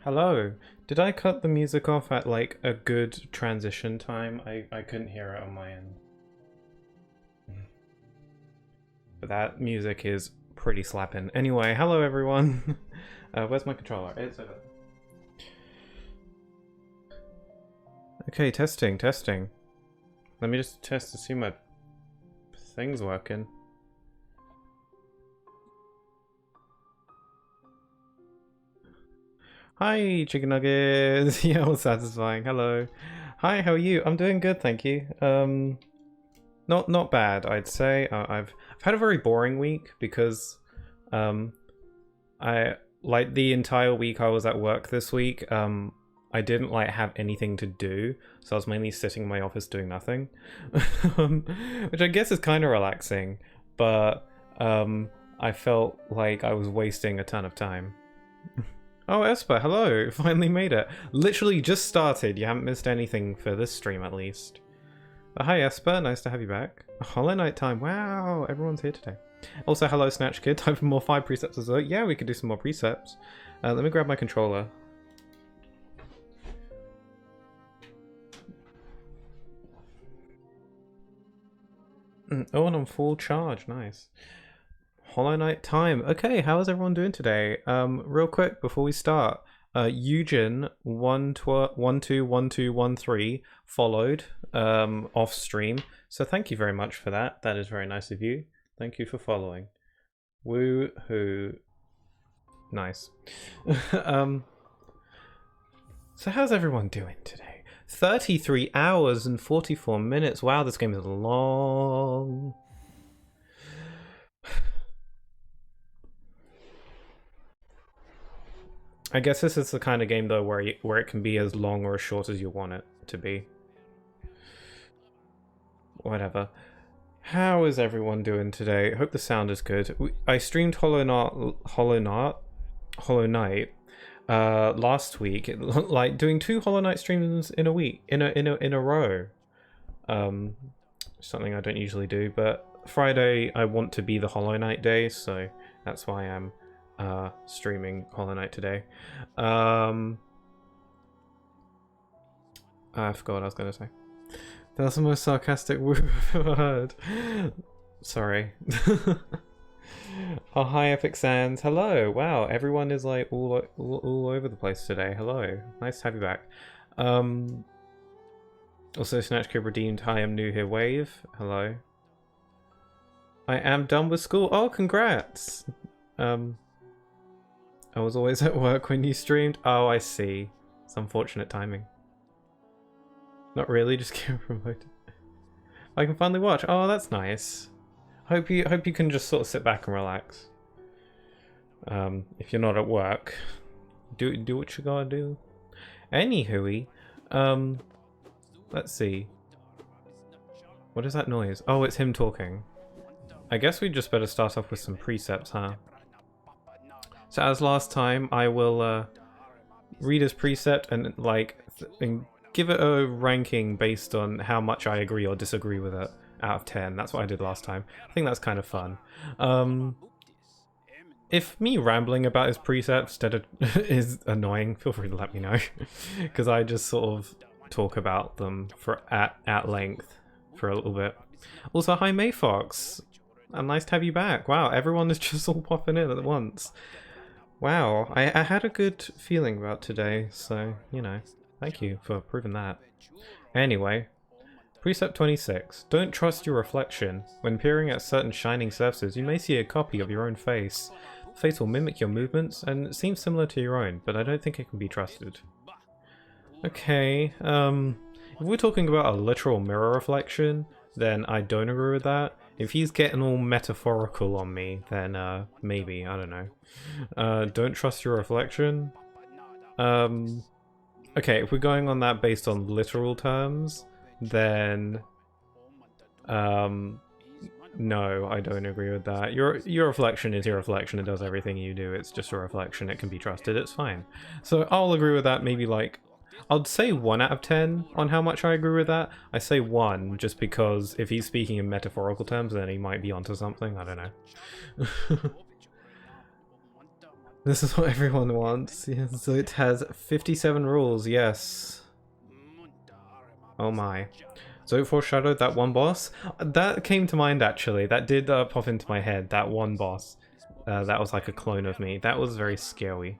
Hello. Did I cut the music off at like a good transition time? I couldn't hear it on my end. But that music is pretty slapping. Anyway, hello everyone. Where's my controller? It's over there. Okay, testing. Let me just test to see my thing's working. Hi, chicken nuggets. Yeah, all satisfying. Hello. Hi, how are you? I'm doing good, thank you. Not bad, I'd say. I've had a very boring week because I like the entire week I was at work this week. I didn't like have anything to do, so I was mainly sitting in my office doing nothing, which I guess is kind of relaxing. But I felt like I was wasting a ton of time. Oh, Esper, hello! Finally made it. Literally just started. You haven't missed anything for this stream, at least. But hi, Esper. Nice to have you back. Hollow Knight time. Wow, everyone's here today. Also, hello, Snatch Kid. Time for more 5 precepts as well. Yeah, we could do some more precepts. Let me grab my controller. Oh, and I'm full charge. Nice. Hollow Knight time. Okay, how is everyone doing today? Real quick before we start, Eugen 121213 followed off stream, so thank you very much for that. That is very nice of you. Thank you for following. Woohoo! Nice. So how's everyone doing today? 33 hours and 44 minutes. Wow, this game is long. I guess this is the kind of game though where it can be as long or as short as you want it to be. Whatever. How is everyone doing today? I hope the sound is good. I streamed Hollow Knight last week. Like doing 2 Hollow Knight streams in a week in a row. Something I don't usually do, but Friday I want to be the Hollow Knight day, so that's why I'm streaming Hollow Knight today. I forgot what I was going to say. That's the most sarcastic word I've ever heard. Sorry. Oh, hi, Epic Sands. Hello. Wow, everyone is like all over the place today. Hello. Nice to have you back. Also, Snatch Code redeemed. Hi, I'm new here. Wave. Hello. I am done with school. Oh, congrats. I was always at work when you streamed. Oh, I see. It's unfortunate timing. Not really, just get promoted. I can finally watch. Oh, that's nice. Hope you can just sort of sit back and relax. If you're not at work, do what you gotta do. Anywho, let's see. What is that noise? Oh, it's him talking. I guess we just better start off with some precepts, huh? So as last time, I will read his precept and give it a ranking based on how much I agree or disagree with it out of 10. That's what I did last time. I think that's kind of fun. If me rambling about his precepts is annoying, feel free to let me know, because I just sort of talk about them at length for a little bit. Also, hi Mayfox, and nice to have you back. Wow, everyone is just all popping in at once. Wow, I had a good feeling about today, so, you know, thank you for proving that. Anyway, Precept 26. Don't trust your reflection. When peering at certain shining surfaces, you may see a copy of your own face. The face will mimic your movements, and it seems similar to your own, but I don't think it can be trusted. Okay, if we're talking about a literal mirror reflection, then I don't agree with that. If he's getting all metaphorical on me, then maybe, I don't know. Don't trust your reflection. Okay, if we're going on that based on literal terms, then no, I don't agree with that. Your reflection is your reflection. It does everything you do. It's just a reflection. It can be trusted. It's fine. So I'll agree with that. Maybe like I'd say 1 out of 10 on how much I agree with that. I say 1 just because if he's speaking in metaphorical terms, then he might be onto something. I don't know. This is what everyone wants. Yeah, so it has 57 rules, yes. Oh my. So it foreshadowed that one boss? That came to mind actually. That did pop into my head, that one boss. That was like a clone of me. That was very scary.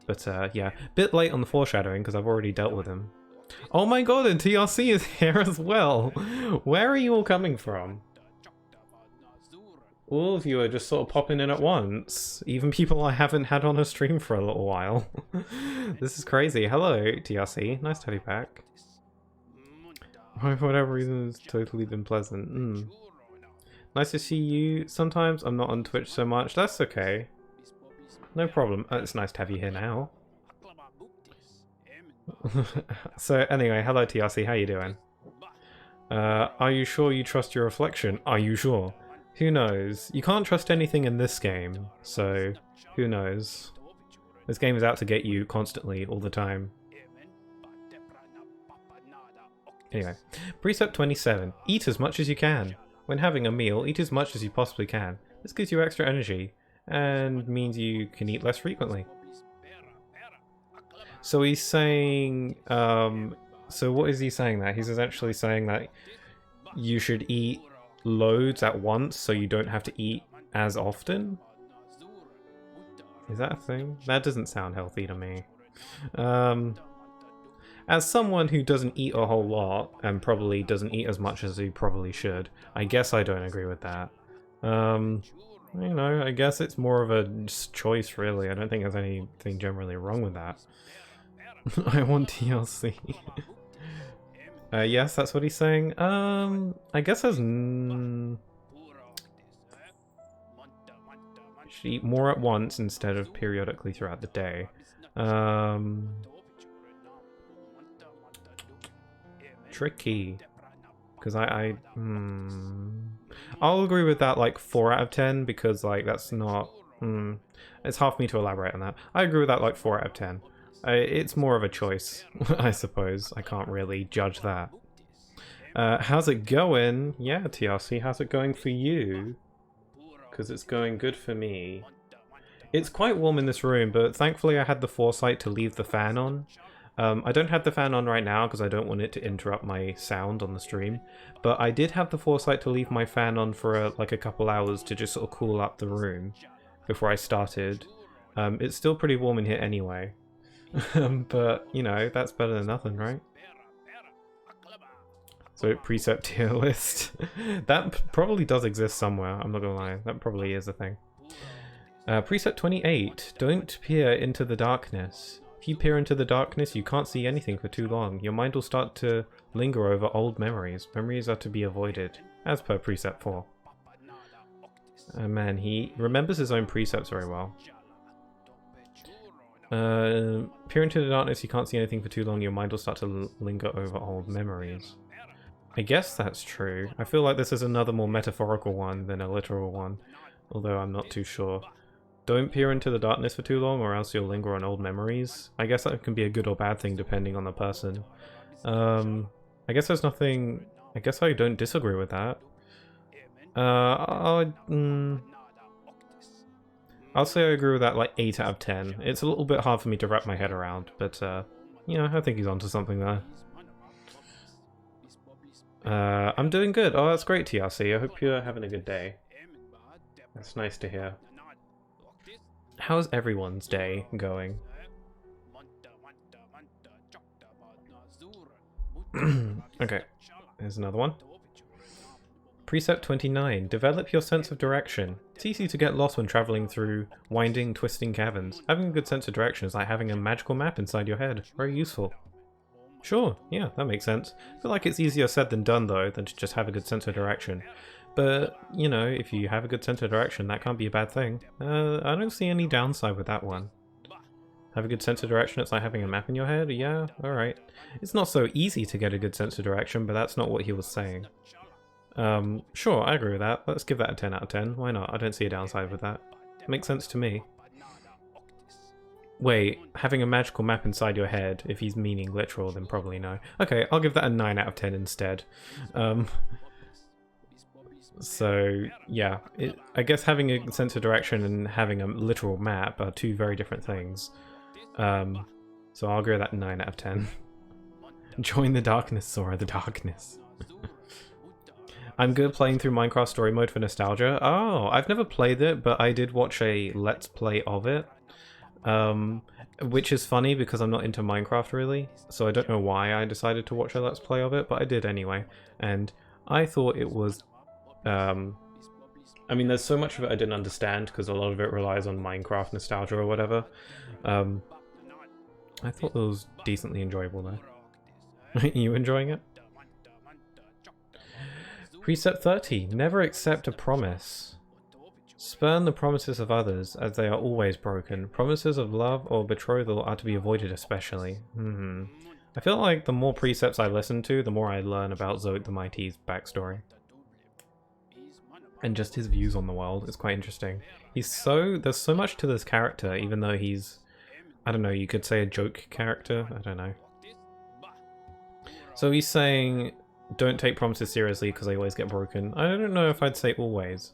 But yeah, bit late on the foreshadowing because I've already dealt with him. Oh my god, and TRC is here as well! Where are you all coming from? All of you are just sort of popping in at once. Even people I haven't had on a stream for a little while. This is crazy. Hello, TRC. Nice to have you back. For whatever reason, it's totally been pleasant. Nice to see you. Sometimes I'm not on Twitch so much. That's okay. No problem. It's nice to have you here now. So anyway, hello TRC. How you doing? Are you sure you trust your reflection? Are you sure? Who knows? You can't trust anything in this game, so who knows? This game is out to get you constantly, all the time. Anyway, Precept 27. Eat as much as you can. When having a meal, eat as much as you possibly can. This gives you extra energy, and means you can eat less frequently. So he's saying, so what is he saying there? He's essentially saying that you should eat loads at once so you don't have to eat as often? Is that a thing? That doesn't sound healthy to me. As someone who doesn't eat a whole lot and probably doesn't eat as much as he probably should, I guess I don't agree with that. You know, I guess it's more of a choice really. I don't think there's anything generally wrong with that. I want TLC. Yes, that's what he's saying. I guess there's... should eat more at once instead of periodically throughout the day. Tricky. Because I'll agree with that, like, 4 out of 10, because, like, that's not... it's hard for me to elaborate on that. I agree with that, like, 4 out of 10. It's more of a choice, I suppose. I can't really judge that. How's it going? Yeah, TRC, how's it going for you? Because it's going good for me. It's quite warm in this room, but thankfully I had the foresight to leave the fan on. I don't have the fan on right now because I don't want it to interrupt my sound on the stream, but I did have the foresight to leave my fan on for like a couple hours to just sort of cool up the room before I started. It's still pretty warm in here anyway. But, you know, that's better than nothing, right? So, precept tier list. That probably does exist somewhere, I'm not gonna lie. That probably is a thing. Precept 28. Don't peer into the darkness. If you peer into the darkness, you can't see anything for too long. Your mind will start to linger over old memories. Memories are to be avoided, as per precept 4. Man, he remembers his own precepts very well. Peer into the darkness, you can't see anything for too long, your mind will start to linger over old memories. I guess that's true. I feel like this is another more metaphorical one than a literal one, although I'm not too sure. Don't peer into the darkness for too long or else you'll linger on old memories. I guess that can be a good or bad thing depending on the person. I guess there's nothing... I guess I don't disagree with that. I'll say I agree with that, like 8 out of 10. It's a little bit hard for me to wrap my head around, but, you know, I think he's onto something there. I'm doing good. Oh, that's great, TRC. I hope you're having a good day. That's nice to hear. How's everyone's day going? Okay, here's another one. Precept 29. Develop your sense of direction. It's easy to get lost when traveling through winding, twisting caverns. Having a good sense of direction is like having a magical map inside your head. Very useful. Sure, yeah, that makes sense. I feel like it's easier said than done, though, than to just have a good sense of direction. But, you know, if you have a good sense of direction, that can't be a bad thing. I don't see any downside with that one. Have a good sense of direction, it's like having a map in your head? Yeah, alright. It's not so easy to get a good sense of direction, but that's not what he was saying. Sure, I agree with that. Let's give that a 10 out of 10. Why not? I don't see a downside with that. Makes sense to me. Wait, having a magical map inside your head, if he's meaning literal, then probably no. Okay, I'll give that a 9 out of 10 instead. So yeah, I guess having a sense of direction and having a literal map are two very different things. So I'll give that 9 out of 10. Join the darkness, Sora, the darkness. I'm good playing through Minecraft story mode for nostalgia. Oh, I've never played it, but I did watch a let's play of it. Which is funny because I'm not into Minecraft really, so I don't know why I decided to watch a let's play of it, but I did anyway. And I thought it was... I mean, there's so much of it I didn't understand because a lot of it relies on Minecraft nostalgia or whatever. I thought it was decently enjoyable though. Are you enjoying it? Precept 30. Never accept a promise. Spurn the promises of others, as they are always broken. Promises of love or betrothal are to be avoided especially. I feel like the more precepts I listen to, the more I learn about Zoic the Mighty's backstory. And just his views on the world is quite interesting. There's so much to this character, even though he's, I don't know, you could say a joke character? I don't know. So he's saying, don't take promises seriously because they always get broken. I don't know if I'd say always.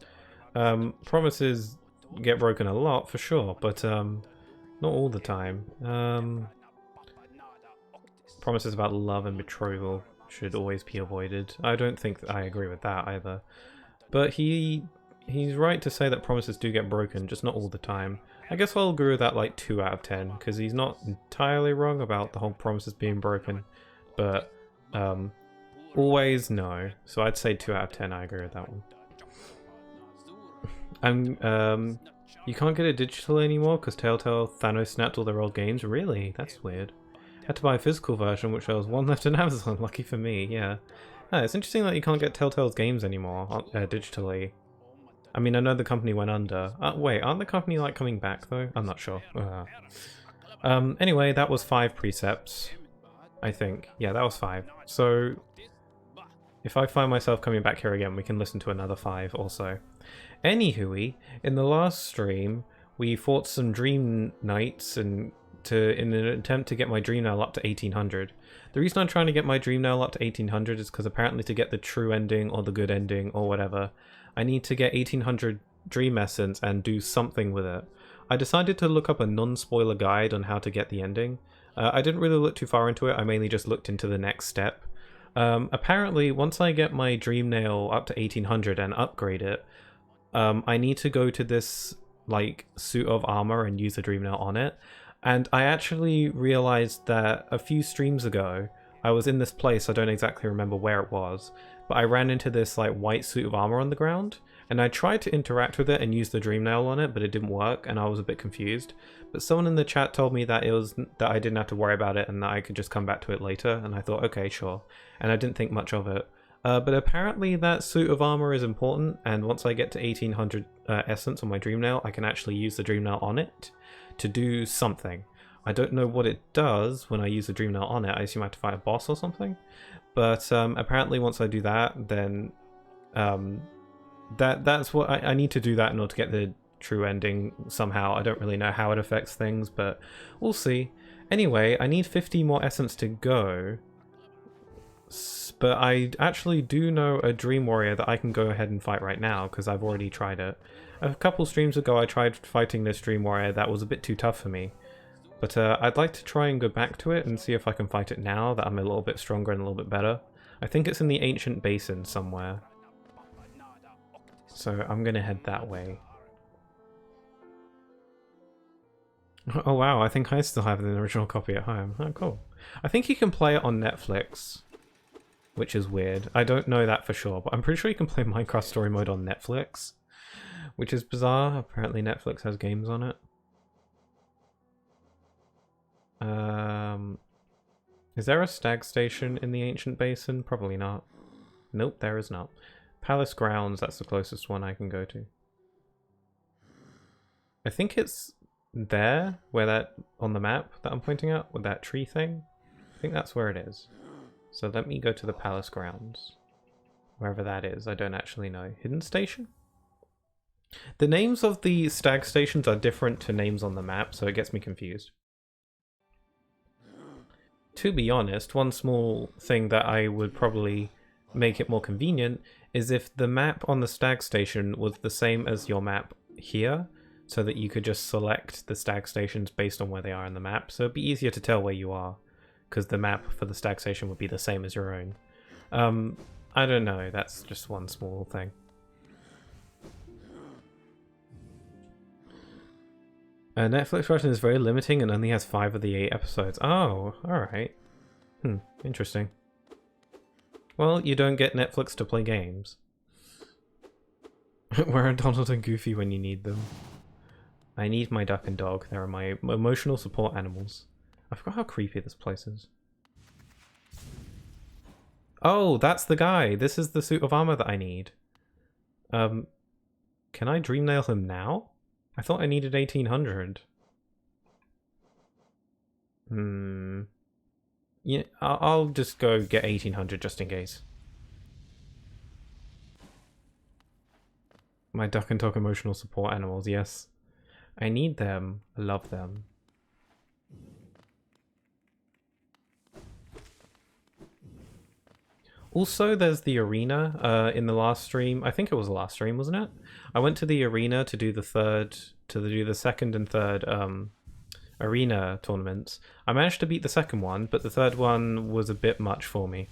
Promises get broken a lot, for sure, but not all the time. Promises about love and betrothal should always be avoided. I don't think that I agree with that either. But he's right to say that promises do get broken, just not all the time. I guess I'll agree with that like 2 out of 10, because he's not entirely wrong about the whole promises being broken, but always no. So I'd say 2 out of 10, I agree with that one. You can't get it digital anymore because Telltale Thanos snapped all their old games? Really? That's weird. Had to buy a physical version, which there was one left on Amazon, lucky for me, yeah. It's interesting that you can't get Telltale's games anymore digitally. I mean, I know the company went under. Wait, aren't the company like coming back though? I'm not sure. Anyway, that was 5 precepts, I think. Yeah, that was 5. So if I find myself coming back here again, we can listen to another 5 also. Anywho, in the last stream, we fought some Dream Knights in an attempt to get my Dream Nail up to 1800. The reason I'm trying to get my Dream Nail up to 1800 is because apparently to get the true ending or the good ending or whatever, I need to get 1800 Dream Essence and do something with it. I decided to look up a non-spoiler guide on how to get the ending. I didn't really look too far into it, I mainly just looked into the next step. Apparently, once I get my Dream Nail up to 1800 and upgrade it, I need to go to this like suit of armor and use the Dream Nail on it. And I actually realized that a few streams ago, I was in this place, I don't exactly remember where it was, but I ran into this like white suit of armor on the ground, and I tried to interact with it and use the Dream Nail on it, but it didn't work, and I was a bit confused. But someone in the chat told me that I didn't have to worry about it and that I could just come back to it later, and I thought, okay, sure. And I didn't think much of it. But apparently that suit of armor is important, and once I get to 1800 essence on my Dream Nail, I can actually use the Dream Nail on it to do something. I don't know what it does when I use the Dream Nail on it. I assume I have to fight a boss or something. But apparently once I do that, then that's what I need to do that in order to get the true ending somehow. I don't really know how it affects things, but we'll see. Anyway, I need 50 more essence to go. But I actually do know a Dream Warrior that I can go ahead and fight right now, because I've already tried it. A couple streams ago I tried fighting this Dream Warrior that was a bit too tough for me. But I'd like to try and go back to it and see if I can fight it now that I'm a little bit stronger and a little bit better. I think it's in the Ancient Basin somewhere. So I'm going to head that way. Oh wow, I think I still have the original copy at home. Oh cool. I think you can play it on Netflix, which is weird. I don't know that for sure, but I'm pretty sure you can play Minecraft Story Mode on Netflix, which is bizarre. Apparently Netflix has games on it. Is there a stag station in the Ancient Basin? Probably not. Nope, there is not. Palace Grounds, that's the closest one I can go to. I think it's there, where that, on the map that I'm pointing out, with that tree thing. I think that's where it is. So let me go to the Palace Grounds. Wherever that is, I don't actually know. Hidden Station? The names of the stag stations are different to names on the map, so it gets me confused. To be honest, one small thing that I would probably make it more convenient is if the map on the stag station was the same as your map here, so that you could just select the stag stations based on where they are in the map. So it'd be easier to tell where you are, because the map for the stag station would be the same as your own. I don't know, that's just one small thing. Netflix version is very limiting and only has 5 of the 8 episodes. Oh, alright. Interesting. Well, you don't get Netflix to play games. Where are Donald and Goofy when you need them? I need my duck and dog. They are my emotional support animals. I forgot how creepy this place is. Oh, that's the guy! This is the suit of armor that I need. Can I dream nail him now? I thought I needed 1800. Yeah, I'll just go get 1800 just in case. My duck and dog emotional support animals, yes. I need them. I love them. Also, there's the arena in the last stream. I think it was the last stream, wasn't it? I went to the arena to do the second and third arena tournaments. I managed to beat the second one, but the third one was a bit much for me,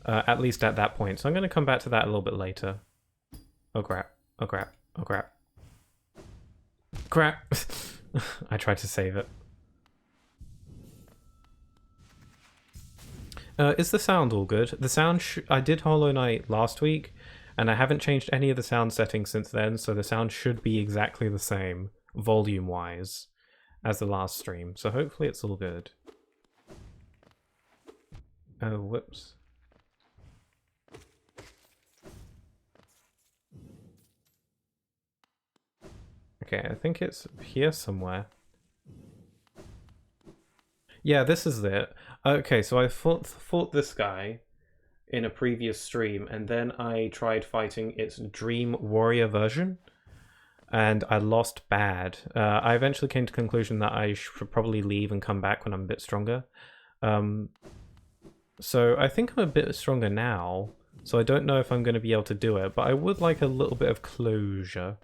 at least at that point. So I'm going to come back to that a little bit later. Oh crap! Oh crap! Oh crap! Crap! I tried to save it. Is the sound all good? The sound I did Hollow Knight last week, and I haven't changed any of the sound settings since then, so the sound should be exactly the same, volume-wise, as the last stream. So hopefully it's all good. Oh, whoops. Okay, I think it's here somewhere. Yeah, this is it. Okay, so I fought this guy in a previous stream, and then I tried fighting its Dream Warrior version, and I lost bad. I eventually came to the conclusion that I should probably leave and come back when I'm a bit stronger. So I think I'm a bit stronger now, so I don't know if I'm going to be able to do it, but I would like a little bit of closure,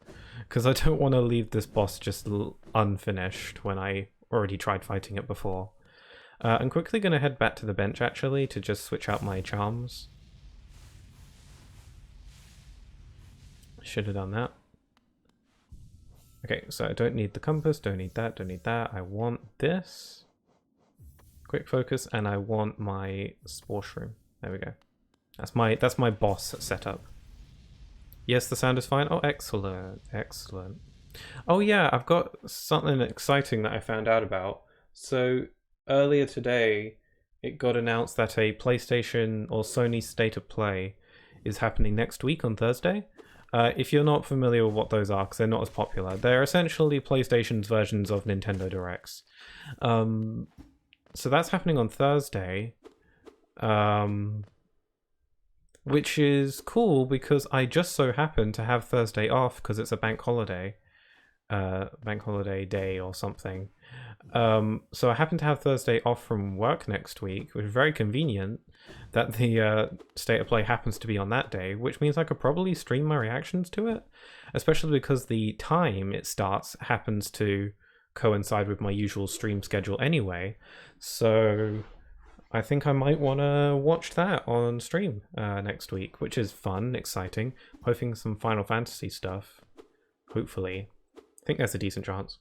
because I don't want to leave this boss just unfinished when I already tried fighting it before. I'm quickly going to head back to the bench, actually, to just switch out my charms. Should have done that. Okay, so I don't need the compass, don't need that, don't need that. I want this. Quick focus, and I want my spore shroom. There we go. That's my boss setup. Yes, the sound is fine. Oh, excellent, excellent. Oh yeah, I've got something exciting that I found out about. So earlier today, it got announced that a PlayStation or Sony State of Play is happening next week on Thursday. If you're not familiar with what those are, because they're not as popular, they're essentially PlayStation's versions of Nintendo Directs. So that's happening on Thursday, which is cool because I just so happen to have Thursday off because it's a bank holiday day or something. So I happen to have Thursday off from work next week, which is very convenient that the State of Play happens to be on that day, which means I could probably stream my reactions to it, especially because the time it starts happens to coincide with my usual stream schedule anyway. So I think I might want to watch that on stream next week, which is fun, exciting, hoping some Final Fantasy stuff, hopefully. I think there's a decent chance.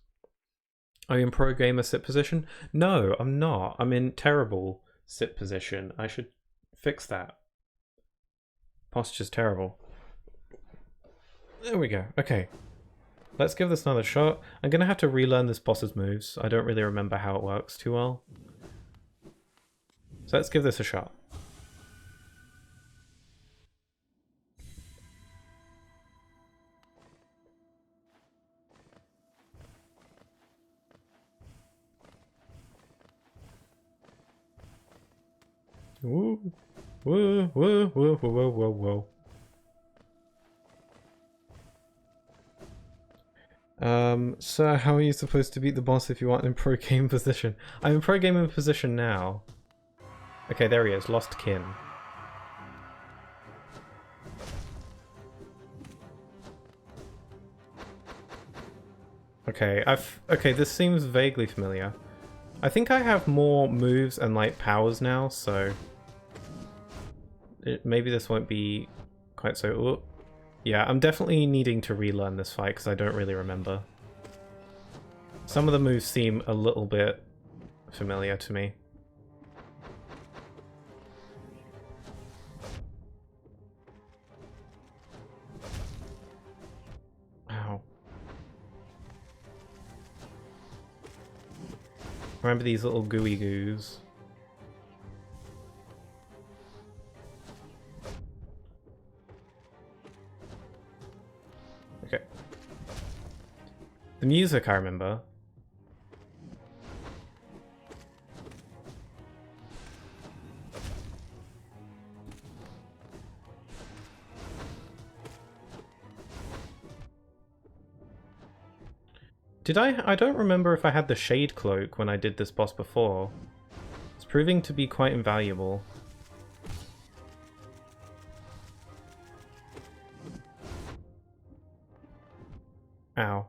Are you in pro gamer sit position? No, I'm not. I'm in terrible sit position. I should fix that. Posture's terrible. There we go. Okay. Let's give this another shot. I'm going to have to relearn this boss's moves. I don't really remember how it works too well. So let's give this a shot. Woo, woo, woo, woo, woo, woo, woo. So how are you supposed to beat the boss if you aren't in pro game position? I'm in pro gaming position now. Okay, there he is, lost kin. Okay, okay, this seems vaguely familiar. I think I have more moves and like powers now, so maybe this won't be quite so... Ooh. Yeah, I'm definitely needing to relearn this fight because I don't really remember. Some of the moves seem a little bit familiar to me. Ow. Remember these little gooey goos. Okay. The music I remember. I don't remember if I had the Shade Cloak when I did this boss before. It's proving to be quite invaluable. Ow.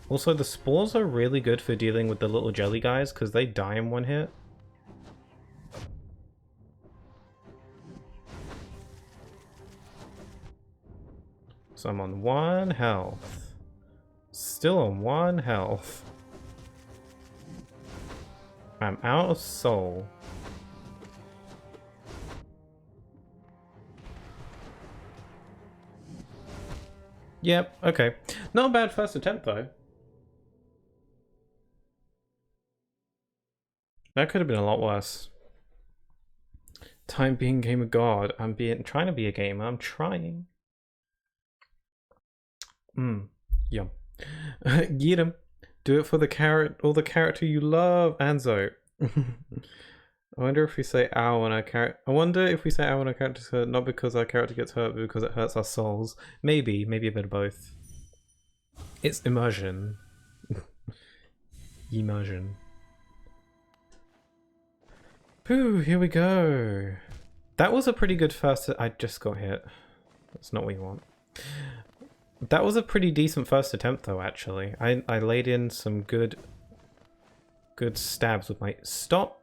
Also, the spores are really good for dealing with the little jelly guys because they die in one hit. So I'm on 1 health. Still on 1 health. I'm out of soul. Yep, okay. Not a bad first attempt though. That could have been a lot worse. Time being gamer god. I'm trying to be a gamer. I'm trying. Yum. Get him. Do it for the character you love, Anzo. I wonder if we say ow when our character. I wonder if we say ow when our character's hurt, not because our character gets hurt, but because it hurts our souls. Maybe a bit of both. It's immersion. Immersion. Pooh, here we go. That was a pretty good first. I just got hit. That's not what you want. That was a pretty decent first attempt though, actually. I laid in some good stabs with my... Stop!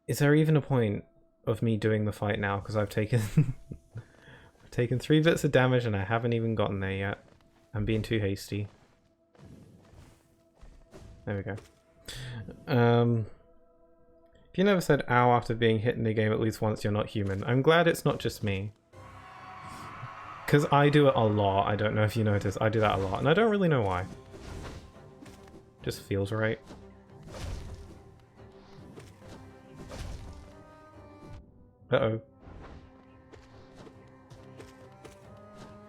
Is there even a point of me doing the fight now? Because I've taken... I've taken 3 bits of damage and I haven't even gotten there yet. I'm being too hasty. There we go. If you never said ow after being hit in the game at least once, you're not human. I'm glad it's not just me. Because I do it a lot. I don't know if you noticed. I do that a lot. And I don't really know why. Just feels right. Uh-oh.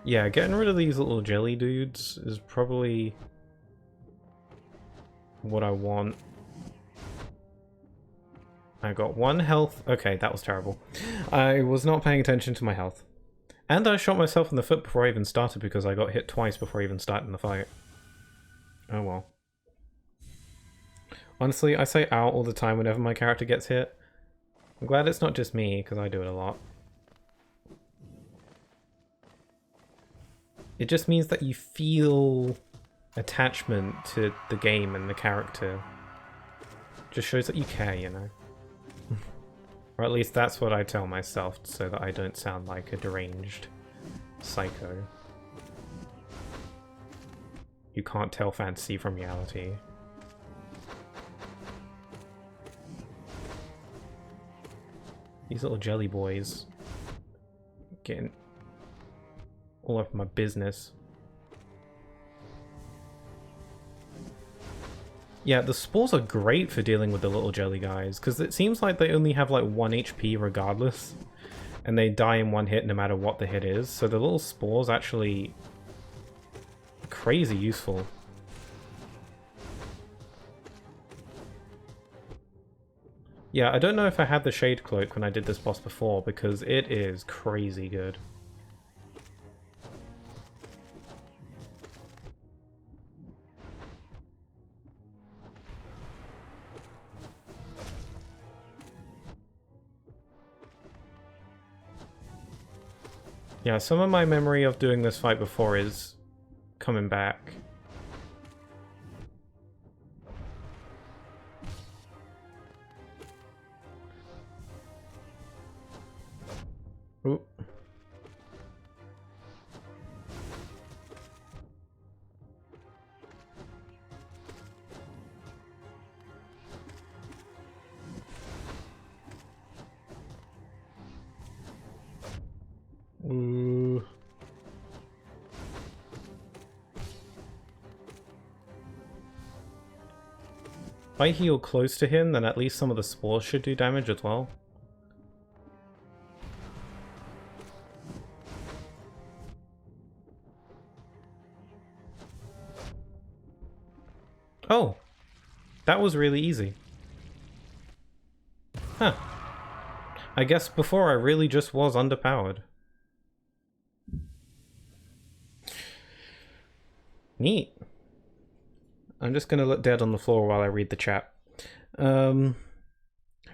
Yeah, getting rid of these little jelly dudes is probably what I want. I got 1 health. Okay, that was terrible. I was not paying attention to my health. And I shot myself in the foot before I even started because I got hit twice before even starting the fight. Oh well. Honestly, I say ow all the time whenever my character gets hit. I'm glad it's not just me, because I do it a lot. It just means that you feel attachment to the game and the character. Just shows that you care, you know? Or at least that's what I tell myself, so that I don't sound like a deranged psycho. You can't tell fantasy from reality. These little jelly boys getting all over my business. Yeah, the spores are great for dealing with the little jelly guys, because it seems like they only have like 1 HP regardless, and they die in 1 hit no matter what the hit is, so the little spores actually crazy useful. Yeah, I don't know if I had the Shade Cloak when I did this boss before, because it is crazy good. Yeah, some of my memory of doing this fight before is coming back. Ooh. Ooh. If I heal close to him, then at least some of the spores should do damage as well. Oh! That was really easy. Huh. I guess before I really just was underpowered. Neat. I'm just gonna look dead on the floor while I read the chat.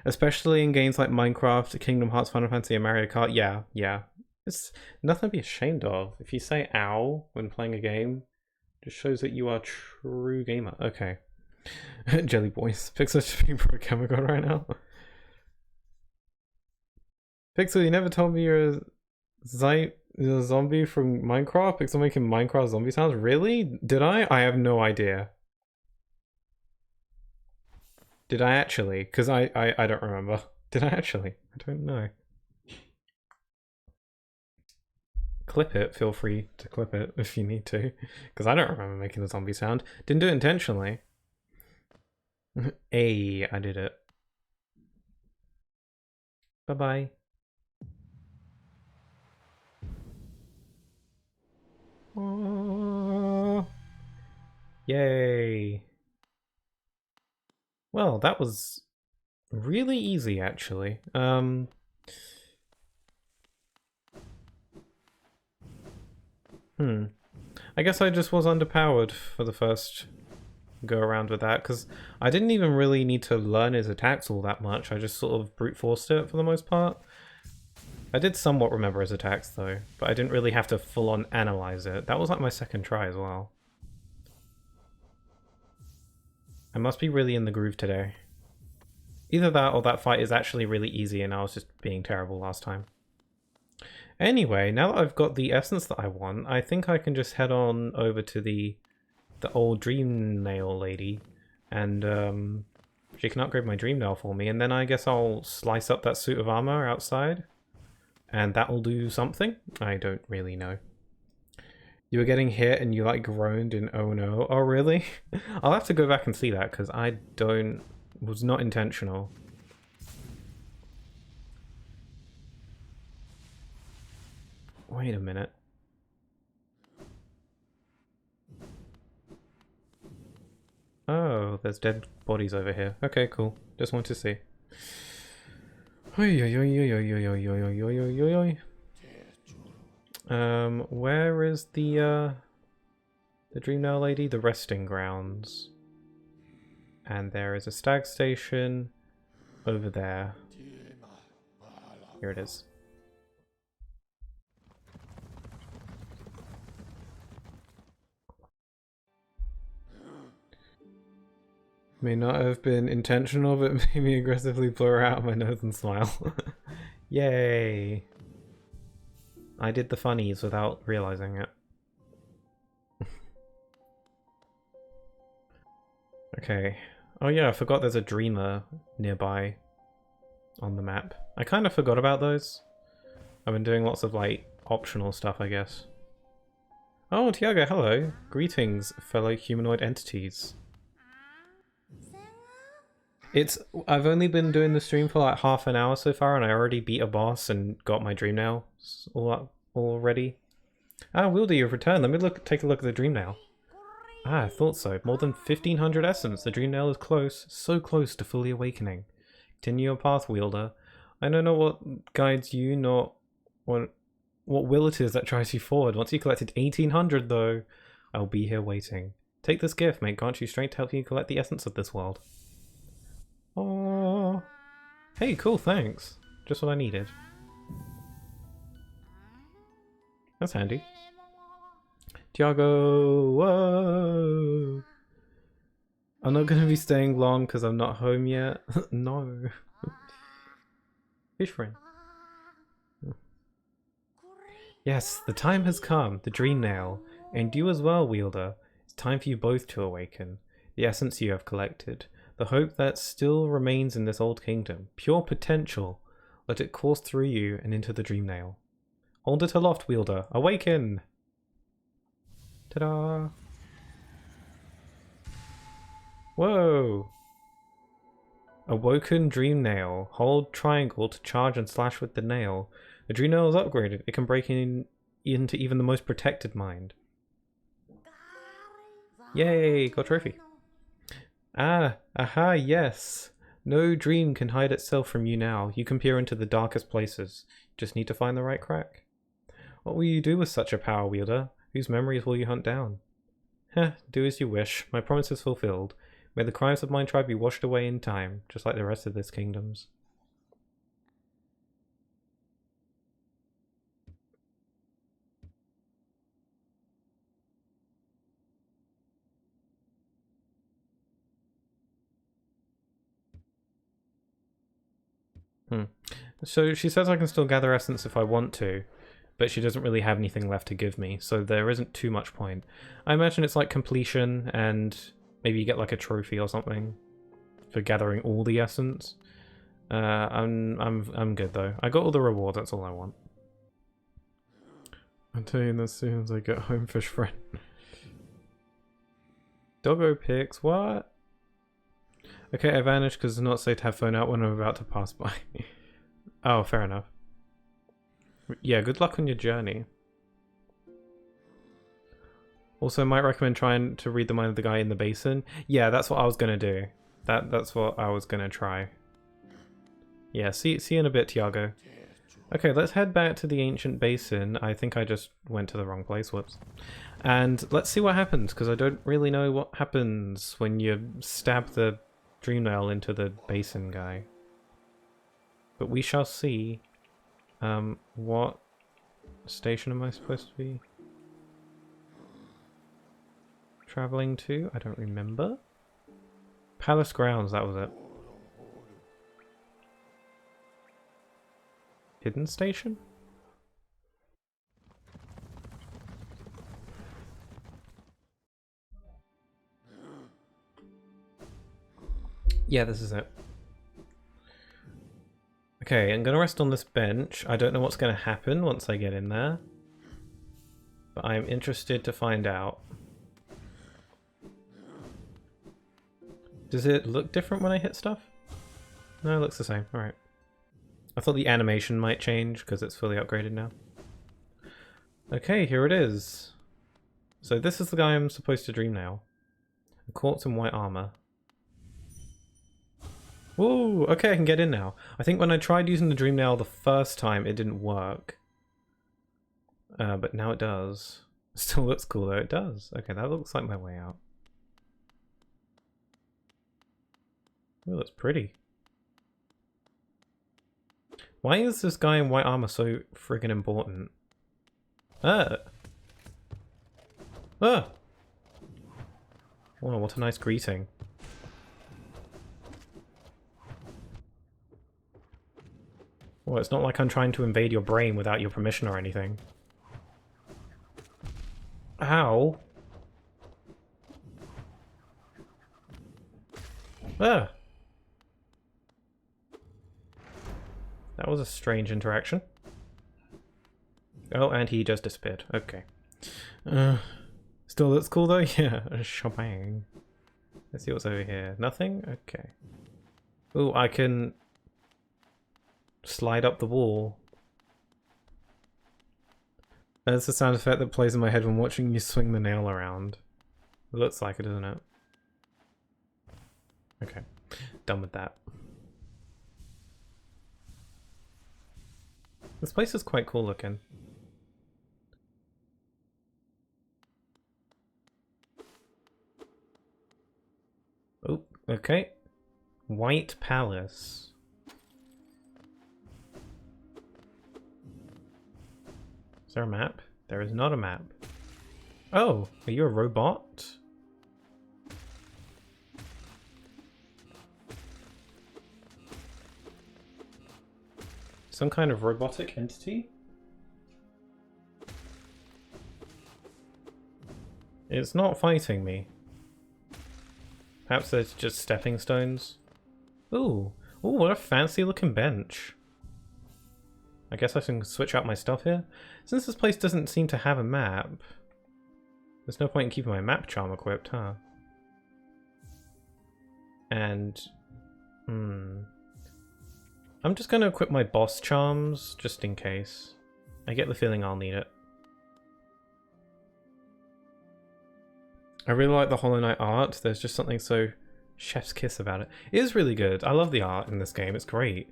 Especially in games like Minecraft, Kingdom Hearts, Final Fantasy, and Mario Kart. Yeah. It's nothing to be ashamed of. If you say ow when playing a game, it just shows that you are a true gamer. Okay. Jelly Boys. Pixel should be pro chemical right now. Pixel, you never told me you're a zombie from Minecraft? Pixel making Minecraft zombie sounds? Really? Did I? I have no idea. Did I actually? Because I don't remember. Did I actually? I don't know. Clip it. Feel free to clip it if you need to. Because I don't remember making the zombie sound. Didn't do it intentionally. Hey, I did it. Bye-bye. Yay. Well, that was really easy, actually. I guess I just was underpowered for the first go around with that, because I didn't even really need to learn his attacks all that much. I just sort of brute forced it for the most part. I did somewhat remember his attacks though, but I didn't really have to full-on analyze it. That was like my second try as well. I must be really in the groove today. Either that or that fight is actually really easy and I was just being terrible last time. Anyway, now that I've got the essence that I want, I think I can just head on over to the old dream nail lady, and she can upgrade my dream nail for me, and then I guess I'll slice up that suit of armor outside, and that'll do something. I don't really know. You were getting hit and you like groaned in oh no. Oh really? I'll have to go back and see that because was not intentional. Wait a minute. Oh, there's dead bodies over here. Okay, cool. Just want to see. Where is the dream nail lady? The resting grounds. And there is a stag station over there. Here it is. May not have been intentional, but made me aggressively blur out my nose and smile. Yay! I did the funnies without realizing it. Okay. Oh yeah, I forgot there's a dreamer nearby on the map. I kind of forgot about those. I've been doing lots of, like, optional stuff, I guess. Oh, Tiago, hello. Greetings, fellow humanoid entities. I've only been doing the stream for like half an hour so far, and I already beat a boss and got my dream nail already. Ah, Wilder, you've returned. Let me take a look at the dream nail. Ah, I thought so. More than 1500 essence. The dream nail is close, so close to fully awakening. Continue your path, Wielder. I don't know what guides you, nor what will it is that drives you forward. Once you collected 1800 though, I'll be here waiting. Take this gift, may grant you strength to help you collect the essence of this world. Oh, hey, cool, thanks. Just what I needed. That's handy. Tiago! Whoa! I'm not gonna be staying long because I'm not home yet. No. Fish friend. Yes, the time has come. The dream nail. And you as well, Wielder. It's time for you both to awaken. The essence you have collected. The hope that still remains in this old kingdom. Pure potential. Let it course through you and into the dream nail. Hold it aloft, Wielder. Awaken! Ta-da! Whoa! Awoken Dream Nail. Hold triangle to charge and slash with the nail. The Dream Nail is upgraded. It can break into even the most protected mind. Yay! Got a trophy. Ah! Aha! Yes! No dream can hide itself from you now. You can peer into the darkest places. Just need to find the right crack. What will you do with such a power, Wielder? Whose memories will you hunt down? Heh, do as you wish. My promise is fulfilled. May the crimes of my tribe be washed away in time, just like the rest of this kingdom's. So she says I can still gather essence if I want to, but she doesn't really have anything left to give me, so there isn't too much point. I imagine it's like completion, and maybe you get like a trophy or something for gathering all the essence. I'm good though. I got all the rewards. That's all I want. I'll tell you as soon as I get home, fish friend. Doggo pics. What? Okay, I vanished because it's not safe to have phone out when I'm about to pass by. Oh, fair enough. Yeah, good luck on your journey. Also, might recommend trying to read the mind of the guy in the basin. Yeah, that's what I was gonna do. That's what I was gonna try. Yeah, see you in a bit, Tiago. Okay, let's head back to the ancient basin. I think I just went to the wrong place, whoops. And let's see what happens, because I don't really know what happens when you stab the dream nail into the basin guy. But we shall see. What station am I supposed to be traveling to? I don't remember. Palace grounds, that was it. Hidden station? Yeah, this is it. Okay, I'm gonna rest on this bench. I don't know what's gonna happen once I get in there, but I'm interested to find out. Does it look different when I hit stuff? No, it looks the same. Alright. I thought the animation might change because it's fully upgraded now. Okay, here it is. So this is the guy I'm supposed to dream now. A corpse in white armor. Whoa, okay, I can get in now. I think when I tried using the dream nail the first time, it didn't work. But now it does. Still looks cool though, it does. Okay, that looks like my way out. Oh, that's pretty. Why is this guy in white armor so friggin' important? Ah! Ah! Wow, what a nice greeting. Well, it's not like I'm trying to invade your brain without your permission or anything. Ow! Ah! That was a strange interaction. Oh, and he just disappeared. Okay. Still looks cool though? Yeah, shebang. Let's see what's over here. Nothing? Okay. Oh, I can slide up the wall. That's the sound effect that plays in my head when watching you swing the nail around. It looks like it, doesn't it? Okay. Done with that. This place is quite cool looking. Oh, okay. White Palace. Is there a map? There is not a map. Oh, are you a robot? Some kind of robotic entity? It's not fighting me. Perhaps there's just stepping stones. Ooh. Ooh, what a fancy looking bench. I guess I can switch out my stuff here. Since this place doesn't seem to have a map, there's no point in keeping my map charm equipped, huh? And... I'm just going to equip my boss charms, just in case. I get the feeling I'll need it. I really like the Hollow Knight art. There's just something so chef's kiss about it. It is really good. I love the art in this game. It's great.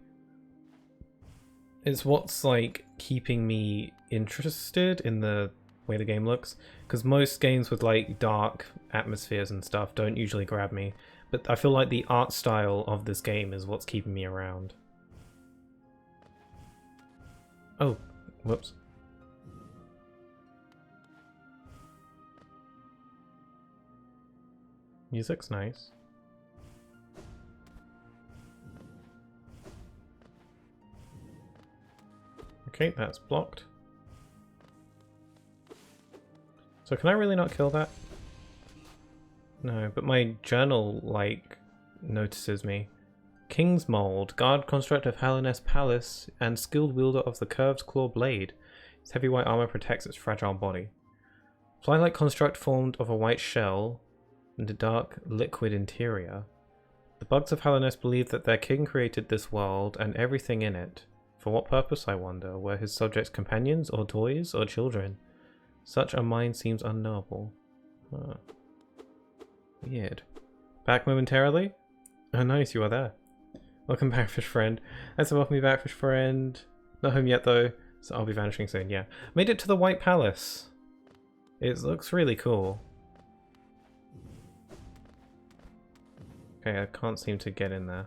It's what's like keeping me interested in the way the game looks. Because most games with like dark atmospheres and stuff don't usually grab me. But I feel like the art style of this game is what's keeping me around. Oh, whoops. Music's nice. Okay, that's blocked. So can I really not kill that? No, but my journal, like, notices me. King's Mold, guard construct of Hallownest Palace, and skilled wielder of the curved claw blade. Its heavy white armor protects its fragile body. Fly-like construct formed of a white shell and a dark liquid interior. The bugs of Hallownest believe that their king created this world and everything in it. For what purpose, I wonder? Were his subjects companions, or toys, or children? Such a mind seems unknowable. Huh. Weird. Back momentarily? Oh nice, you are there. Welcome back, fish friend. Thanks for welcoming me back, fish friend. Not home yet though, so I'll be vanishing soon, yeah. Made it to the White Palace. It looks really cool. Okay, I can't seem to get in there.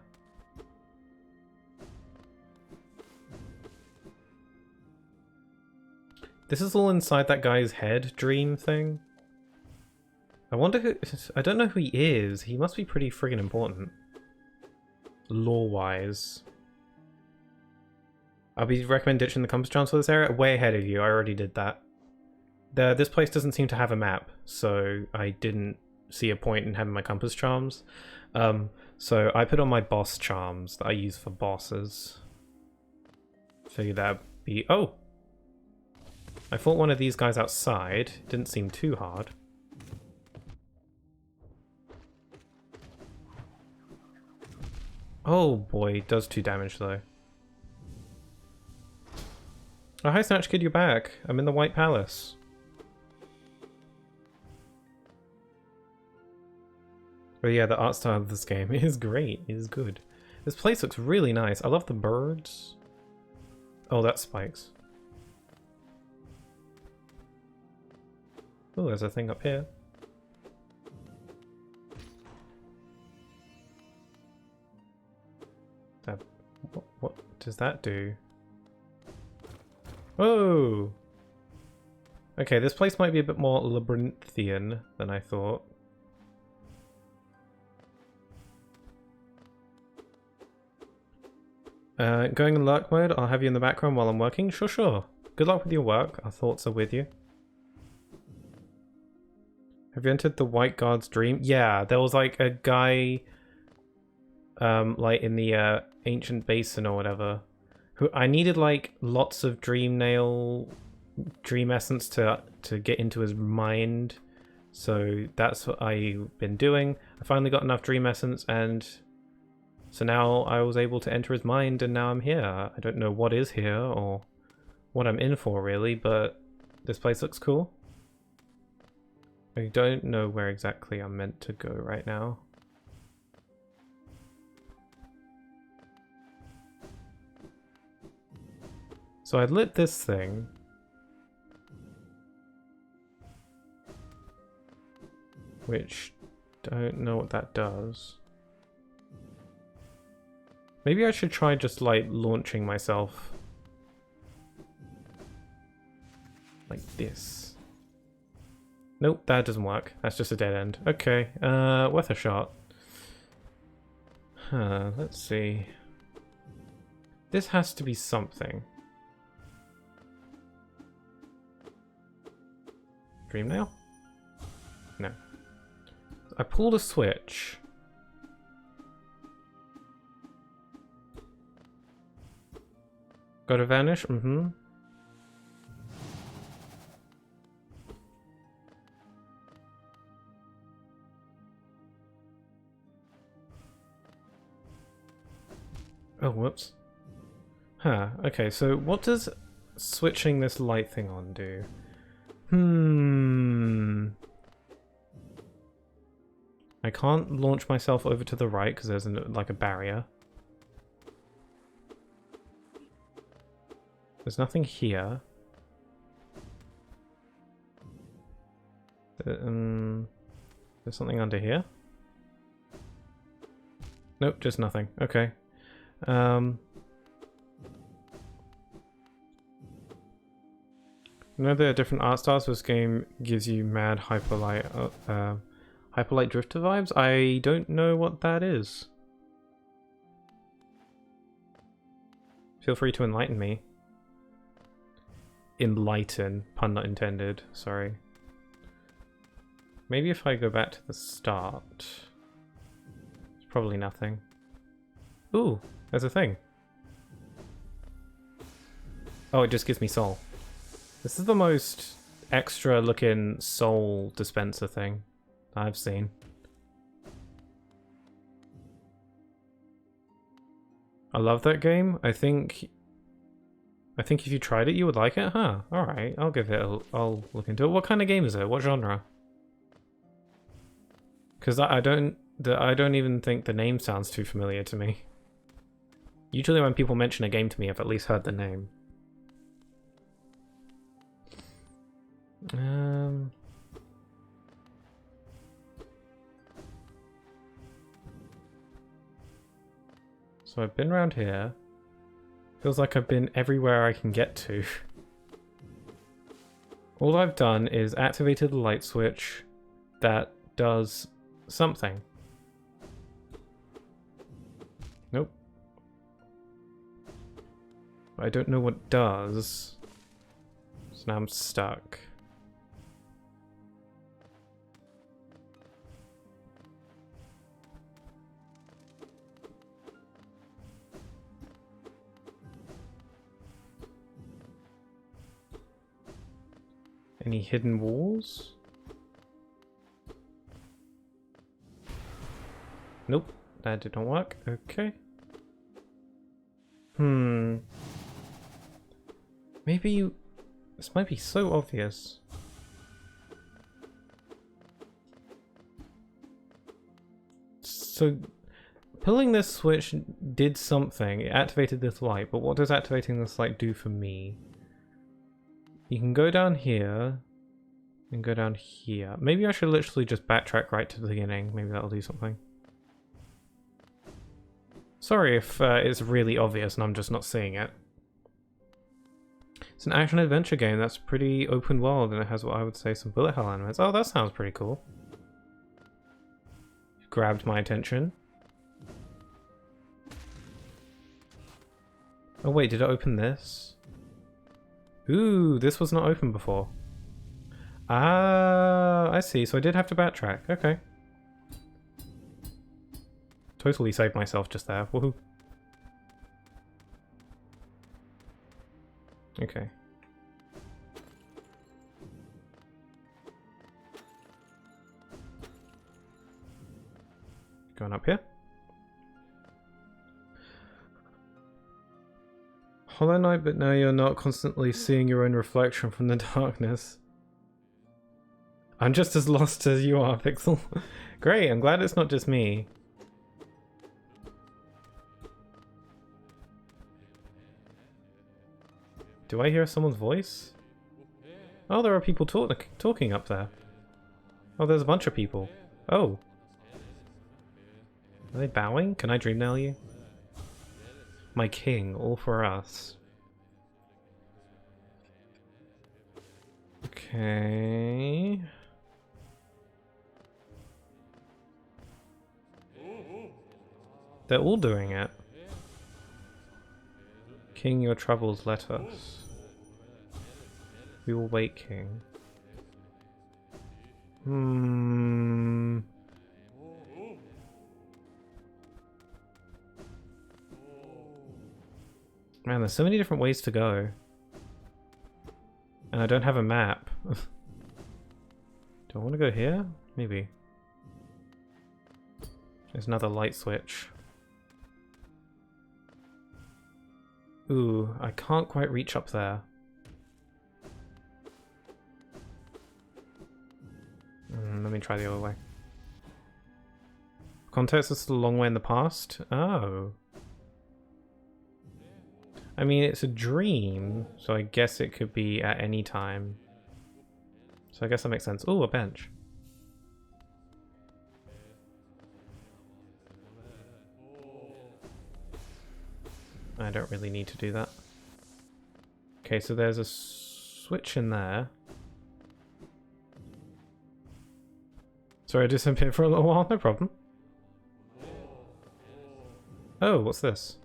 This is all inside that guy's head dream thing. I wonder who... I don't know who he is. He must be pretty friggin' important. Lore-wise. I'll be recommending ditching the compass charms for this area. Way ahead of you. I already did that. This place doesn't seem to have a map, so I didn't see a point in having my compass charms. So I put on my boss charms that I use for bosses. Figured that'd be... Oh! I fought one of these guys outside. Didn't seem too hard. Oh boy, it does 2 damage though. Oh hi Snatch Kid, you're back. I'm in the White Palace. But yeah, the art style of this game is great. It is good. This place looks really nice. I love the birds. Oh, that's spikes. Oh, there's a thing up here. What does that do? Whoa! Okay, this place might be a bit more labyrinthian than I thought. Going in lurk mode, I'll have you in the background while I'm working? Sure, sure. Good luck with your work. Our thoughts are with you. Have you entered the White Guard's dream? Yeah, there was like a guy like in the ancient basin or whatever, who I needed like lots of dream essence to get into his mind. So that's what I've been doing. I finally got enough dream essence, and so now I was able to enter his mind, and now I'm here. I don't know what is here or what I'm in for really, but this place looks cool. I don't know where exactly I'm meant to go right now. So I lit this thing. Which, don't know what that does. Maybe I should try just like launching myself. Like this. Nope, that doesn't work. That's just a dead end. Okay, worth a shot. Huh, let's see. This has to be something. Dream nail? No. I pulled a switch. Gotta vanish? Mm-hmm. Oh, whoops. Huh, okay, so what does switching this light thing on do? I can't launch myself over to the right because there's like a barrier. There's nothing here. There's something under here? Nope, just nothing. Okay. You know there are different art styles. This game gives you mad hyperlight drifter vibes. I don't know what that is. Feel free to enlighten me. Enlighten, pun not intended. Sorry. Maybe if I go back to the start. It's probably nothing. Ooh, there's a thing. Oh, it just gives me soul. This is the most extra looking soul dispenser thing I've seen. I love that game. I think if you tried it, you would like it, huh? Alright, I'll give it I'll look into it. What kind of game is it? What genre? Because I don't even think the name sounds too familiar to me. Usually when people mention a game to me, I've at least heard the name. So I've been around here. Feels like I've been everywhere I can get to. All I've done is activated the light switch that does something. Nope. I don't know what it does. So now I'm stuck. Any hidden walls? Nope, that did not work. Okay. Maybe you... This might be so obvious. So, pulling this switch did something. It activated this light, but what does activating this light do for me? You can go down here and go down here. Maybe I should literally just backtrack right to the beginning. Maybe that'll do something. Sorry if it's really obvious and I'm just not seeing it. It's an action-adventure game that's pretty open world and it has what I would say some bullet hell elements. Oh, that sounds pretty cool. Grabbed my attention. Oh wait, did it open this? Ooh, this was not open before. Ah, I see. So I did have to backtrack. Okay. Totally saved myself just there. Woohoo. Okay. Going up here. Hollow Knight, but now you're not constantly seeing your own reflection from the darkness. I'm just as lost as you are, Pixel. Great, I'm glad it's not just me. Do I hear someone's voice? Oh, there are people talking up there. Oh, there's a bunch of people. Oh. Are they bowing? Can I dream nail you? My king, all for us. Okay. They're all doing it. King, your troubles let us. We will wait, King. Man, there's so many different ways to go. And I don't have a map. Do I want to go here? Maybe. There's another light switch. Ooh, I can't quite reach up there. Let me try the other way. Context is a long way in the past? Oh. I mean, it's a dream, so I guess it could be at any time. So I guess that makes sense. Ooh, a bench. I don't really need to do that. Okay, so there's a switch in there. Sorry, I disappeared for a little while, no problem. Oh, what's this?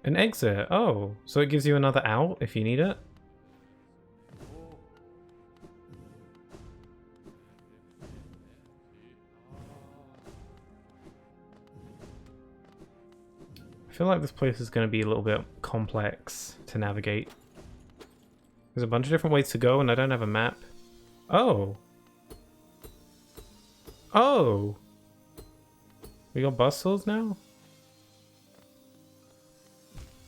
An exit. Oh, so it gives you another out if you need it? I feel like this place is going to be a little bit complex to navigate. There's a bunch of different ways to go and I don't have a map. Oh! Oh! We got buzzsaws now?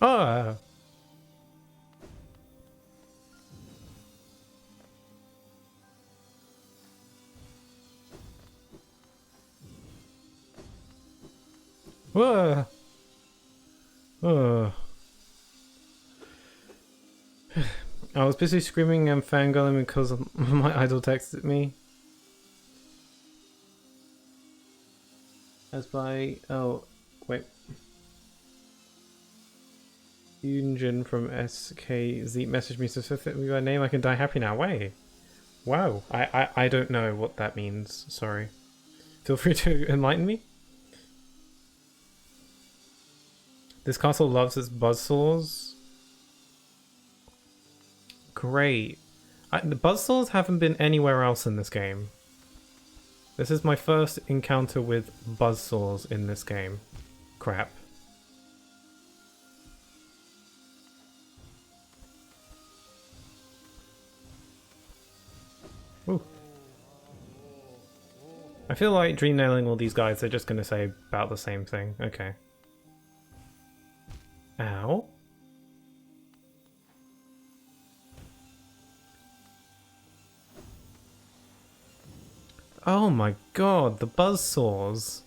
Oh! Whoa! Oh. I was busy screaming and fangirling because my idol texted me. As by... oh, wait. Yunjin from SKZ messaged me specifically by name. I can die happy now. Wait. Wow. I don't know what that means. Sorry. Feel free to enlighten me. This castle loves its buzzsaws. Great. The buzzsaws haven't been anywhere else in this game. This is my first encounter with buzzsaws in this game. Crap. Ooh. I feel like dream nailing all these guys, they're just going to say about the same thing. Okay. Ow. Oh my god, the buzzsaws.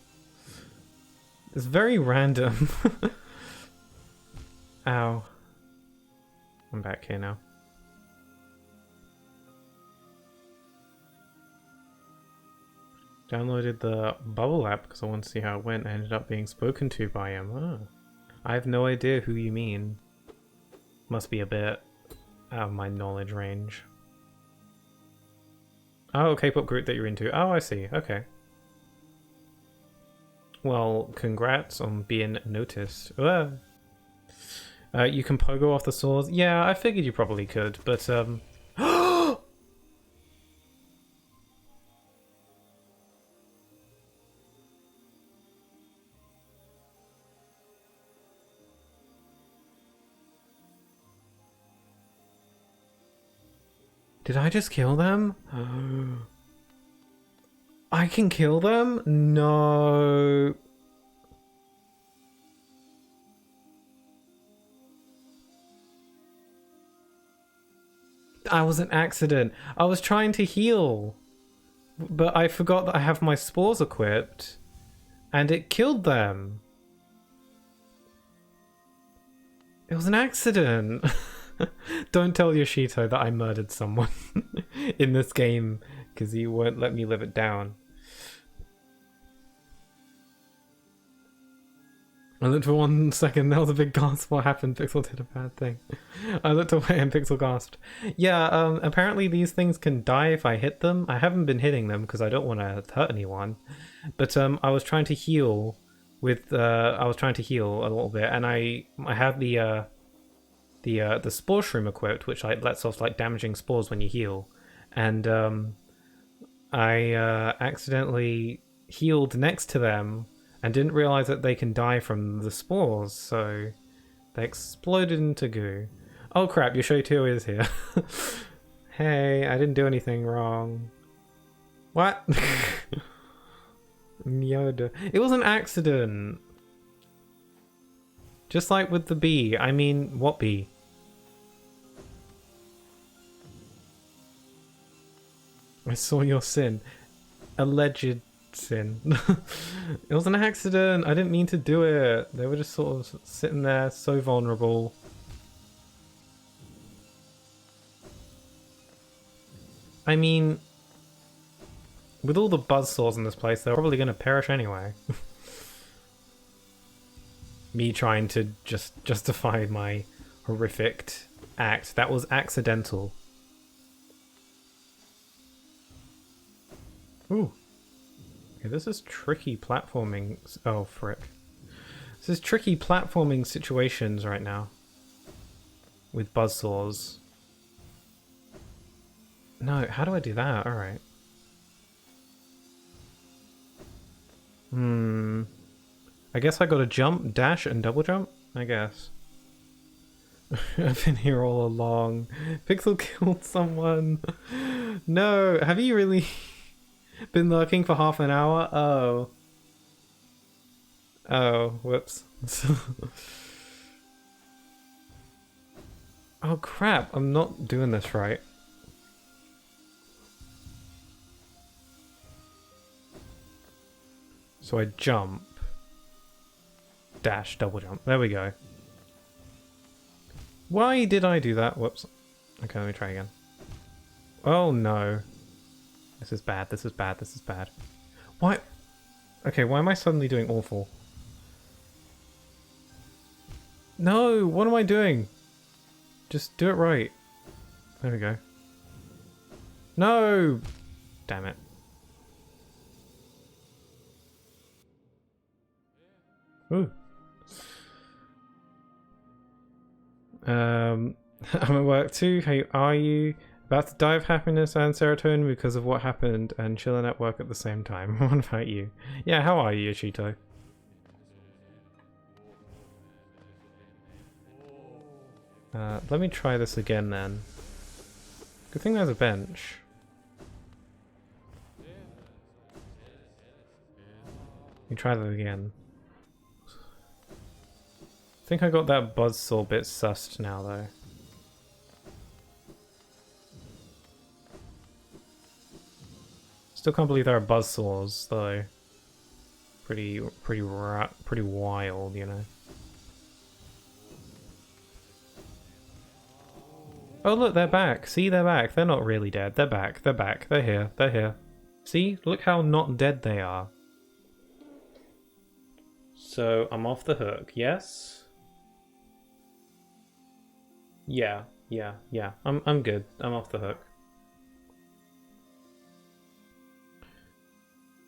It's very random. Ow. I'm back here now. Downloaded the Bubble app because I want to see how it went. I ended up being spoken to by him. Oh. I have no idea who you mean. Must be a bit out of my knowledge range. Oh, K-pop group that you're into. Oh, I see. Okay. Well, congrats on being noticed. You can pogo off the swords. Yeah, I figured you probably could, but did I just kill them? I can kill them? No. I was an accident. I was trying to heal, but I forgot that I have my spores equipped, and it killed them. It was an accident. Don't tell Yoshito that I murdered someone in this game, because he won't let me live it down. I looked for 1 second, there was a big gasp. What happened? Pixel did a bad thing. I looked away and Pixel gasped. Yeah, apparently these things can die if I hit them. I haven't been hitting them because I don't want to hurt anyone. But I was trying to heal with I was trying to heal a little bit, and I have the spore shroom equipped, which like lets off like damaging spores when you heal. And I accidentally healed next to them and didn't realize that they can die from the spores, so they exploded into goo. Oh crap, Yoshito is here. Hey, I didn't do anything wrong. What? Yoda. It was an accident. Just like with the bee. I mean, what bee? I saw your sin. Alleged sin. It was an accident. I didn't mean to do it. They were just sort of sitting there, so vulnerable. I mean, with all the buzzsaws in this place, they're probably going to perish anyway. Me trying to just justify my horrific act. That was accidental. Ooh. Okay, this is tricky platforming. Oh, frick. This is tricky platforming situations right now. With buzzsaws. No, how do I do that? Alright. I guess I gotta jump, dash, and double jump? I guess. I've been here all along. Pixel killed someone. No, have you really been lurking for half an hour? Oh. Oh, whoops. Oh crap, I'm not doing this right. So I jump, dash, double jump. There we go. Why did I do that? Whoops. Okay, let me try again. Oh no. This is bad, this is bad, this is bad. Why? Okay, why am I suddenly doing awful? No, what am I doing? Just do it right. There we go. No! Damn it. Ooh. I'm at work too. How are you? About to die of happiness and serotonin because of what happened and chilling at work at the same time. What about you? Yeah, how are you, Yoshito? Let me try this again then. Good thing there's a bench. Let me try that again. I think I got that buzzsaw bit sussed now though. Still can't believe there are buzzsaws though. Pretty wild, you know. Oh look, they're back. See, they're back. They're not really dead. They're back. They're back. They're here. They're here. See? Look how not dead they are. So, I'm off the hook. Yes? Yeah. I'm good. I'm off the hook.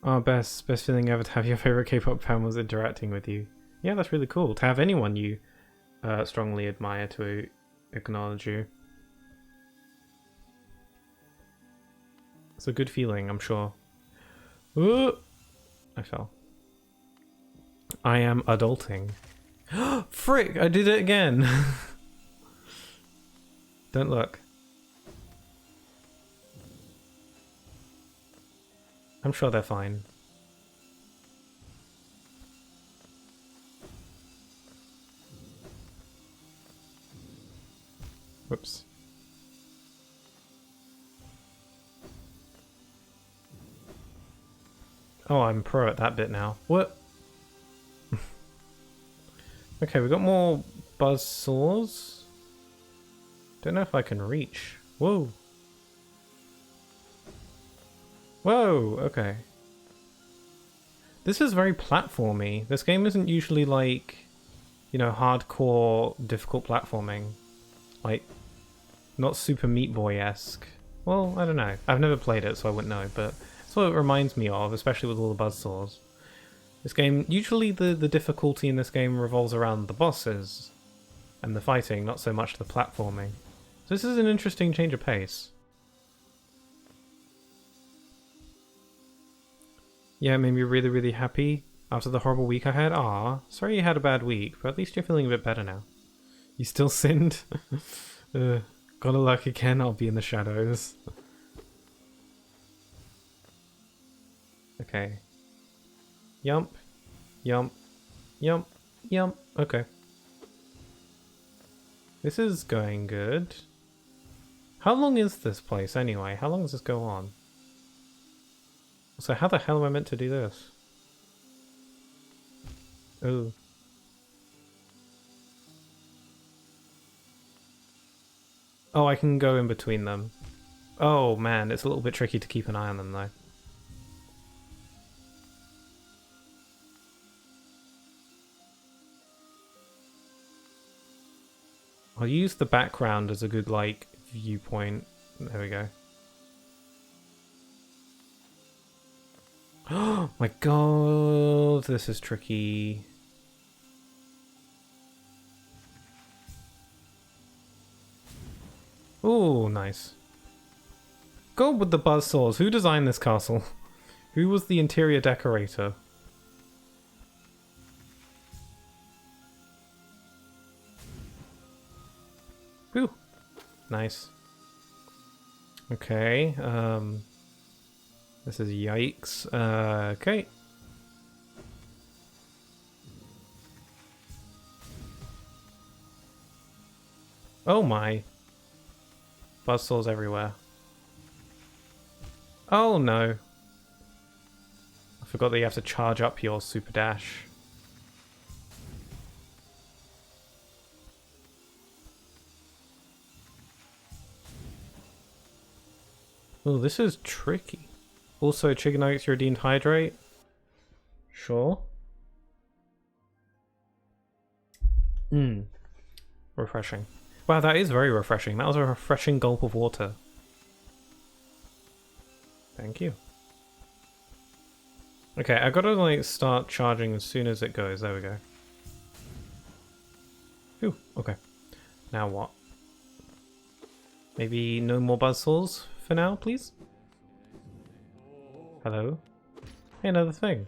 Oh, best feeling ever to have your favorite K-pop fan was interacting with you. Yeah, that's really cool. To have anyone you strongly admire to acknowledge you. It's a good feeling, I'm sure. Ooh! I fell. I am adulting. Frick! I did it again! Don't look. I'm sure they're fine. Whoops. Oh, I'm pro at that bit now. What? Okay, we got more buzzsaws. Don't know if I can reach. Whoa. Whoa, okay. This is very platformy. This game isn't usually like you know, hardcore, difficult platforming. Like, not Super Meat Boy-esque. Well, I don't know. I've never played it, so I wouldn't know, but that's what it reminds me of, especially with all the buzzsaws. This game, usually the difficulty in this game revolves around the bosses and the fighting, not so much the platforming. So this is an interesting change of pace. Yeah, it made me really, really happy after the horrible week I had. Ah, sorry you had a bad week, but at least you're feeling a bit better now. You still sinned? Gotta luck again, I'll be in the shadows. Okay. Yump. Yump. Yump. Yump. Okay. This is going good. How long is this place anyway? How long does this go on? So how the hell am I meant to do this? Oh. Oh, I can go in between them. Oh man, it's a little bit tricky to keep an eye on them though. I'll use the background as a good, like, viewpoint. There we go. Oh my god, this is tricky. Oh, nice. Go with the buzzsaws. Who designed this castle? Who was the interior decorator? Ooh, nice. Okay, this is yikes. Okay. Oh my. Buzzsaws everywhere. Oh no. I forgot that you have to charge up your super dash. Oh, this is tricky. Also, chicken nuggets, your redeemed hydrate. Sure. Refreshing. Wow, that is very refreshing. That was a refreshing gulp of water. Thank you. Okay, I gotta like start charging as soon as it goes. There we go. Ooh, okay. Now what? Maybe no more buzzsaws for now, please? Hello? Hey, another thing.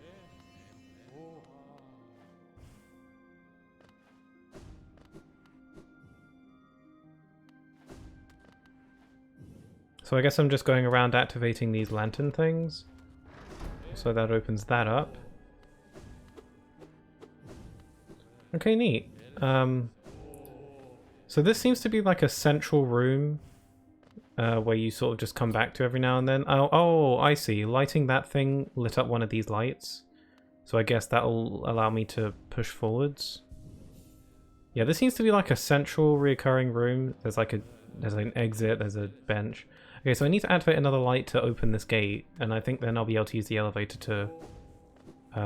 So I guess I'm just going around activating these lantern things. So that opens that up. Okay, neat. So this seems to be like a central room where you sort of just come back to every now and then. Oh, I see. Lighting that thing lit up one of these lights. So I guess that'll allow me to push forwards. Yeah, this seems to be like a central reoccurring room. There's an exit, there's a bench. Okay, so I need to activate another light to open this gate, and I think then I'll be able to use the elevator to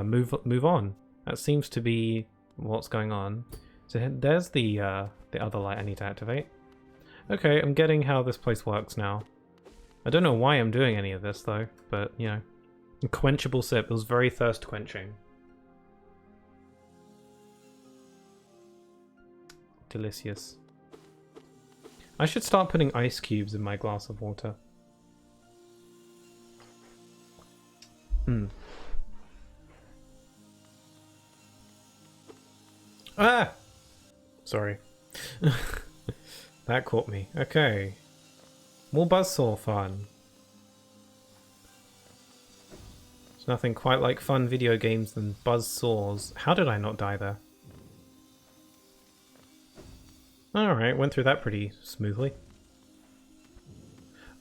move on. That seems to be what's going on. So there's the other light I need to activate. Okay, I'm getting how this place works now. I don't know why I'm doing any of this though, but you know. Quenchable sip. It was very thirst quenching. Delicious. I should start putting ice cubes in my glass of water. Ah! Sorry. That caught me. Okay. More buzzsaw fun. There's nothing quite like fun video games than buzzsaws. How did I not die there? Alright, went through that pretty smoothly.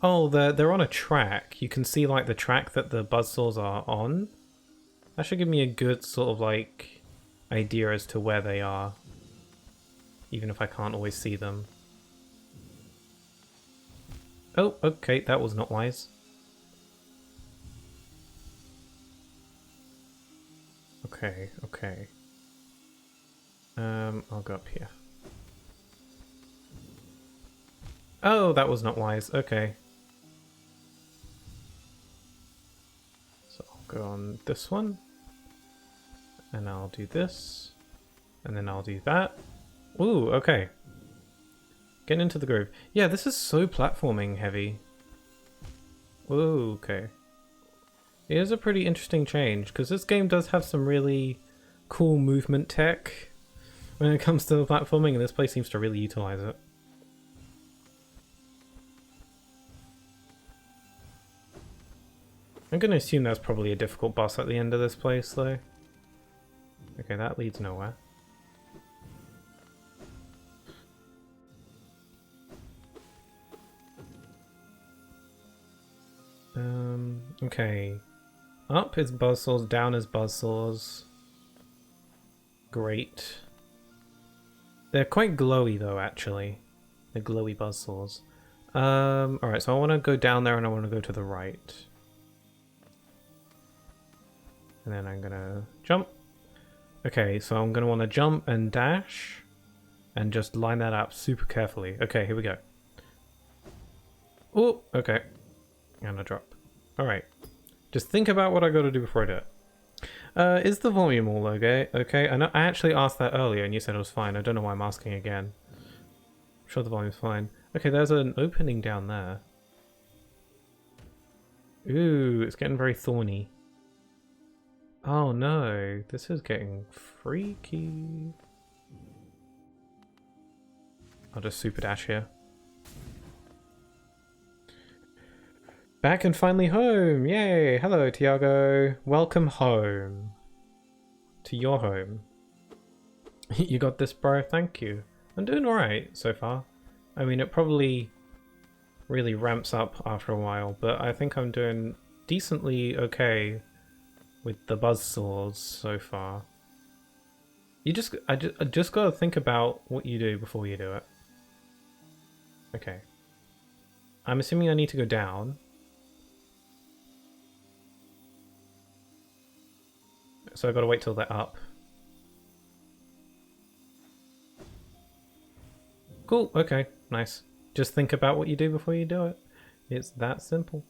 Oh, they're on a track. You can see like the track that the buzzsaws are on. That should give me a good sort of like idea as to where they are. Even if I can't always see them. Oh, okay, that was not wise. Okay, okay. I'll go up here. Oh, that was not wise. Okay. So I'll go on this one. And I'll do this. And then I'll do that. Ooh, okay. Getting into the groove. Yeah, this is so platforming heavy. Ooh, okay. It is a pretty interesting change, because this game does have some really cool movement tech when it comes to the platforming, and this place seems to really utilize it. I'm going to assume that's probably a difficult boss at the end of this place, though. Okay, that leads nowhere. Okay. Up is buzzsaws, down is buzzsaws. Great. They're quite glowy though, actually. They're glowy buzzsaws. Alright, so I want to go down there and I want to go to the right. And then I'm gonna jump. Okay, so I'm gonna want to jump and dash. And just line that up super carefully. Okay, here we go. Oh, okay. And a drop. Alright. Just think about what I gotta do before I do it. Is the volume all okay? Okay, I actually asked that earlier and you said it was fine. I don't know why I'm asking again. I'm sure the volume's fine. Okay, there's an opening down there. Ooh, it's getting very thorny. Oh no, this is getting freaky. I'll just super dash here. Back and finally home! Yay! Hello, Tiago. Welcome home. To your home. You got this, bro? Thank you. I'm doing alright so far. I mean, it probably really ramps up after a while, but I think I'm doing decently okay with the buzzsaws so far. I just gotta think about what you do before you do it. Okay. I'm assuming I need to go down. So I gotta wait till they're up. Cool, okay, nice. Just think about what you do before you do it. It's that simple.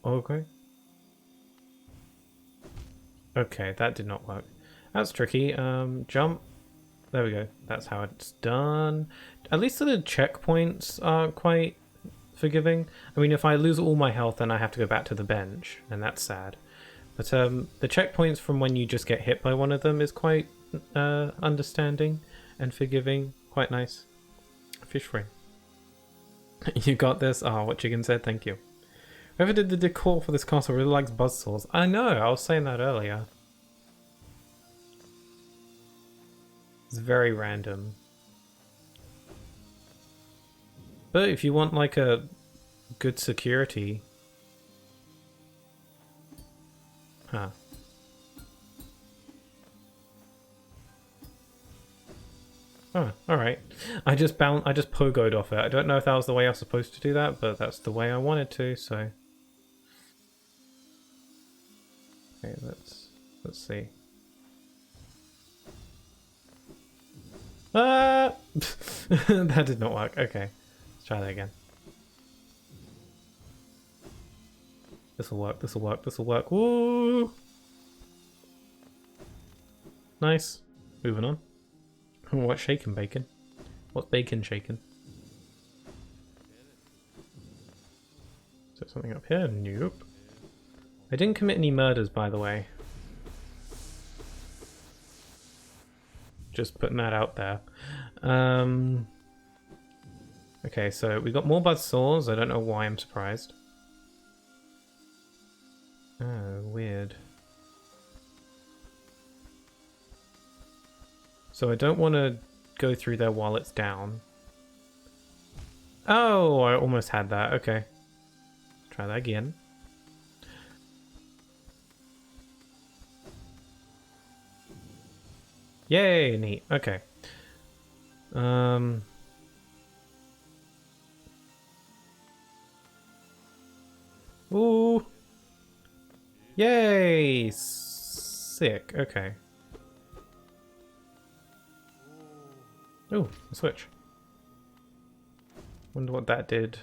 Okay. Okay, that did not work. That's tricky. Jump. There we go. That's how it's done. At least the checkpoints are quite forgiving. I mean, if I lose all my health, then I have to go back to the bench, and that's sad. But the checkpoints from when you just get hit by one of them is quite understanding and forgiving. Quite nice. Fish free. You got this? Oh, what Chicken said, thank you. Whoever did the decor for this castle really likes buzzsaws. I know, I was saying that earlier. It's very random. But if you want like a good security... Huh. Oh, alright. I just pogoed off it. I don't know if that was the way I was supposed to do that, but that's the way I wanted to, so... Okay, let's see. Ah! That did not work. Okay. Let's try that again. This'll work, this'll work, this'll work. Woo! Nice. Moving on. What's shaking bacon? What's bacon shaking? Is there something up here? Nope. I didn't commit any murders, by the way. Just putting that out there. Okay, so we got more buzzsaws. I don't know why I'm surprised. Oh, weird. So I don't want to go through there while it's down. Oh, I almost had that. Okay. Try that again. Yay, neat. Okay. Ooh. Yay! Sick. Okay. Oh, a switch. Wonder what that did.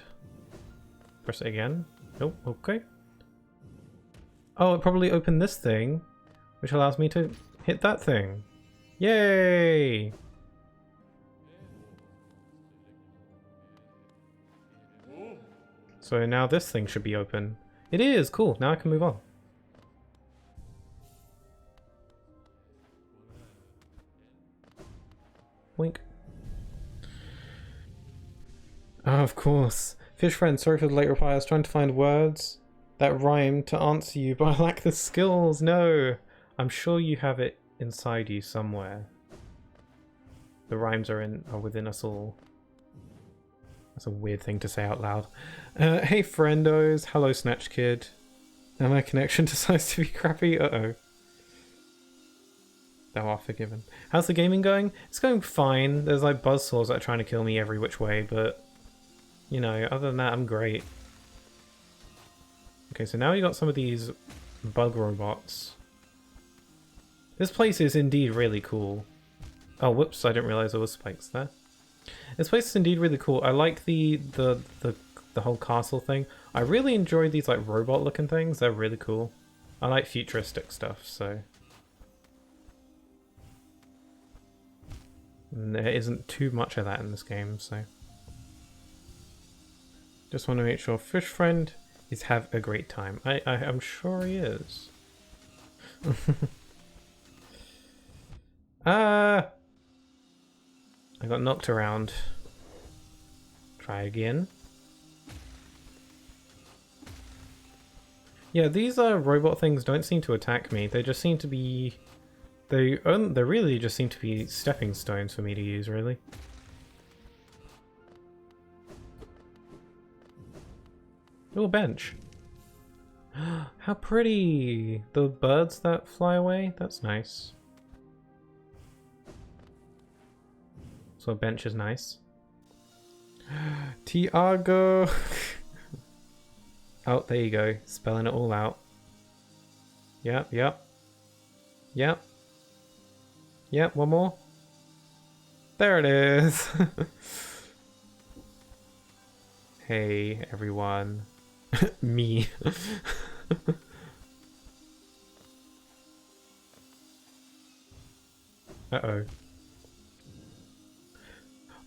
Press it again. Oh, okay. Oh, it probably opened this thing, which allows me to hit that thing. Yay! So now this thing should be open. It is! Cool, now I can move on. Wink. Oh, of course. Fish friend, sorry for the late reply. I was trying to find words that rhyme to answer you, but I lack the skills. No! I'm sure you have it inside you somewhere. The rhymes are within us all. That's a weird thing to say out loud. Hey friendos, hello Snatch Kid. Now my connection decides to be crappy. Uh-oh. Thou art forgiven. How's the gaming going? It's going fine. There's like buzzsaws that are trying to kill me every which way, but you know, other than that, I'm great. Okay, so now we got some of these bug robots. This place is indeed really cool. Oh, whoops, I didn't realize there was spikes there. This place is indeed really cool. I like the whole castle thing. I really enjoy these like robot looking things. They're really cool. I like futuristic stuff, so. And there isn't too much of that in this game, so. Just want to make sure Fish Friend is have a great time. I'm sure he is. I got knocked around. Try again. Yeah, these robot things don't seem to attack me. They just seem to be... They really just seem to be stepping stones for me to use, really. Little bench. How pretty! The birds that fly away? That's nice. So a bench is nice. Tiago! Oh, there you go. Spelling it all out. Yep, yep. Yep. Yep, one more. There it is! Hey, everyone. Me. Uh-oh.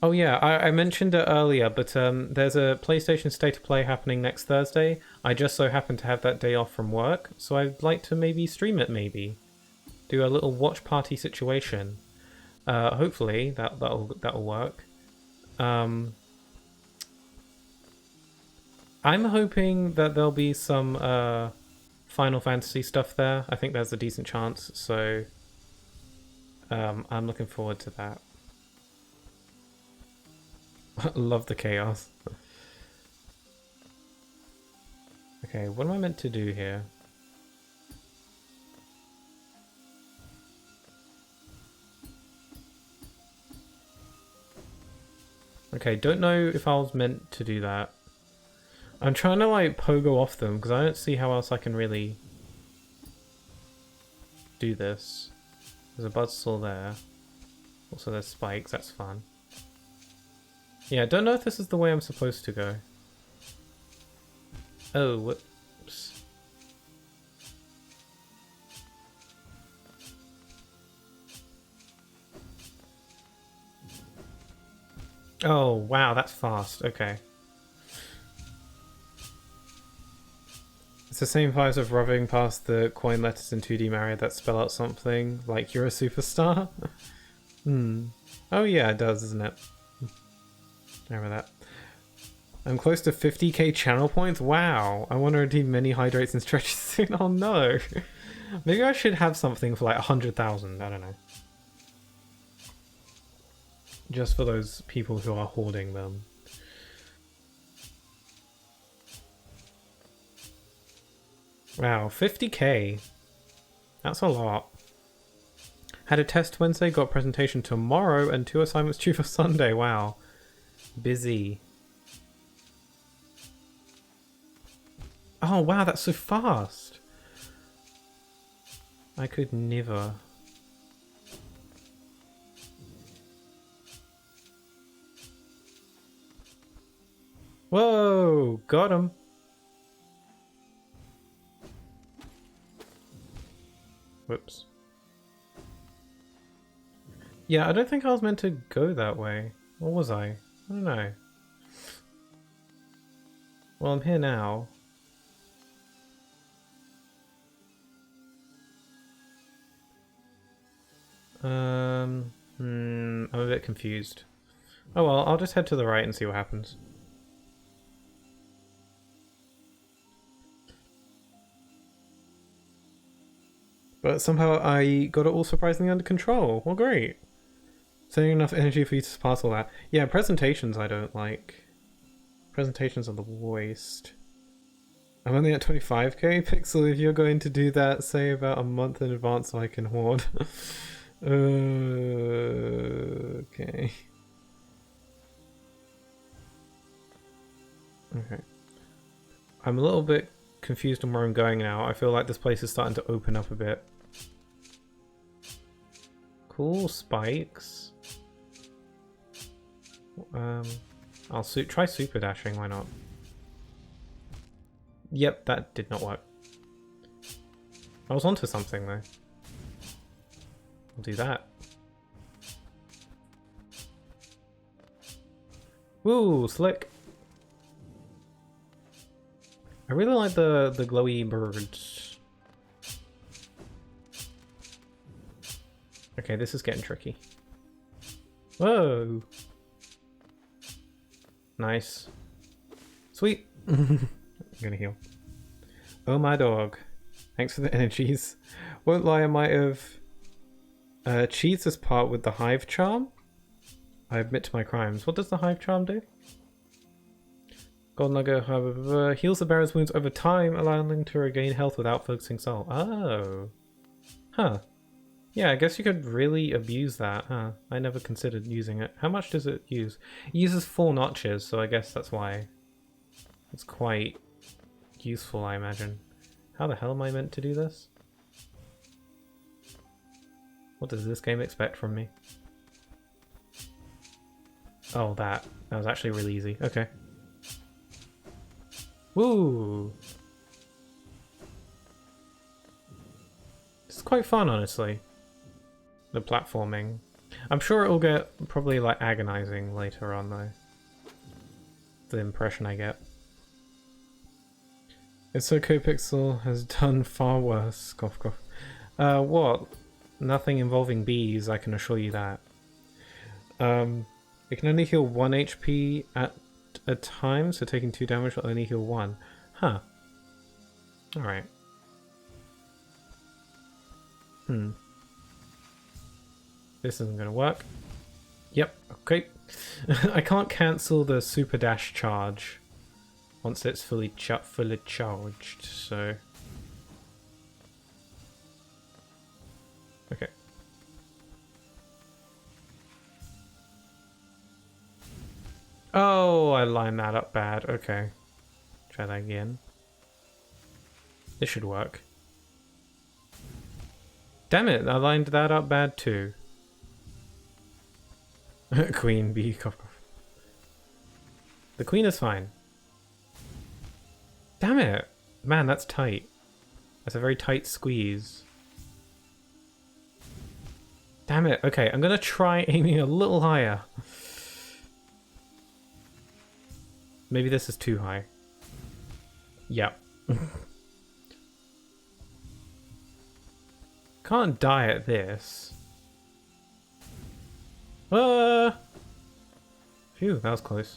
Oh yeah, I mentioned it earlier, but there's a PlayStation State of Play happening next Thursday. I just so happen to have that day off from work, so I'd like to maybe stream it, maybe. Do a little watch party situation. Hopefully that'll work. I'm hoping that there'll be some Final Fantasy stuff there. I think there's a decent chance, so I'm looking forward to that. Love the chaos. Okay, what am I meant to do here? Okay, don't know if I was meant to do that. I'm trying to like pogo off them because I don't see how else I can really do this. There's a buzzsaw there. Also there's spikes, that's fun. Yeah, I don't know if this is the way I'm supposed to go. Oh, whoops. Oh, wow, that's fast. Okay. It's the same vibes of rubbing past the coin letters in 2D Mario that spell out something like you're a superstar. Oh yeah, it does, isn't it? Remember that. I'm close to 50k channel points? Wow. I want to redeem many hydrates and stretches soon. Oh no. Maybe I should have something for like 100,000. I don't know. Just for those people who are hoarding them. Wow, 50k. That's a lot. Had a test Wednesday, got a presentation tomorrow, and 2 assignments due for Sunday. Wow. Busy. Oh wow, that's so fast. I could never. Whoa! Got him! Whoops. Yeah, I don't think I was meant to go that way. Or was I? I don't know. Well, I'm here now. I'm a bit confused. Oh well, I'll just head to the right and see what happens. But somehow I got it all surprisingly under control. Well, great. Saving enough energy for you to pass all that. Yeah, presentations I don't like. Presentations are the worst. I'm only at 25k pixel. If you're going to do that, say about a month in advance so I can hoard. Okay. Okay. I'm a little bit confused on where I'm going now. I feel like this place is starting to open up a bit. Cool spikes. I'll try super dashing, why not? Yep, that did not work. I was onto something though. I'll do that. Woo, slick. I really like the glowy birds. Okay, this is getting tricky. Whoa. Nice. Sweet. I'm gonna heal. Oh my dog. Thanks for the energies. Won't lie, I might have cheated this part with the Hive Charm. I admit to my crimes. What does the Hive Charm do? Gold Nugget, however, heals the bearer's wounds over time, allowing them to regain health without focusing soul. Oh. Huh. Yeah, I guess you could really abuse that, huh? I never considered using it. How much does it use? It uses 4 notches, so I guess that's why. It's quite useful, I imagine. How the hell am I meant to do this? What does this game expect from me? Oh, that. That was actually really easy. Okay. Woo! It's quite fun, honestly. The platforming. I'm sure it'll get probably like agonizing later on though. The impression I get. It's okay, Pixel has done far worse. Cough cough. What? Nothing involving bees, I can assure you that. It can only heal 1 HP at a time, so taking 2 damage will only heal 1. Huh. Alright. This isn't gonna work. Yep, okay. I can't cancel the super dash charge once it's fully charged, so... Okay. Oh, I lined that up bad. Okay. Try that again. This should work. Damn it, I lined that up bad too. Queen bee, cough cough. The queen is fine. Damn it! Man, that's tight. That's a very tight squeeze. Damn it. Okay, I'm gonna try aiming a little higher. Maybe this is too high. Yep. Can't die at this. Phew, that was close.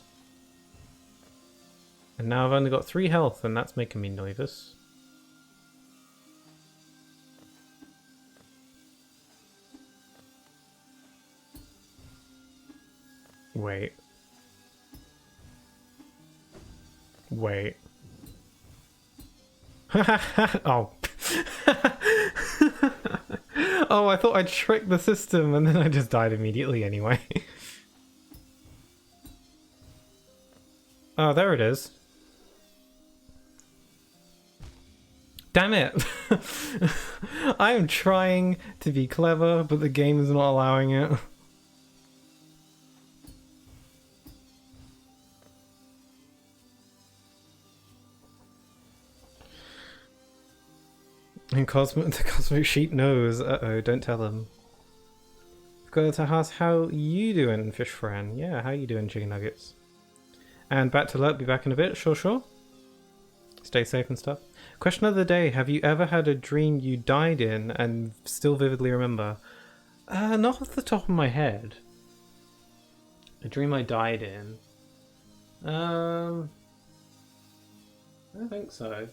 And now I've only got 3 health, and that's making me nervous. Wait. Wait. Oh. Oh, I thought I'd tricked the system and then I just died immediately anyway. Oh, there it is. Damn it! I am trying to be clever, but the game is not allowing it. And the Cosmic Sheep knows. Uh-oh, don't tell him. Got to ask how you doing, fish friend? Yeah, how you doing, chicken nuggets? And back to Lurk, be back in a bit, sure. Stay safe and stuff. Question of the day, have you ever had a dream you died in and still vividly remember? Not off the top of my head. A dream I died in? I don't think so.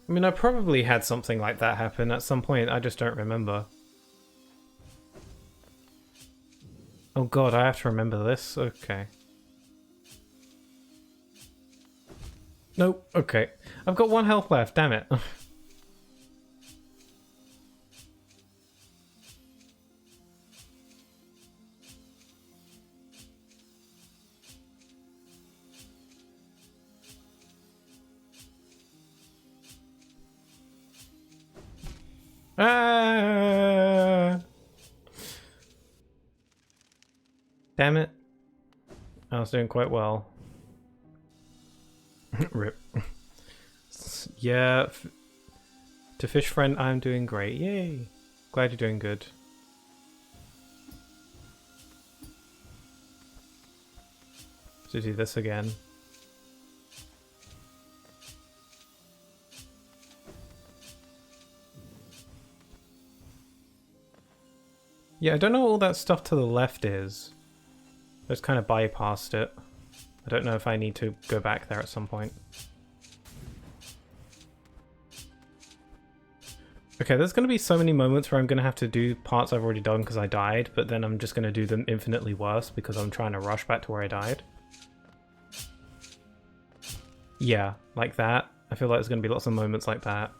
I mean, I probably had something like that happen at some point, I just don't remember. Oh god, I have to remember this? Okay. Nope, okay. I've got 1 health left, damn it. Ah! Damn it. I was doing quite well. Rip. Yeah. To fish friend, I'm doing great. Yay. Glad you're doing good. To do this again. Yeah, I don't know what all that stuff to the left is. I just kind of bypassed it. I don't know if I need to go back there at some point. Okay, there's going to be so many moments where I'm going to have to do parts I've already done because I died, but then I'm just going to do them infinitely worse because I'm trying to rush back to where I died. Yeah, like that. I feel like there's going to be lots of moments like that.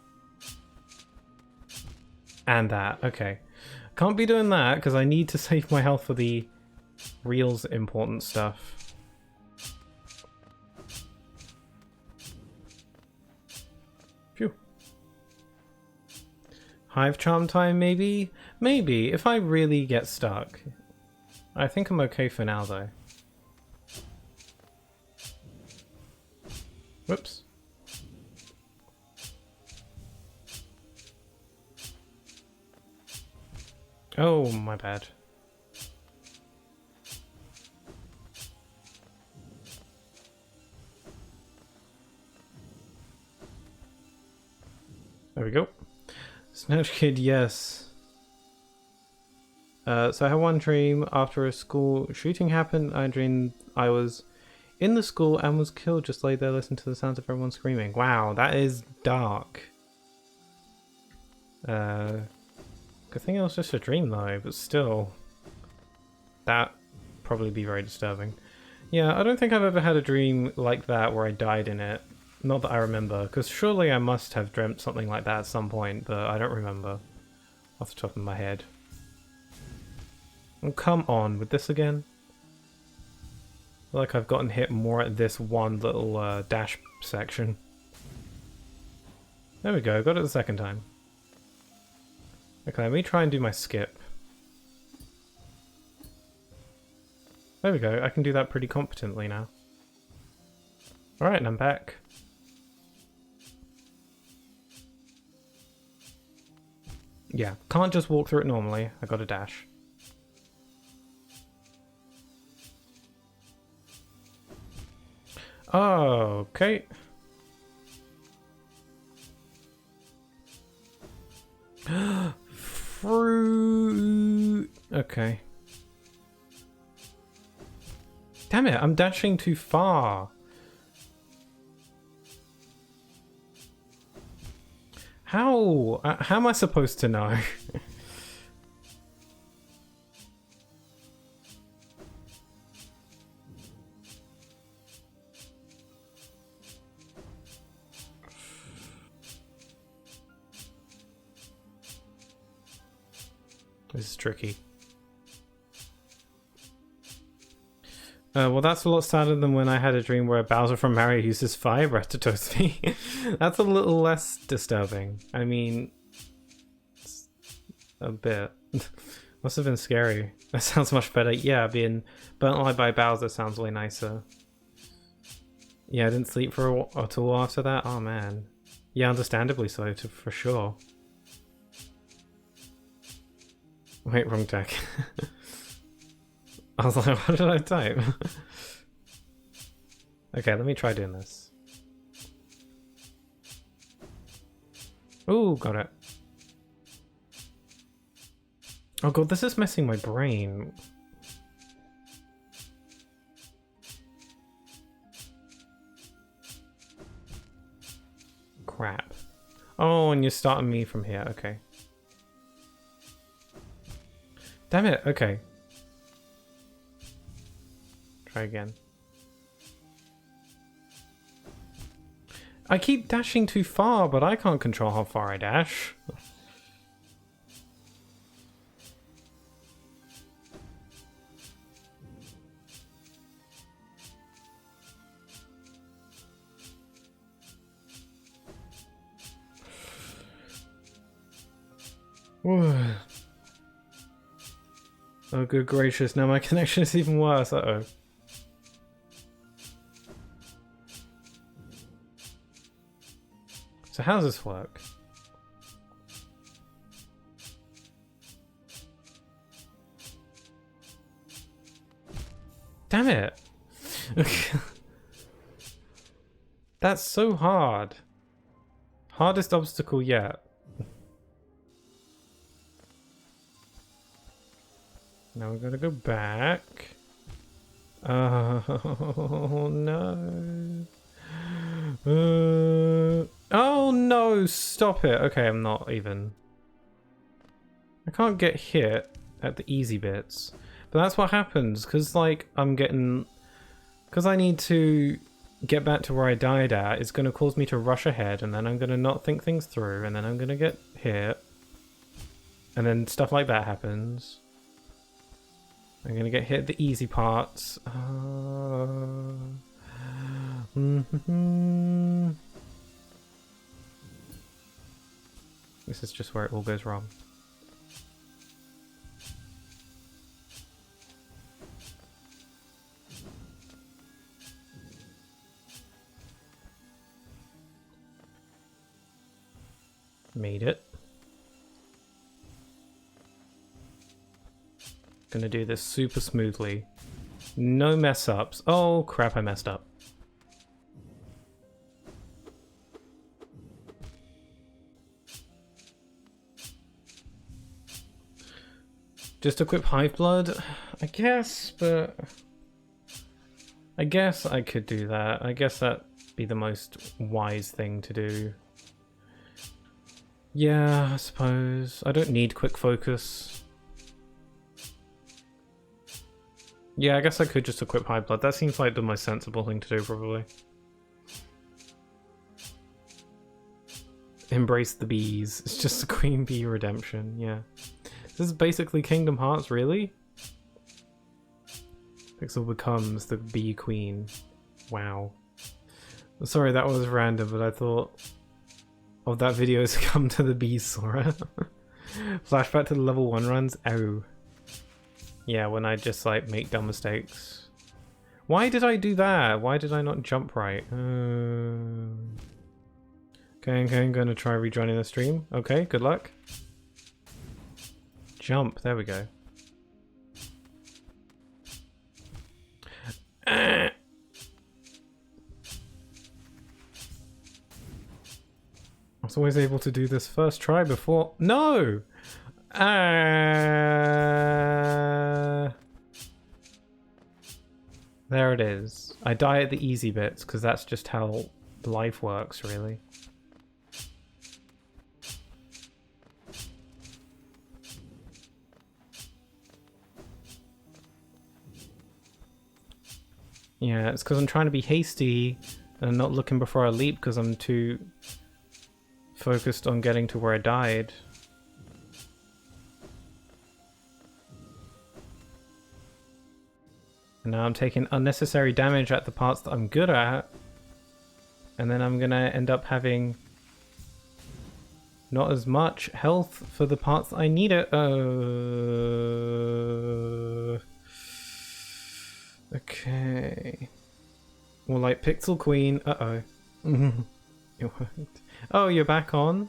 And that, okay. Can't be doing that because I need to save my health for the real important stuff. Phew. Hive Charm time, maybe? Maybe, if I really get stuck. I think I'm okay for now, though. Whoops. Oh, my bad. There we go. Snatch Kid, yes. So I had one dream after a school shooting happened. I dreamed I was in the school and was killed. Just lay there listening to the sounds of everyone screaming. Wow, that is dark. Good thing it was just a dream though, but still. That probably be very disturbing. Yeah, I don't think I've ever had a dream like that where I died in it. Not that I remember, because surely I must have dreamt something like that at some point, but I don't remember off the top of my head. Oh, come on, with this again? I feel like I've gotten hit more at this one little dash section. There we go, got it the second time. Okay, let me try and do my skip. There we go, I can do that pretty competently now. Alright, and I'm back. Yeah, can't just walk through it normally, I gotta dash. Oh, okay. Fruit. Okay. Damn it, I'm dashing too far. How? How am I supposed to know? This is tricky. Well, that's a lot sadder than when I had a dream where Bowser from Mario uses fire breath to toast me. That's a little less disturbing. I mean, a bit. Must have been scary. That sounds much better. Yeah, being burnt alive by Bowser sounds way nicer. Yeah, I didn't sleep for at all after that. Oh man. Yeah, understandably so, for sure. Wait, wrong deck. I was like, what did I type? Okay, let me try doing this. Ooh, got it. Oh god, this is messing my brain. Crap. Oh, and you're starting me from here. Okay. Damn it. Okay. Try again. I keep dashing too far, but I can't control how far I dash. Oh, good gracious. Now my connection is even worse. Uh-oh. So how does this work? Damn it! That's so hard. Hardest obstacle yet. Now we're gonna go back. Oh no. Oh no, stop it. Okay, I'm not even. I can't get hit at the easy bits. But that's what happens, because like I'm getting... Because I need to get back to where I died at, it's going to cause me to rush ahead, and then I'm going to not think things through, and then I'm going to get hit. And then stuff like that happens. I'm going to get hit at the easy parts. This is just where it all goes wrong. Made it. Gonna do this super smoothly. No mess ups. Oh crap, I messed up. Just equip Hive Blood? I guess, but... I guess I could do that. I guess that'd be the most wise thing to do. Yeah, I suppose. I don't need quick focus. Yeah, I guess I could just equip Hive Blood. That seems like the most sensible thing to do, probably. Embrace the bees. It's just a Queen Bee redemption, yeah. This is basically Kingdom Hearts, really? Pixel becomes the bee queen. Wow. Sorry, that was random, but I thought of that video to come to the bee Sora. Flashback to the level 1 runs? Oh. Yeah, when I just like make dumb mistakes. Why did I do that? Why did I not jump right? Okay, I'm gonna try rejoining the stream. Okay, good luck. Jump, there we go. I was always able to do this first try before. No! There it is. I die at the easy bits because that's just how life works, really. Yeah, it's because I'm trying to be hasty and not looking before I leap because I'm too focused on getting to where I died. And now I'm taking unnecessary damage at the parts that I'm good at. And then I'm gonna end up having not as much health for the parts I need it. Okay. Well, like Pixel Queen. Uh-oh. It worked. Oh, you're back on?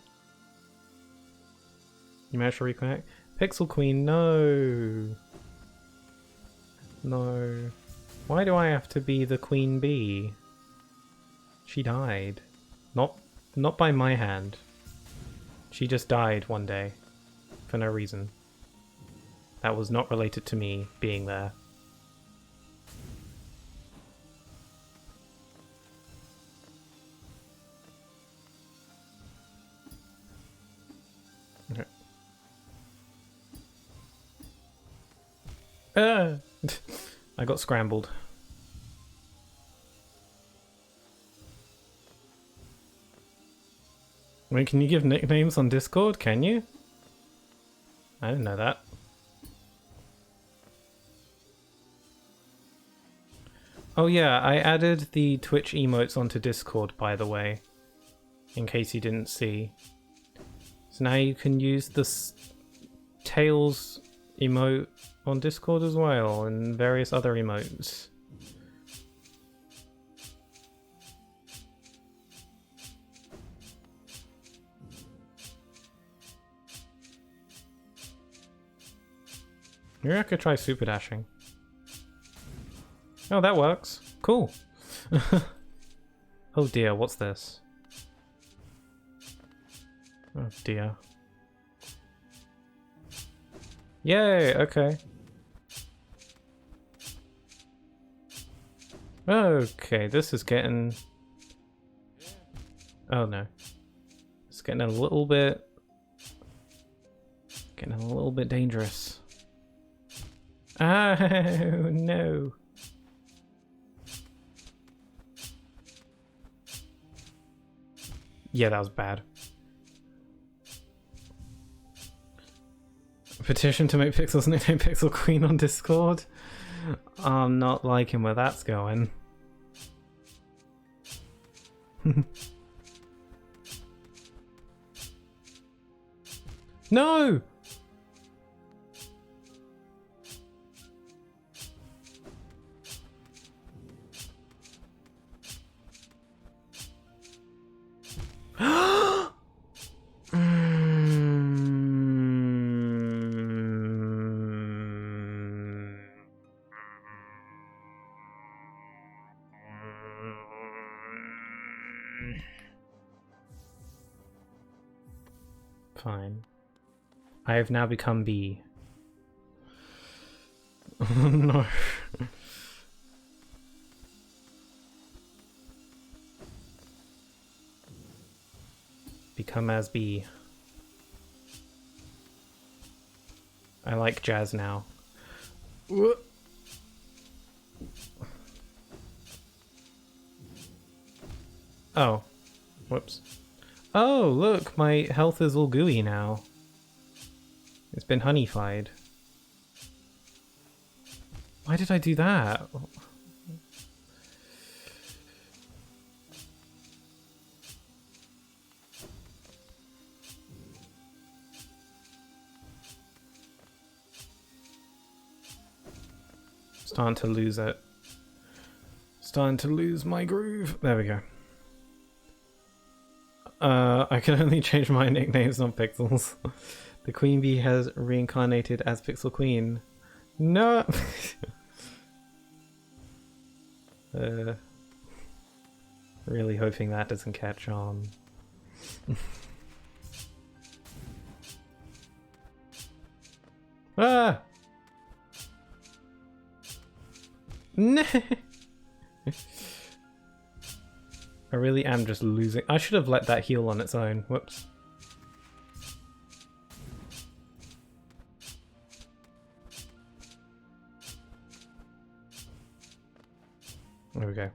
You managed to reconnect? Pixel Queen, no. No. Why do I have to be the queen bee? She died. Not by my hand. She just died one day. For no reason. That was not related to me being there. Okay. I got scrambled. Wait, can you give nicknames on Discord? Can you? I didn't know that. Oh yeah, I added the Twitch emotes onto Discord, by the way. In case you didn't see. So now you can use this Tails emote on Discord as well, and various other emotes. Maybe I could try super dashing. Oh, that works. Cool. Oh dear, what's this? Oh dear. Yay, okay. Okay, this is getting... Oh no. It's getting a little bit... dangerous. Oh no. Yeah, that was bad. Petition to make Pixel's nickname Pixel Queen on Discord? I'm not liking where that's going. No! Fine. I have now become B. No. Become as B. I like jazz now. Oh. Whoops. Oh, look, my health is all gooey now. It's been honeyfied. Why did I do that? Starting to lose it. Starting to lose my groove. There we go. I can only change my nicknames on Pixels. The Queen Bee has reincarnated as Pixel Queen. No! Really hoping that doesn't catch on. Ah! No! I really am just losing. I should have let that heal on its own. Whoops. There we go.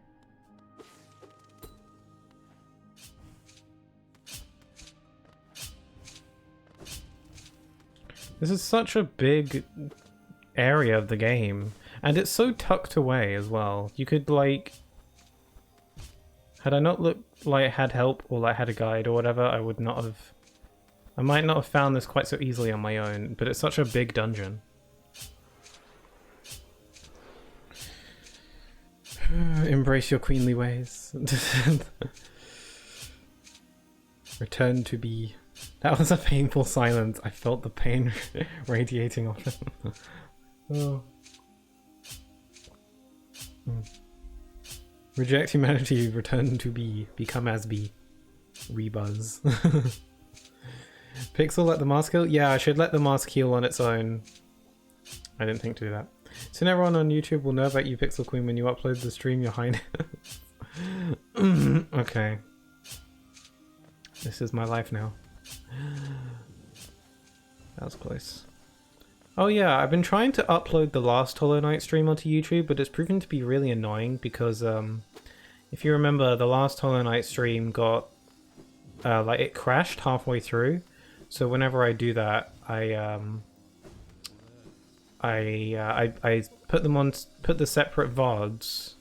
This is such a big area of the game, and it's so tucked away as well. You could like... Had I not looked like I had help or like had a guide or whatever, I would not have I might not have found this quite so easily on my own, but it's such a big dungeon. Embrace your queenly ways. Return to be. That was a painful silence. I felt the pain radiating off it. Oh. Reject humanity, return to be, become as be. Rebuzz. Pixel let the mask heal? Yeah, I should let the mask heal on its own. I didn't think to do that. Soon everyone on YouTube will know about you, Pixel Queen, when you upload the stream, your highness. Okay. This is my life now. That was close. Oh yeah, I've been trying to upload the last Hollow Knight stream onto YouTube, but it's proven to be really annoying because, if you remember, the last Hollow Knight stream got, like, it crashed halfway through. So whenever I do that, I put them on, put the separate VODs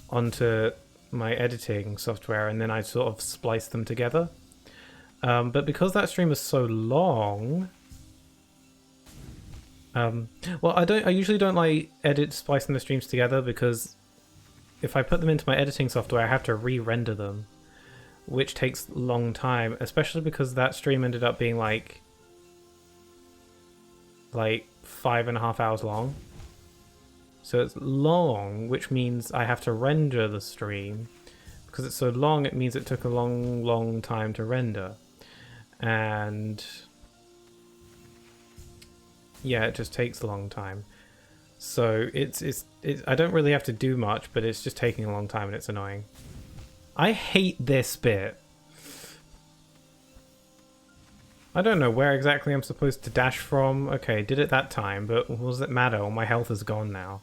onto my editing software, and then I sort of splice them together. But because that stream is so long, well, I usually don't like splicing the streams together, because if I put them into my editing software, I have to re-render them, which takes a long time, especially because that stream ended up being like 5.5 hours long. So it's long, which means I have to render the stream. Because it's so long, it means it took a long time to render. And yeah, it just takes a long time. So it's I don't really have to do much, but it's just taking a long time and it's annoying. I hate this bit. I don't know where exactly I'm supposed to dash from. Okay, did it that time, but what does it matter? All my health is gone now.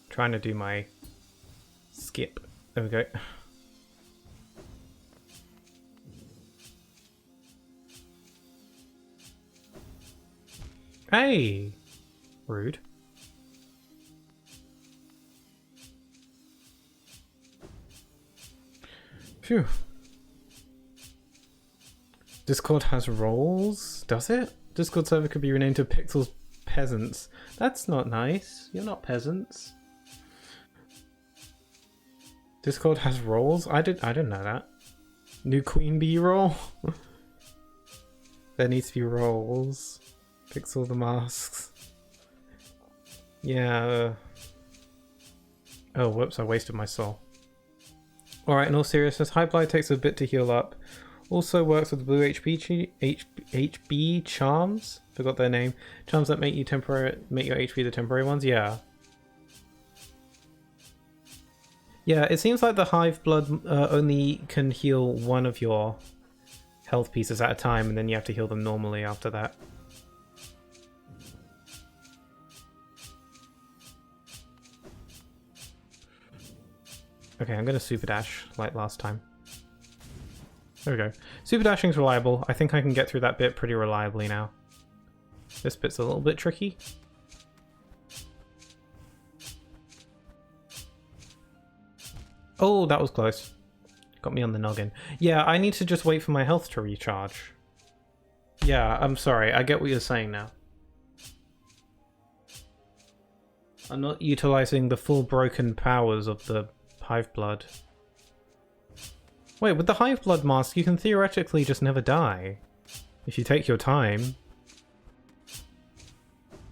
Trying to do my skip. There we go. Hey! Rude. Phew. Discord has roles? Does it? Discord server could be renamed to Pixel's Peasants. That's not nice. You're not peasants. Discord has roles? I didn't know that. New Queen Bee role? There needs to be roles. Pixel the masks. Yeah. Oh, whoops, I wasted my soul. Alright, in all seriousness, High Blight takes a bit to heal up. Also works with blue HB charms. Forgot their name. Charms that make your HP the temporary ones. Yeah. Yeah, it seems like the Hive Blood only can heal one of your health pieces at a time, and then you have to heal them normally after that. Okay, I'm gonna super dash like last time. There we go. Super dashing's reliable. I think I can get through that bit pretty reliably now. This bit's a little bit tricky. Oh, that was close. Got me on the noggin. Yeah, I need to just wait for my health to recharge. Yeah, I'm sorry. I get what you're saying now. I'm not utilizing the full broken powers of the Hive Blood. Wait, with the Hive Blood mask, you can theoretically just never die. If you take your time.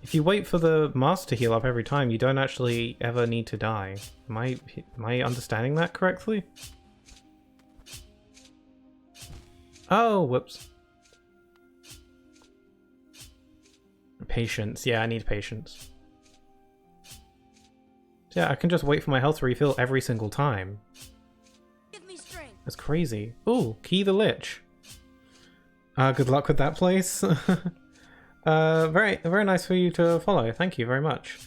If you wait for the mask to heal up every time, you don't actually ever need to die. Am I understanding that correctly? Oh, whoops. Patience. Yeah, I need patience. Yeah, I can just wait for my health to refill every single time. Give me strength. That's crazy. Ooh, Key the Lich. Good luck with that place. Very nice for you to follow. Thank you very much.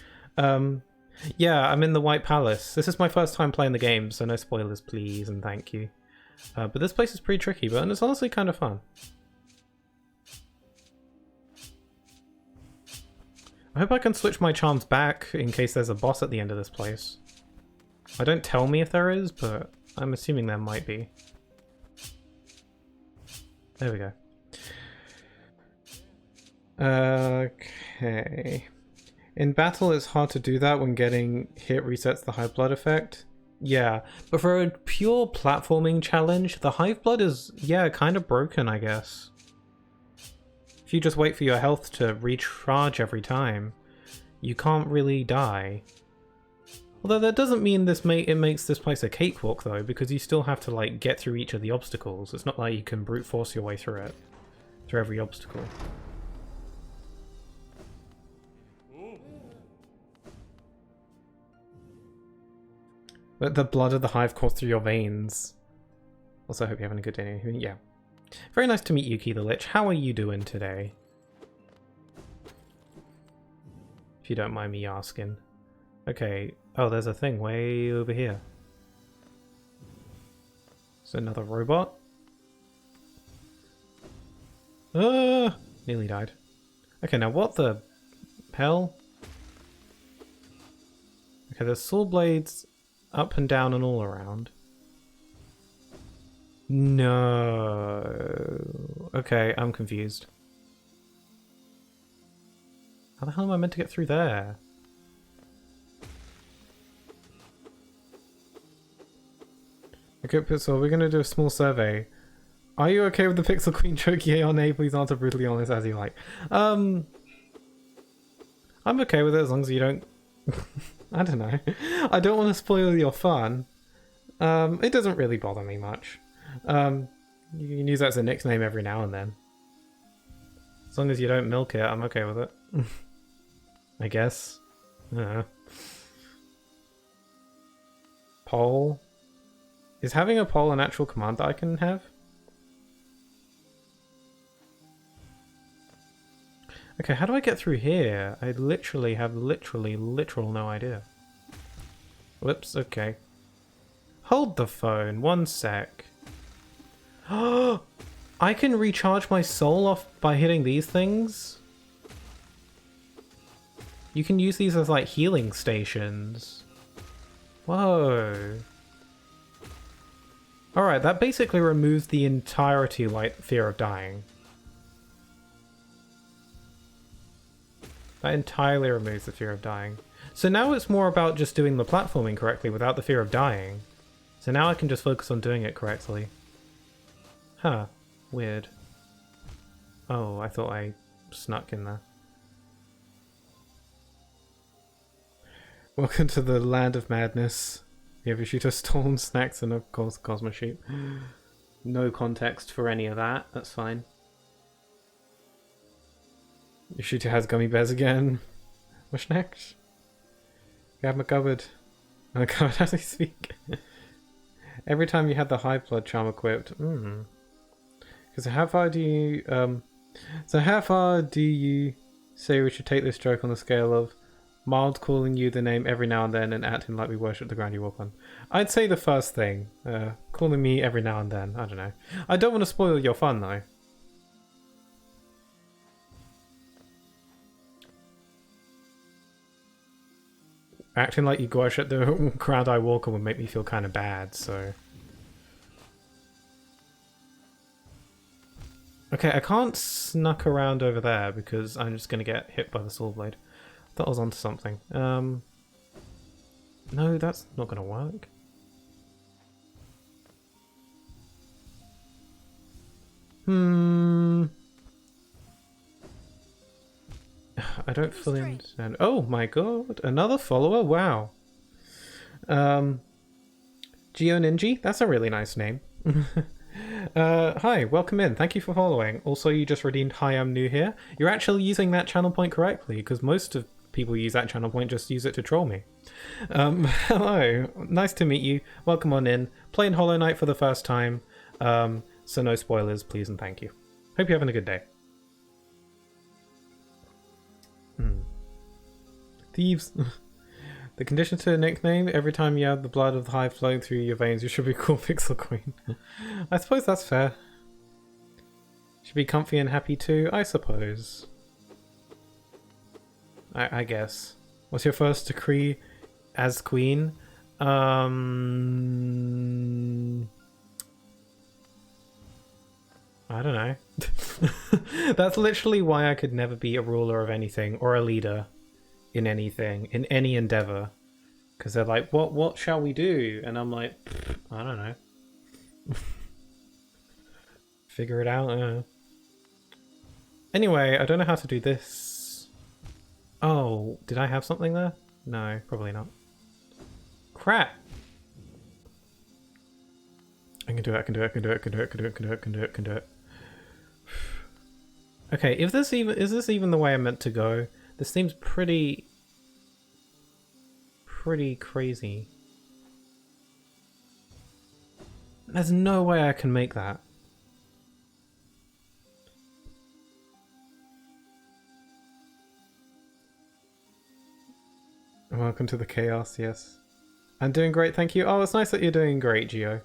Yeah, I'm in the White Palace. This is my first time playing the game, so no spoilers, please, and thank you. But this place is pretty tricky, but it's honestly kind of fun. I hope I can switch my charms back in case there's a boss at the end of this place. Don't tell me if there is, but I'm assuming there might be. There we go. Okay. In battle, it's hard to do that when getting hit resets the Hive Blood effect. Yeah, but for a pure platforming challenge, the Hive Blood is, yeah, kind of broken, I guess. If you just wait for your health to recharge every time, you can't really die. Although that doesn't mean it makes this place a cakewalk though, because you still have to like get through each of the obstacles. It's not like you can brute force your way through it, through every obstacle. Let the blood of the hive course through your veins. Also, I hope you're having a good day. Yeah. Very nice to meet you, Key the Lich. How are you doing today? If you don't mind me asking. Okay. Oh, there's a thing way over here. Is there another robot? Ah! Nearly died. Okay, now what the hell? Okay, there's saw blades up and down and all around. No. Okay, I'm confused. How the hell am I meant to get through there? Okay, so we're gonna do a small survey. Are you okay with the Pixel Queen joke? Yay or nay? Please answer brutally honest as you like. I'm okay with it as long as you don't... I don't know. I don't want to spoil your fun. It doesn't really bother me much. You can use that as a nickname every now and then. As long as you don't milk it, I'm okay with it. I guess. Poll? Is having a poll an actual command that I can have? Okay, how do I get through here? I literally have literal no idea. Whoops, okay. Hold the phone, 1 sec. Oh, I can recharge my soul off by hitting these things? You can use these as like healing stations. Whoa. Alright, that basically removes the entirety like fear of dying. That entirely removes the fear of dying. So now it's more about just doing the platforming correctly without the fear of dying. So now I can just focus on doing it correctly. Huh. Weird. Oh, I thought I snuck in there. Welcome to the land of madness. You have a shooter, stolen snacks, and of course Cosmo Sheep. No context for any of that. That's fine. Your shooter has gummy bears again. What's next? Grab my cupboard. I'm covered as I speak. Every time you had the Hive Blood charm equipped. Because how far do you say we should take this joke on the scale of mild calling you the name every now and then and acting like we worship the ground you walk on? I'd say the first thing. Calling me every now and then. I don't know. I don't want to spoil your fun though. Acting like you worship the ground I walk on would make me feel kind of bad, so... Okay, I can't snuck around over there because I'm just going to get hit by the saw blade. I thought I was onto something. No, that's not going to work. I don't fully understand. Oh my god, another follower? Wow. GeoNinji? That's a really nice name. Hi, welcome in. Thank you for following. Also, you just redeemed Hi, I'm new here. You're actually using that channel point correctly, because most of people use that channel point just use it to troll me. Hello. Nice to meet you. Welcome on in. Playing Hollow Knight for the first time. So no spoilers, please and thank you. Hope you're having a good day. Thieves. The condition to a nickname, every time you have the blood of the hive flowing through your veins, you should be called Pixel Queen. I suppose that's fair. Should be comfy and happy too, I suppose. I guess. What's your first decree as queen? I don't know. That's literally why I could never be a ruler of anything or a leader in anything, in any endeavor. Because they're like, what shall we do? And I'm like, I don't know. Figure it out. Anyway, I don't know how to do this. Oh, did I have something there? No, probably not. Crap! I can do it, I can do it, I can do it, I can do it, I can do it, I can do it, I can do it, I can do it. Okay, if this even is this even the way I'm meant to go? This seems pretty crazy. There's no way I can make that. Welcome to the chaos, yes. I'm doing great, thank you. Oh, it's nice that you're doing great, Geo.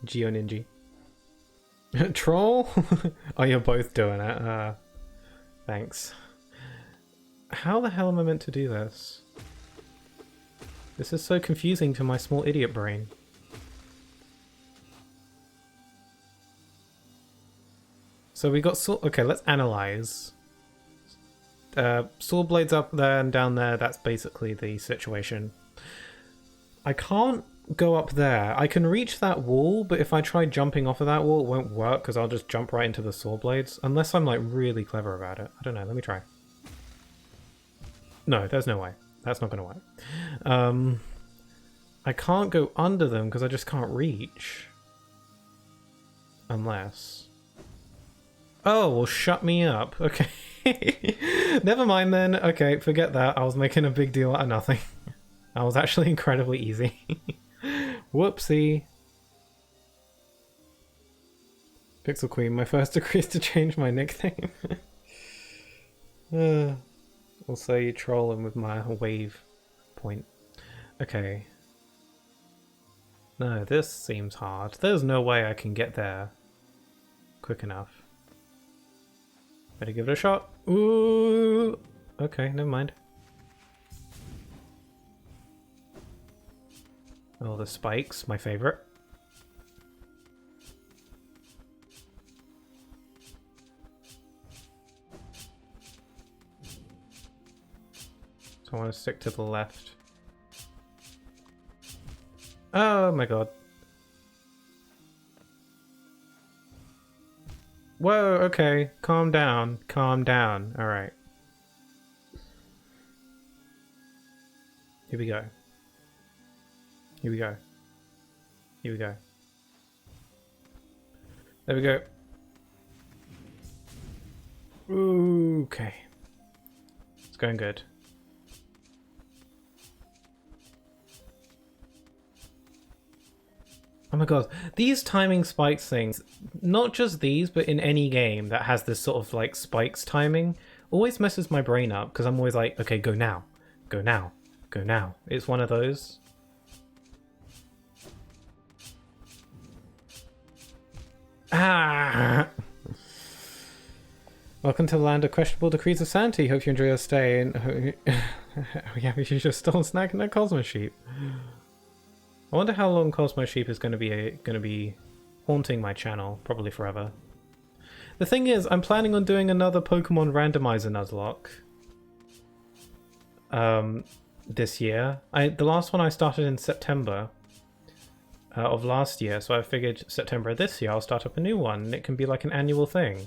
Geo Ninja. Troll? Oh, you're both doing it. Thanks. How the hell am I meant to do this? This is so confusing to my small idiot brain. So we got sword. Okay, let's analyze. Sword blades up there and down there. That's basically the situation. I can't go up there. I can reach that wall, but if I try jumping off of that wall, it won't work because I'll just jump right into the sword blades. Unless I'm like really clever about it. I don't know. Let me try. No, there's no way. That's not going to work. I can't go under them because I just can't reach. Unless... Oh, well, shut me up. Okay. Never mind then. Okay, forget that. I was making a big deal out of nothing. That was actually incredibly easy. Whoopsie. Pixel Queen, my first decree is to change my nickname. Also, you trolling with my wave point. Okay. No, this seems hard. There's no way I can get there quick enough. Better give it a shot. Ooh. Okay, never mind. Oh, the spikes, my favorite. So I want to stick to the left. Oh my god. Whoa, okay. Calm down. Calm down. Alright. Here we go. Here we go. Here we go. There we go. Ooh, okay. It's going good. Oh my god, these timing spikes things, not just these, but in any game that has this sort of like spikes timing, always messes my brain up because I'm always like, okay, go now, go now, go now. It's one of those. Ah! Welcome to the land of questionable decrees of sanity. Hope you enjoy your stay. And yeah, we should just still snacking that Cosmo Sheep. I wonder how long Cosmo Sheep is going to be haunting my channel. Probably forever. The thing is, I'm planning on doing another Pokemon Randomizer Nuzlocke this year. The last one I started in September of last year, so I figured September of this year I'll start up a new one. And it can be like an annual thing.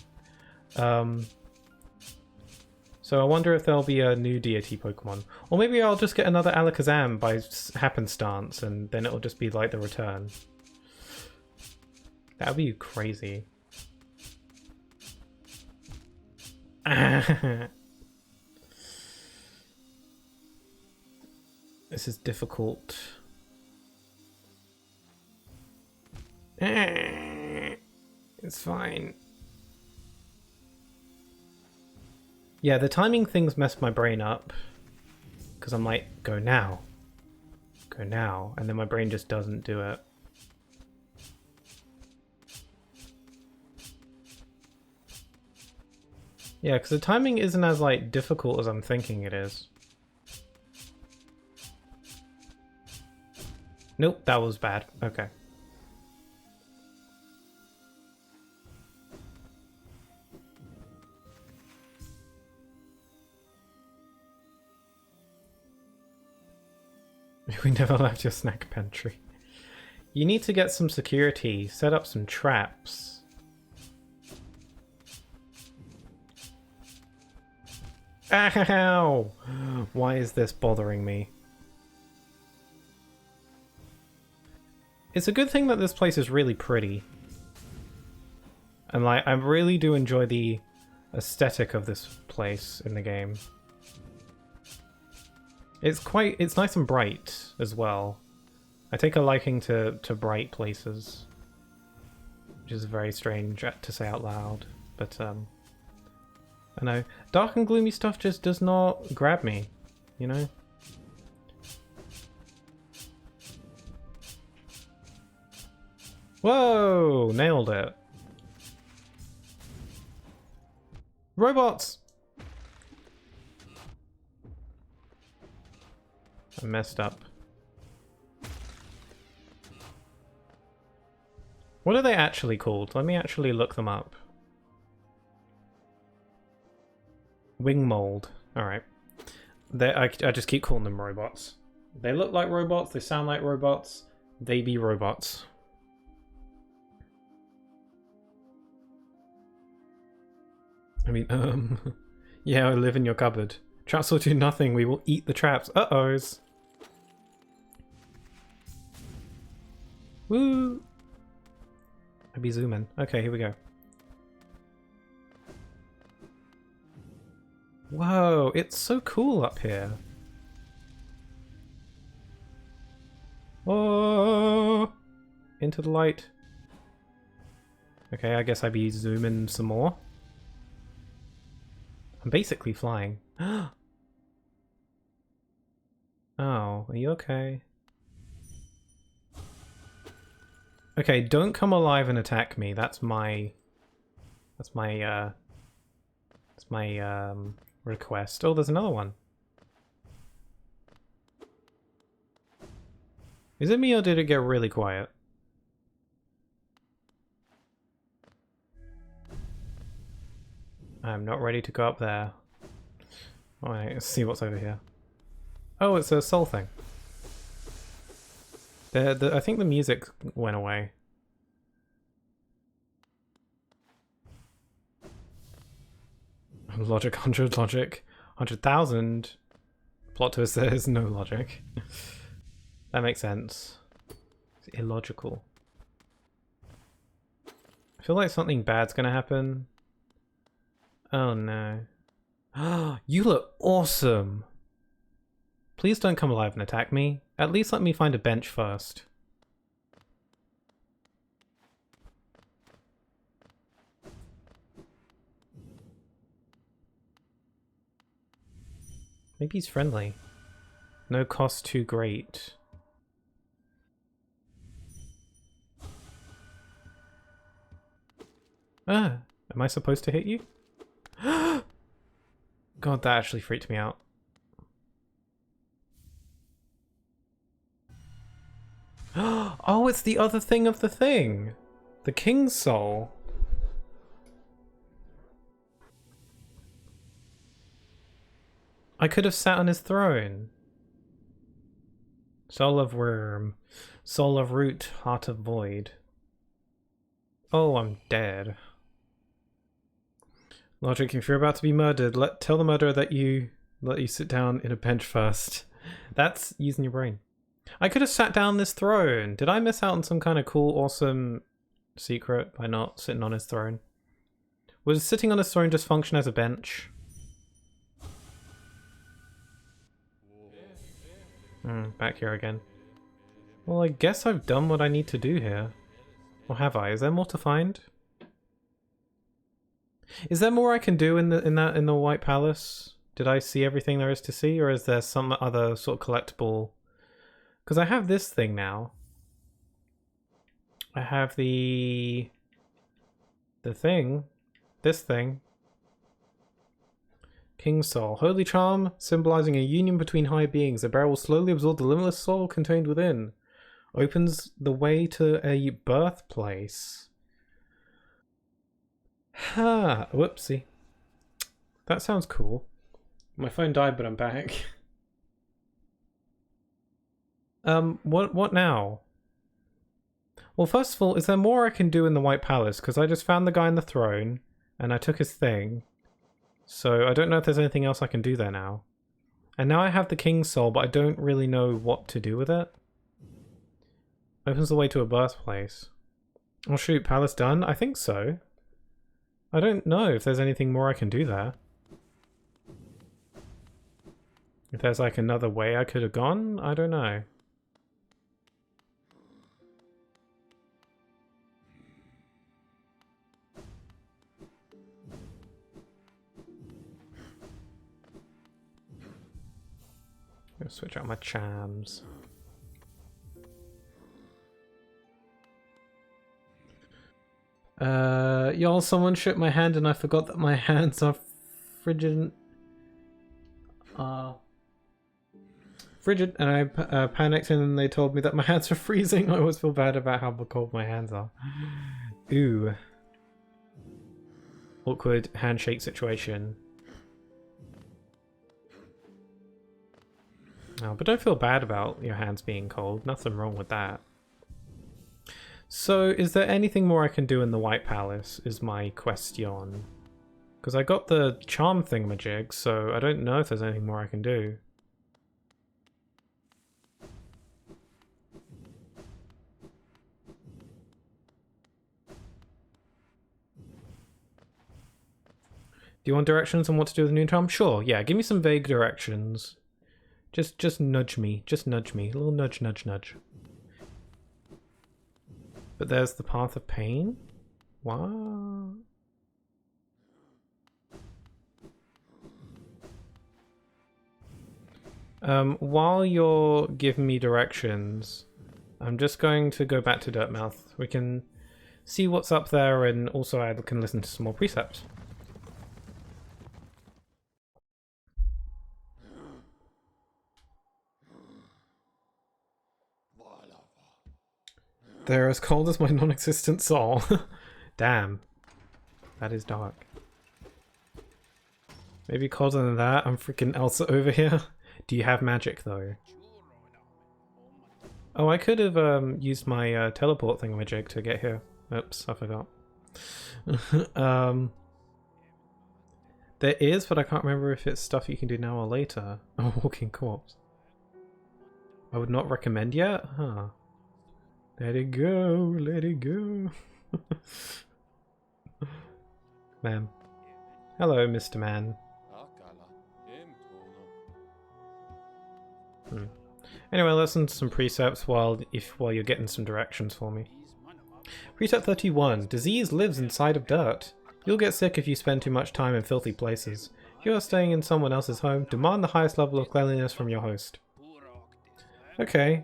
So I wonder if there'll be a new deity Pokemon. Or maybe I'll just get another Alakazam by happenstance and then it'll just be like the return. That would be crazy. This is difficult. It's fine. Yeah, the timing things mess my brain up. Because I'm like, go now. Go now. And then my brain just doesn't do it. Yeah, because the timing isn't as, like, difficult as I'm thinking it is. Nope, that was bad. Okay. We never left your snack pantry. You need to get some security, set up some traps. Ow! Why is this bothering me? It's a good thing that this place is really pretty. And like, I really do enjoy the aesthetic of this place in the game. It's nice and bright as well. I take a liking to bright places. Which is very strange to say out loud, but I know. Dark and gloomy stuff just does not grab me, you know? Whoa! Nailed it. Robots! I messed up. What are they actually called? Let me actually look them up. Wing mold. Alright. I just keep calling them robots. They look like robots, they sound like robots, they be robots. I mean, yeah, I live in your cupboard. Traps will do nothing, we will eat the traps. Uh-ohs. Woo! I'd be zooming. Okay, here we go. Whoa, it's so cool up here. Oh, into the light. Okay, I guess I'd be zooming some more. I'm basically flying. Oh, are you okay? Okay, don't come alive and attack me. That's my request. Oh, there's another one. Is it me or did it get really quiet? I'm not ready to go up there. Alright, let's see what's over here. Oh, it's a soul thing. I think the music went away. Logic 100, logic 100,000. Plot twist, there is no logic. That makes sense. It's illogical. I feel like something bad's gonna happen. Oh no. You look awesome! Please don't come alive and attack me. At least let me find a bench first. Maybe he's friendly. No cost too great. Ah, am I supposed to hit you? God, that actually freaked me out. Oh, it's the other thing of the thing! The King's Soul. I could have sat on his throne. Soul of Worm. Soul of Root. Heart of Void. Oh, I'm dead. Logic, if you're about to be murdered, tell the murderer that let you sit down in a bench first. That's using your brain. I could have sat down this throne. Did I miss out on some kind of cool, awesome secret by not sitting on his throne? Was sitting on his throne just function as a bench? Back here again. Well, I guess I've done what I need to do here. Or have I? Is there more to find? Is there more I can do in the White Palace? Did I see everything there is to see, or is there some other sort of collectible? Because I have this thing now. I have the thing, this thing. King Soul. Holy Charm, symbolizing a union between high beings. The bearer will slowly absorb the limitless soul contained within. Opens the way to a birthplace. Ha! Whoopsie. That sounds cool. My phone died, but I'm back. What now? Well, first of all, is there more I can do in the White Palace? Because I just found the guy in the throne, and I took his thing. So I don't know if there's anything else I can do there now. And now I have the King's Soul, but I don't really know what to do with it. Opens the way to a birthplace. Oh shoot, palace done? I think so. I don't know if there's anything more I can do there. If there's like another way I could have gone, I don't know. I'm gonna switch out my charms. Y'all, someone shook my hand and I forgot that my hands are frigid. Frigid, and I panicked and they told me that my hands are freezing. I always feel bad about how cold my hands are. Ooh. Awkward handshake situation. Oh, but don't feel bad about your hands being cold. Nothing wrong with that. So, is there anything more I can do in the White Palace, is my question. Because I got the charm thingamajig, so I don't know if there's anything more I can do. Do you want directions on what to do with the new charm? Sure, yeah, give me some vague directions. Just nudge me. Just nudge me. A little nudge, nudge, nudge. But there's the path of pain? What? While you're giving me directions, I'm just going to go back to Dirtmouth. We can see what's up there, and also I can listen to some more precepts. They're as cold as my non-existent soul. Damn. That is dark. Maybe colder than that. I'm freaking Elsa over here. Do you have magic though? Oh, I could have used my teleport thingamajig to get here. Oops, I forgot. There is, but I can't remember if it's stuff you can do now or later. A walking corpse. I would not recommend yet? Huh. Let it go, let it go. Man. Hello, Mr. Man. Anyway, listen to some precepts while you're getting some directions for me. Precept 31. Disease lives inside of dirt. You'll get sick if you spend too much time in filthy places. If you are staying in someone else's home, demand the highest level of cleanliness from your host. Okay.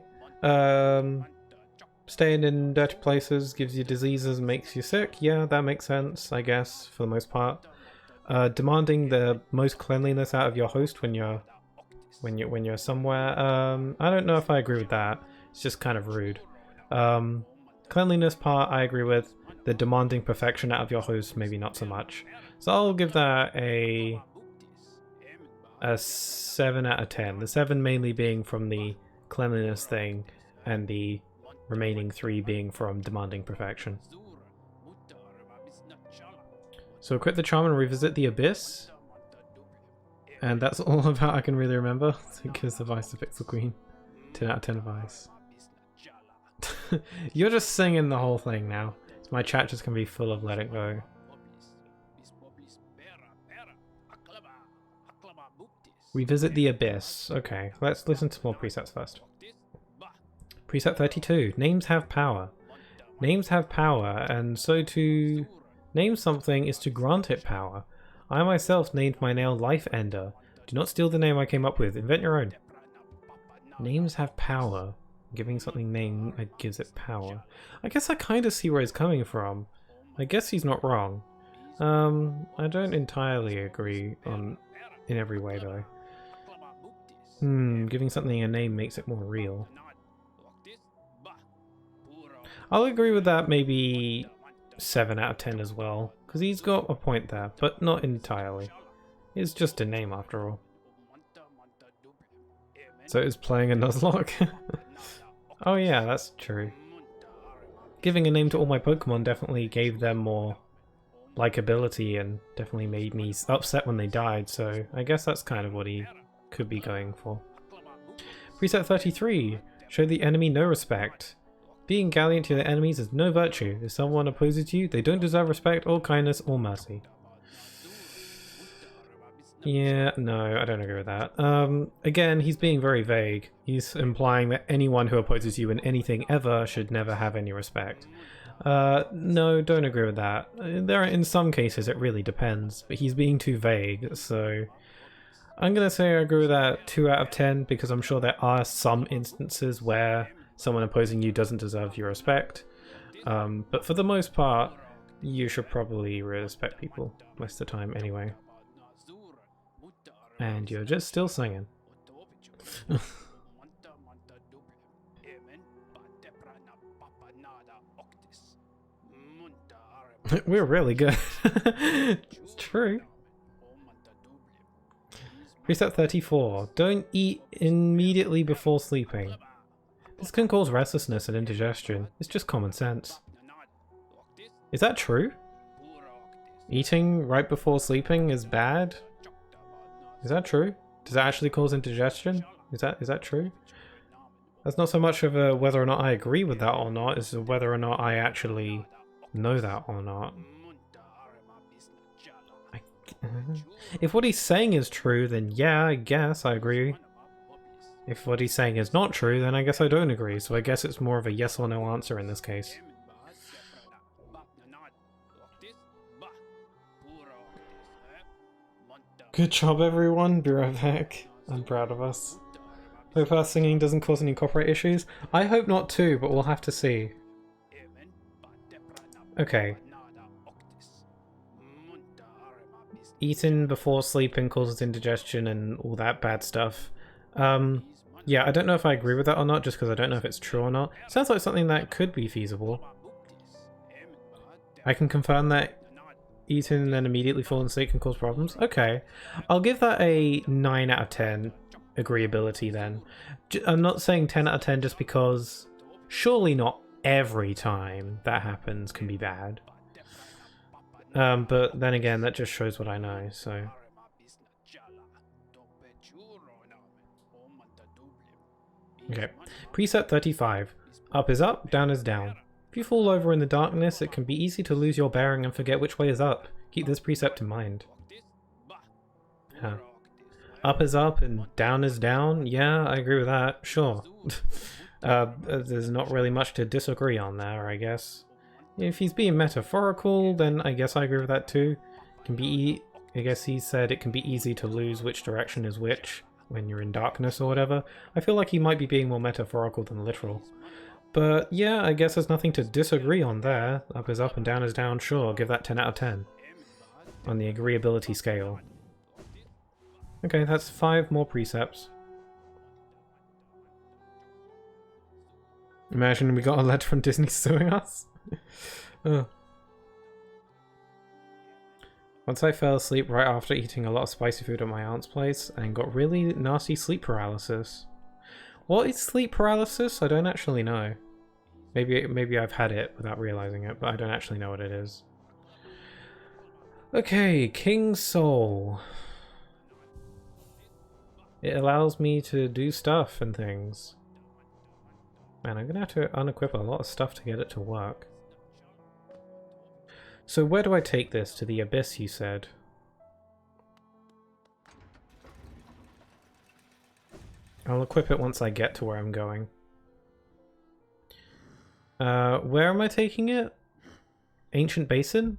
Staying in dirty places gives you diseases and makes you sick. Yeah, that makes sense, I guess, for the most part. Demanding the most cleanliness out of your host when you're somewhere. I don't know if I agree with that. It's just kind of rude. Cleanliness part I agree with. The demanding perfection out of your host, maybe not so much. So I'll give that a 7 out of 10. The 7 mainly being from the cleanliness thing, and the remaining 3 being from demanding perfection. So equip the charm and revisit the abyss. And that's all about I can really remember. Because of Ice the Pixel Queen. 10 out of 10 of Ice. You're just singing the whole thing now. So my chat just gonna be full of Let It Go. Revisit the abyss. Okay, let's listen to more precepts first. Precept 32. Names have power. Names have power, and so to name something is to grant it power. I myself named my nail Life Ender. Do not steal the name I came up with. Invent your own. Names have power. Giving something name gives it power. I guess I kind of see where he's coming from. I guess he's not wrong. I don't entirely agree on in every way though. Giving something a name makes it more real. I'll agree with that, maybe 7 out of 10 as well, because he's got a point there, but not entirely. It's just a name after all. So it's playing a Nuzlocke? Oh yeah, that's true. Giving a name to all my Pokemon definitely gave them more likability and definitely made me upset when they died, so I guess that's kind of what he could be going for. Preset 33. Show the enemy no respect. Being gallant to their enemies is no virtue. If someone opposes you, they don't deserve respect or kindness or mercy. Yeah, no, I don't agree with that. Again, he's being very vague. He's implying that anyone who opposes you in anything ever should never have any respect. No, don't agree with that. In some cases it really depends, but he's being too vague, so I'm gonna say I agree with that 2 out of 10, because I'm sure there are some instances where someone opposing you doesn't deserve your respect. But for the most part, you should probably respect people most of the time anyway. And you're just still singing. We're really good. It's true. Preset 34. Don't eat immediately before sleeping. This can cause restlessness and indigestion. It's just common sense. Is that true? Eating right before sleeping is bad? Is that true? Does that actually cause indigestion? Is that true? That's not so much of a whether or not I agree with that or not, it's whether or not I actually know that or not. If what he's saying is true, then yeah, I guess I agree. If what he's saying is not true, then I guess I don't agree, so I guess it's more of a yes or no answer in this case. Good job everyone, be right back. I'm proud of us. Hope our singing doesn't cause any copyright issues. I hope not too, but we'll have to see. Okay. Eating before sleeping causes indigestion and all that bad stuff. Yeah, I don't know if I agree with that or not, just because I don't know if it's true or not. Sounds like something that could be feasible. I can confirm that eating and then immediately falling asleep can cause problems. Okay. I'll give that a 9 out of 10 agreeability then. I'm not saying 10 out of 10 just because surely not every time that happens can be bad. But then again, that just shows what I know, so... Okay. Preset 35. Up is up, down is down. If you fall over in the darkness, it can be easy to lose your bearing and forget which way is up. Keep this precept in mind. Huh. Up is up and down is down? Yeah, I agree with that. Sure. There's not really much to disagree on there, I guess. If he's being metaphorical, then I guess I agree with that too. I guess he said it can be easy to lose which direction is which when you're in darkness or whatever. I feel like he might be being more metaphorical than literal. But yeah, I guess there's nothing to disagree on there. Up is up and down is down, sure, I'll give that 10 out of 10. On the agreeability scale. Okay, that's 5 more precepts. Imagine we got a letter from Disney suing us. Oh. Once I fell asleep right after eating a lot of spicy food at my aunt's place and got really nasty sleep paralysis. What is sleep paralysis? I don't actually know. Maybe I've had it without realizing it, but I don't actually know what it is. Okay, King's Soul. It allows me to do stuff and things. Man, I'm gonna have to unequip a lot of stuff to get it to work. So where do I take this? To the Abyss, you said? I'll equip it once I get to where I'm going. Where am I taking it? Ancient Basin?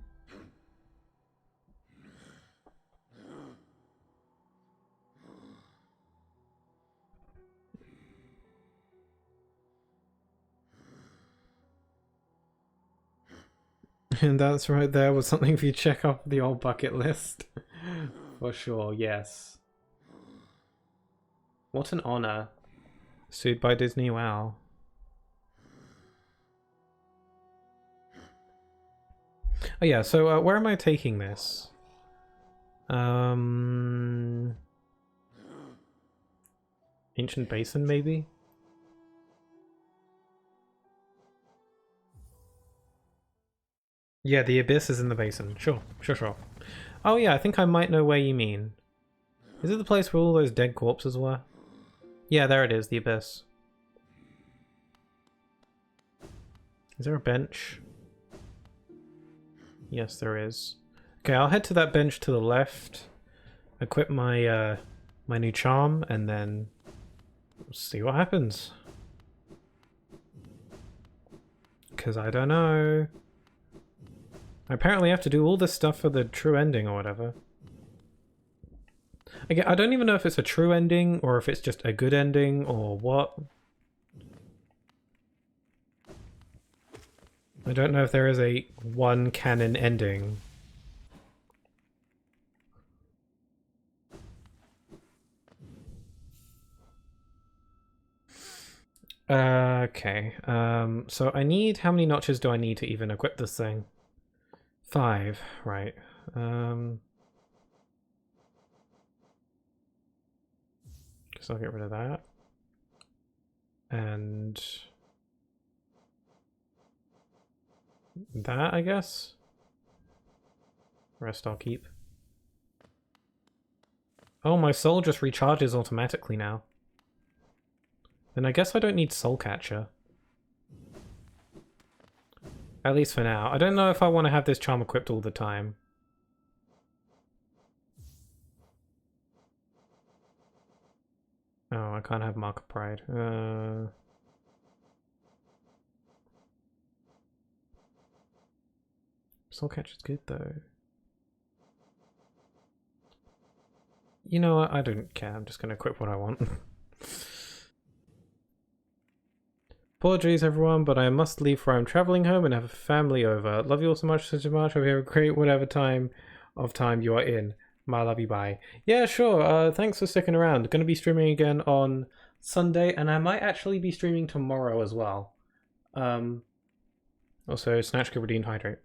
And that's right there was something for you to check off the old bucket list. For sure, yes. What an honor. Sued by Disney, wow. Oh yeah, so where am I taking this? Ancient Basin, maybe? Yeah, the Abyss is in the basin. Sure. Oh yeah, I think I might know where you mean. Is it the place where all those dead corpses were? Yeah, there it is, the Abyss. Is there a bench? Yes, there is. Okay, I'll head to that bench to the left, equip my my new charm, and then see what happens. Because I don't know. I apparently have to do all this stuff for the true ending or whatever. Again, I don't even know if it's a true ending or if it's just a good ending or what. I don't know if there is a one canon ending. Okay, so I need, how many notches do I need to even equip this thing? 5, right. So I'll get rid of that. And that, I guess. Rest I'll keep. Oh, my soul just recharges automatically now. Then I guess I don't need Soul Catcher. At least for now. I don't know if I want to have this charm equipped all the time. Oh, I can't have Mark of Pride. Soul Catcher's good though. You know what? I don't care. I'm just going to equip what I want. Apologies everyone, but I must leave for I'm traveling home and have a family over. Love you all so much, Hope you have a great whatever time you are in. My love you, bye. Yeah, sure. Thanks for sticking around. Going to be streaming again on Sunday, and I might actually be streaming tomorrow as well. Also, Snatch, Give, Redeem, Hydrate.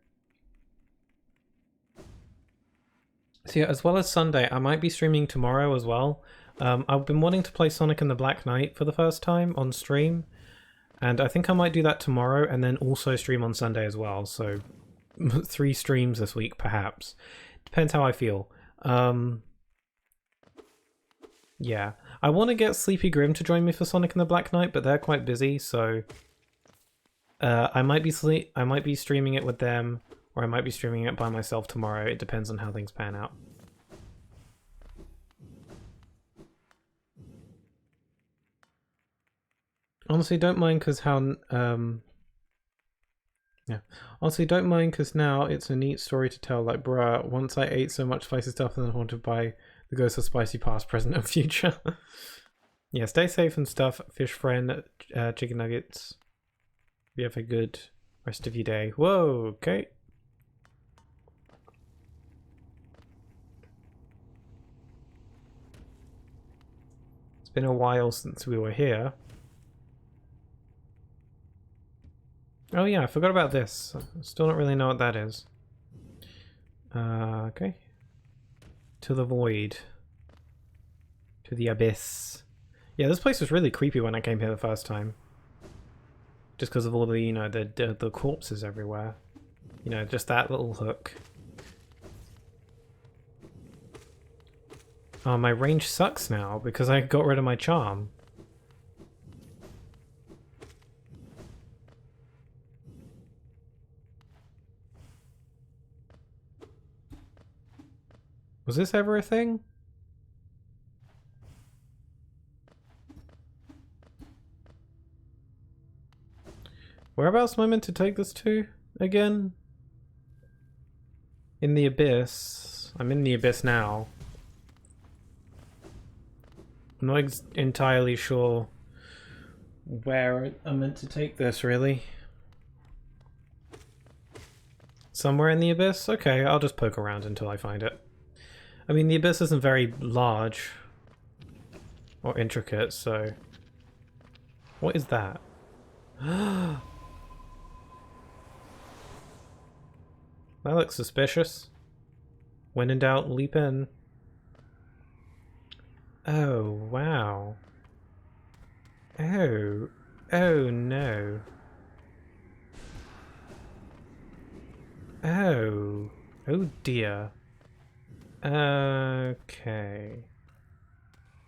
So yeah, as well as Sunday, I might be streaming tomorrow as well. I've been wanting to play Sonic and the Black Knight for the first time on stream. And I think I might do that tomorrow and then also stream on Sunday as well. So 3 streams this week, perhaps. Depends how I feel. Yeah. I want to get Sleepy Grim to join me for Sonic and the Black Knight, but they're quite busy, so I might be streaming it with them, or I might be streaming it by myself tomorrow. It depends on how things pan out. Honestly, don't mind because how yeah. Honestly, don't mind because now it's a neat story to tell. Like, bruh, once I ate so much spicy stuff and I wanted to buy the Ghost of Spicy past, present, and future. Yeah, stay safe and stuff. Fish friend, chicken nuggets. You have a good rest of your day. Whoa, okay. It's been a while since we were here. Oh yeah, I forgot about this. Still don't really know what that is. Okay. To the void. To the abyss. Yeah, this place was really creepy when I came here the first time. Just because of all the, you know, the corpses everywhere. You know, just that little hook. Oh, my range sucks now because I got rid of my charm. Was this ever a thing? Whereabouts am I meant to take this to again? In the abyss. I'm in the abyss now. I'm not entirely sure where I'm meant to take this, really. Somewhere in the abyss? Okay, I'll just poke around until I find it. I mean, the abyss isn't very large. Or intricate, so... What is that? That looks suspicious. When in doubt, leap in. Oh, wow. Oh. Oh, no. Oh. Oh, dear. Okay.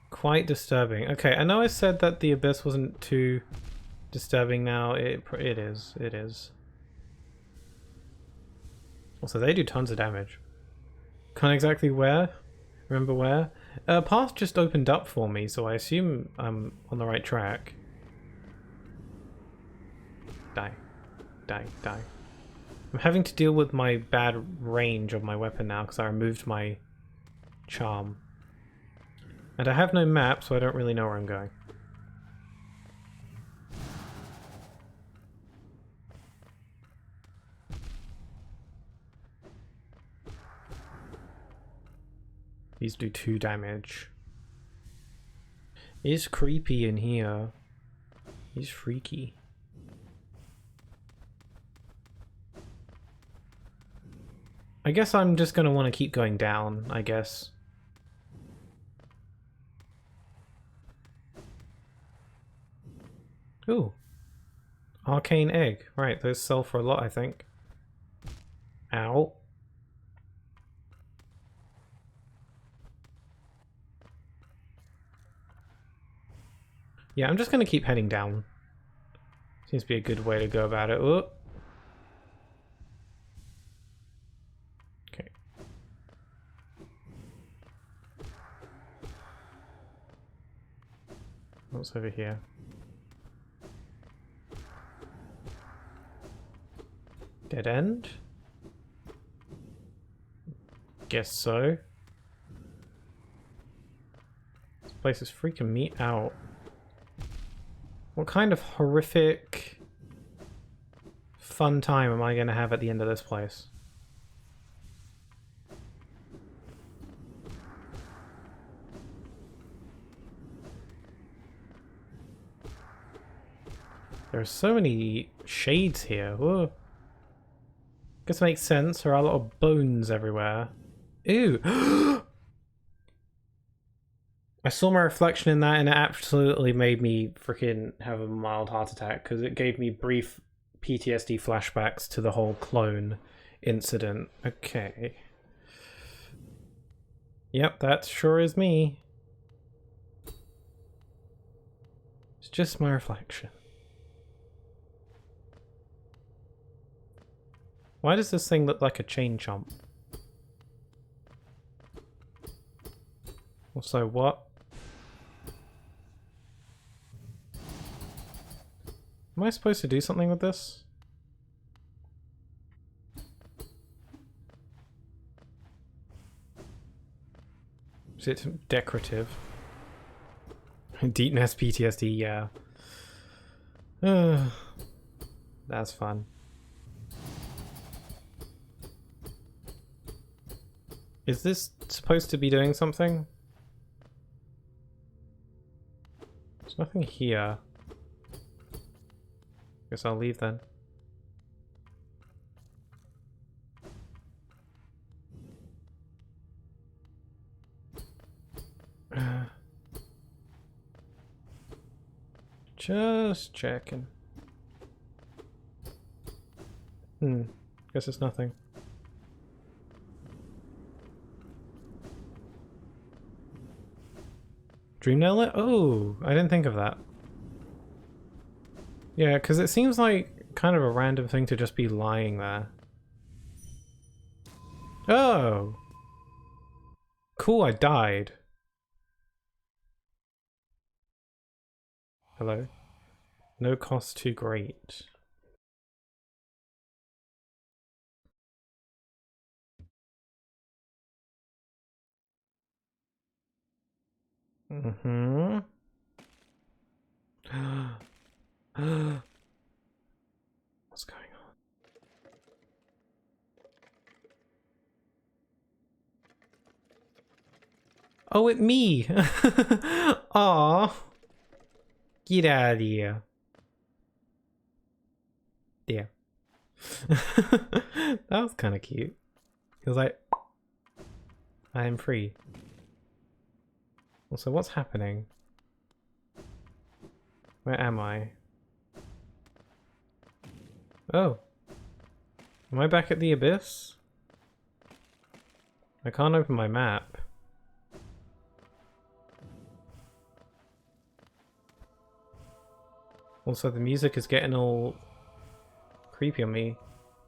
Quite disturbing. Okay, I know I said that the abyss wasn't too disturbing now. It is. It is. Also, they do tons of damage. Can't exactly where. Remember where? A path just opened up for me, so I assume I'm on the right track. Die. Die. Die. I'm having to deal with my bad range of my weapon now because I removed my charm. And I have no map, so I don't really know where I'm going. These do 2 damage. It's creepy in here. He's freaky. I guess I'm just gonna want to keep going down, I guess. Ooh. Arcane egg. Right, those sell for a lot, I think. Ow. Yeah, I'm just gonna keep heading down. Seems to be a good way to go about it. Ooh. Okay. What's over here? Dead end? Guess so. This place is freaking me out. What kind of horrific fun time am I going to have at the end of this place? There are so many shades here. Whoa. Guess it makes sense. There are a lot of bones everywhere. Ew. I saw my reflection in that and it absolutely made me freaking have a mild heart attack because it gave me brief PTSD flashbacks to the whole clone incident. Okay. Yep, that sure is me. It's just my reflection. Why does this thing look like a chain chomp? Also, what? Am I supposed to do something with this? Is it decorative? Deepness PTSD, yeah. That's fun. Is this supposed to be doing something? There's nothing here. Guess I'll leave then. Just checking. Guess it's nothing. Dream Nail? Oh, I didn't think of that. Yeah, because it seems like kind of a random thing to just be lying there. Oh! Cool, I died. Hello? No cost too great. Mm-hmm. What's going on? Oh, it's me! Aw! Get out of here. Yeah. That was kind of cute. He was like, I am free. Also, what's happening? Where am I? Oh. Am I back at the abyss? I can't open my map. Also, the music is getting all creepy on me.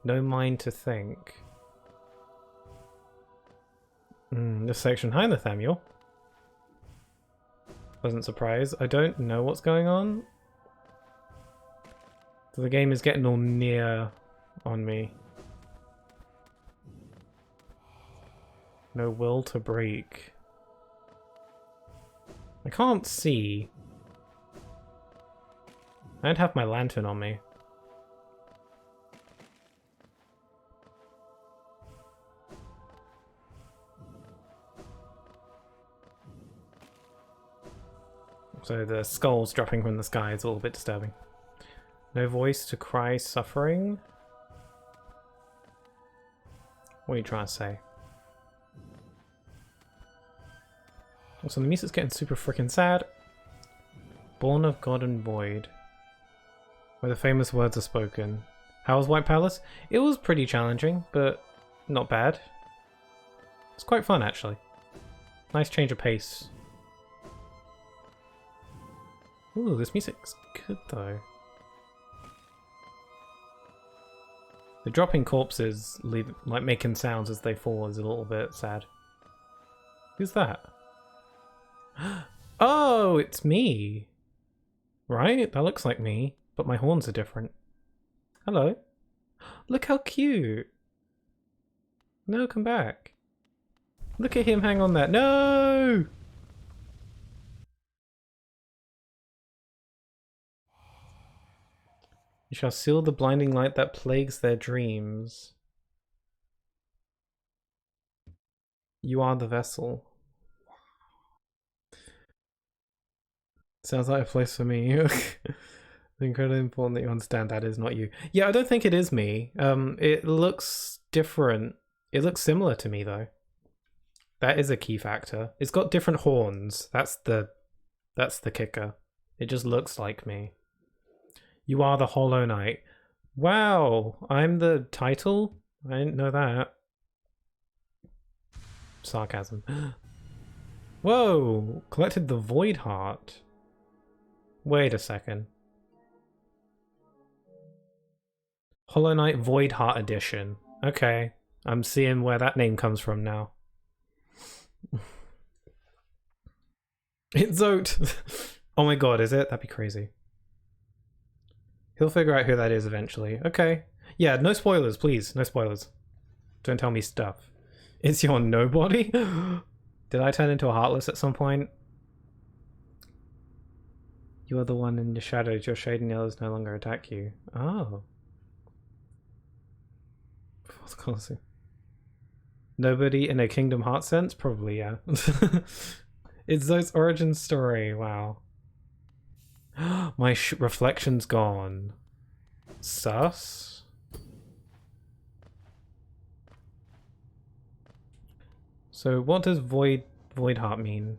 No mind to think. This section. Hi, Nathaniel. Pleasant surprise. I don't know what's going on. So the game is getting all near on me. No will to break. I can't see. I don't have my lantern on me. So the skulls dropping from the sky is all a bit disturbing. No voice to cry suffering? What are you trying to say? Also, the music's getting super freaking sad. Born of God and Void. Where the famous words are spoken. How was White Palace? It was pretty challenging, but not bad. It's quite fun, actually. Nice change of pace. Ooh, this music's good, though. The dropping corpses, like making sounds as they fall, is a little bit sad. Who's that? Oh, it's me! Right? That looks like me, but my horns are different. Hello. Look how cute! No, come back. Look at him hang on that. No! You shall seal the blinding light that plagues their dreams. You are the vessel. Sounds like a place for me. It's incredibly important that you understand that is not you. Yeah, I don't think it is me. It looks different. It looks similar to me though. That is a key factor. It's got different horns. That's the kicker. It just looks like me. You are the Hollow Knight. Wow, I'm the title? I didn't know that. Sarcasm. Whoa, collected the Void Heart. Wait a second. Hollow Knight Void Heart Edition. Okay, I'm seeing where that name comes from now. It's Zote. Oh my god, is it? That'd be crazy. He'll figure out who that is eventually. Okay. Yeah, no spoilers, please. No spoilers. Don't tell me stuff. It's your nobody? Did I turn into a Heartless at some point? You are the one in the shadows. Your shading yellows no longer attack you. Oh. What's causing? Nobody in a Kingdom Hearts sense? Probably, yeah. It's Zoe's origin story. Wow. My reflection's gone. Sus? So what does Void Heart mean?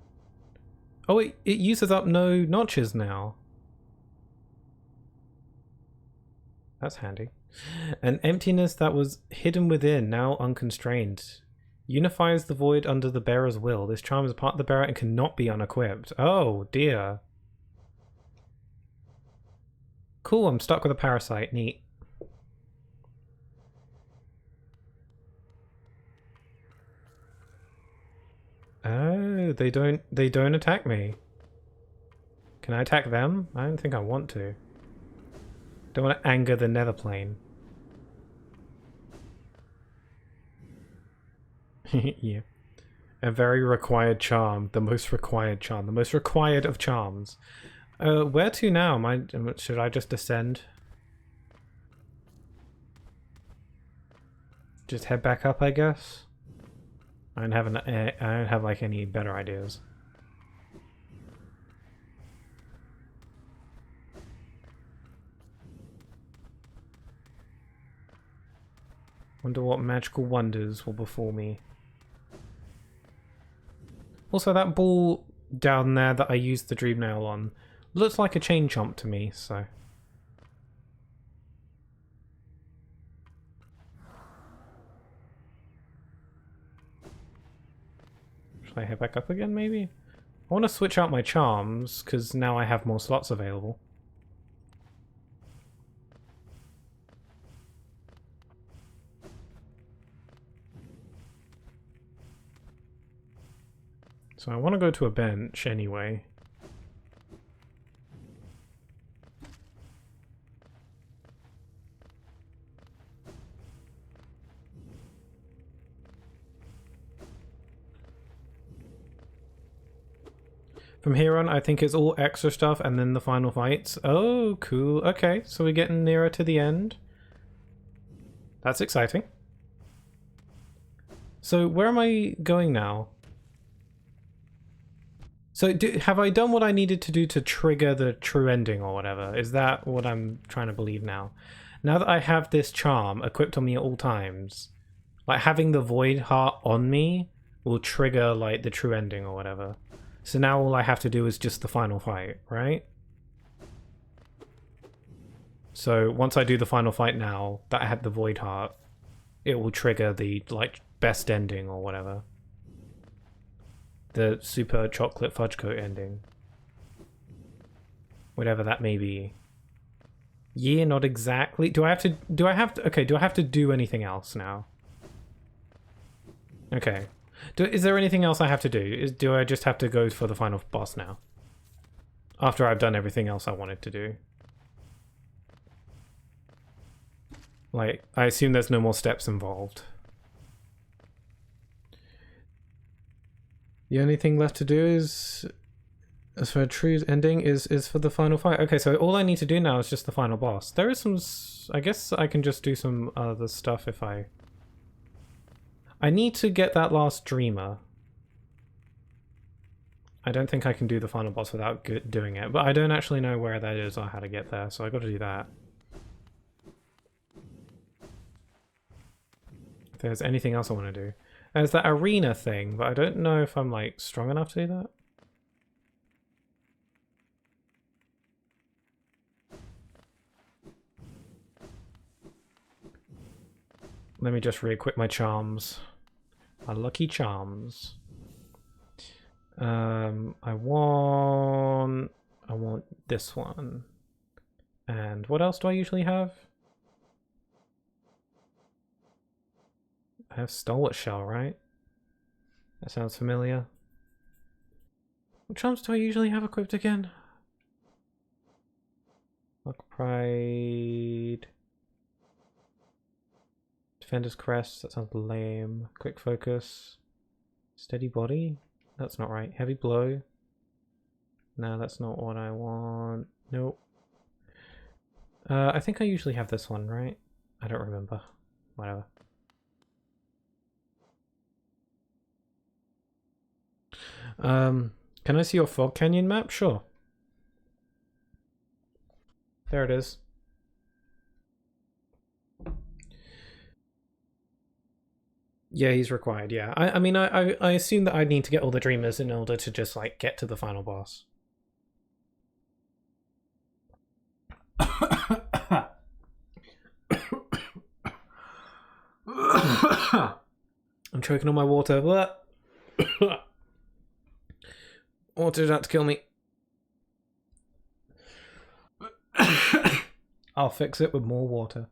Oh, it uses up no notches now. That's handy. An emptiness that was hidden within, now unconstrained. Unifies the void under the bearer's will. This charm is part of the bearer and cannot be unequipped. Oh, dear. Cool, I'm stuck with a parasite. Neat. Oh, they don't attack me. Can I attack them? I don't think I want to. Don't want to anger the nether plane. Yeah. A very required charm. The most required charm. The most required of charms. Where to now? Should I just descend? Just head back up, I guess? I don't have like any better ideas. Wonder what magical wonders will befall me. Also, that ball down there that I used the dream nail on looks like a chain chomp to me, so... Should I head back up again, maybe? I want to switch out my charms, because now I have more slots available. So I want to go to a bench anyway. From here on, I think it's all extra stuff and then the final fights. Oh, cool. Okay, so we're getting nearer to the end. That's exciting. So where am I going now? So have I done what I needed to do to trigger the true ending or whatever? Is that what I'm trying to believe now? Now that I have this charm equipped on me at all times, like having the void heart on me will trigger like the true ending or whatever. So now all I have to do is just the final fight, right? So once I do the final fight now, that I had the void heart, it will trigger the like best ending or whatever. The super chocolate fudge coat ending. Whatever that may be. Yeah, not exactly. Do I have to do anything else now? Okay. Is there anything else I have to do? Do I just have to go for the final boss now? After I've done everything else I wanted to do. Like, I assume there's no more steps involved. The only thing left to do is, as for a true ending, is for the final fight. Okay, so all I need to do now is just the final boss. There is some... I guess I can just do some other stuff if I... I need to get that last dreamer. I don't think I can do the final boss without doing it, but I don't actually know where that is or how to get there, so I got to do that. If there's anything else I want to do. There's that arena thing, but I don't know if I'm like strong enough to do that. Let me just re-equip my charms. My lucky charms. I want this one. And what else do I usually have? I have Stalwart Shell, right? That sounds familiar. What charms do I usually have equipped again? Luck Pride. Defender's Crest, that sounds lame. Quick Focus. Steady Body? That's not right. Heavy Blow. No, that's not what I want. Nope. I think I usually have this one, right? I don't remember. Whatever. Can I see your Fog Canyon map? Sure. There it is. Yeah, he's required, yeah. I mean, I assume that I need to get all the dreamers in order to just, like, get to the final boss. I'm choking on my water. Water's out to kill me. I'll fix it with more water.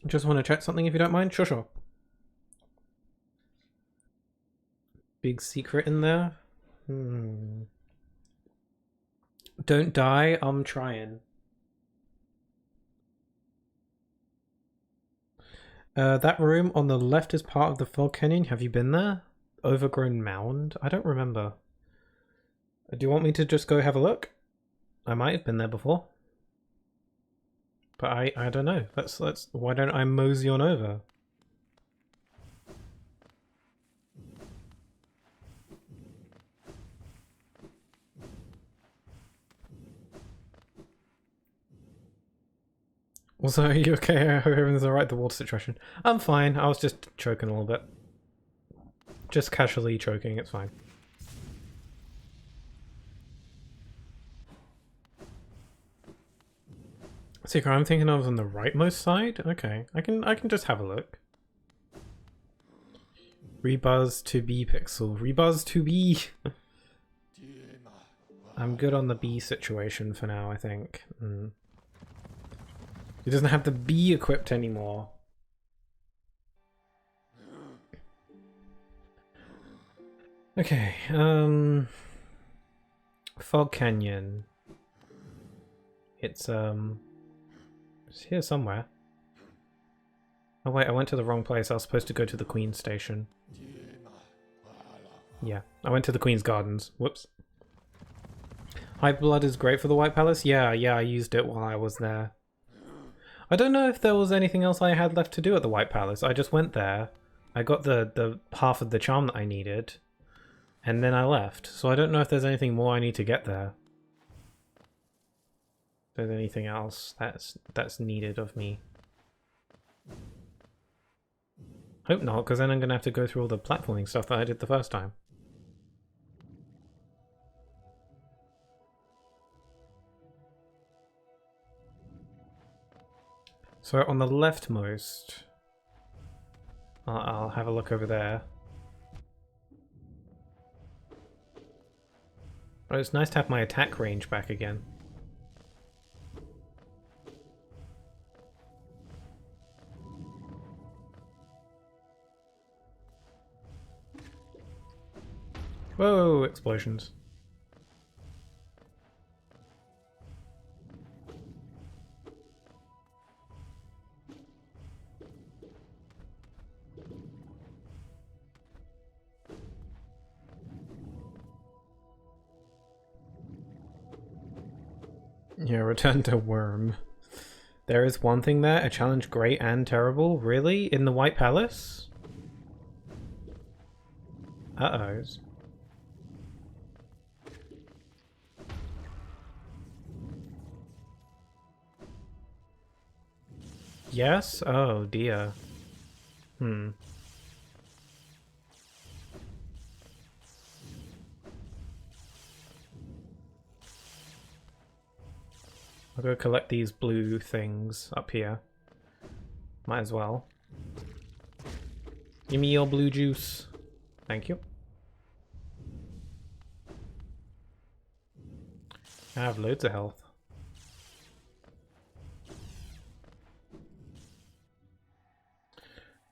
Just want to check something if you don't mind? Sure. Big secret in there? Don't die, I'm trying. That room on the left is part of the Fog Canyon. Have you been there? Overgrown mound? I don't remember. Do you want me to just go have a look? I might have been there before. But I don't know. Let's why don't I mosey on over? Also, are you okay? I hope everything's alright, the water situation. I'm fine. I was just choking a little bit. Just casually choking, it's fine. Secret, I'm thinking I was on the rightmost side? Okay. I can just have a look. Rebuzz to B pixel. Rebuzz to B! I'm good on the B situation for now, I think. He doesn't have the B equipped anymore. Okay, Fog Canyon. It's here somewhere. Oh wait, I went to the wrong place. I was supposed to go to the Queen's Station. Yeah, I went to the Queen's Gardens. Whoops. Hive Blood is great for the White Palace? Yeah, I used it while I was there. I don't know if there was anything else I had left to do at the White Palace. I just went there. I got the half of the charm that I needed. And then I left. So I don't know if there's anything more I need to get there. If there's anything else that's needed of me. Hope not, because then I'm going to have to go through all the platforming stuff that I did the first time. So on the leftmost, I'll have a look over there. Oh, it's nice to have my attack range back again. Whoa, explosions. Yeah, return to Worm. There is one thing there, a challenge great and terrible. Really? In the White Palace? Uh-ohs. Yes? Oh dear. I'll go collect these blue things up here. Might as well. Give me your blue juice. Thank you. I have loads of health.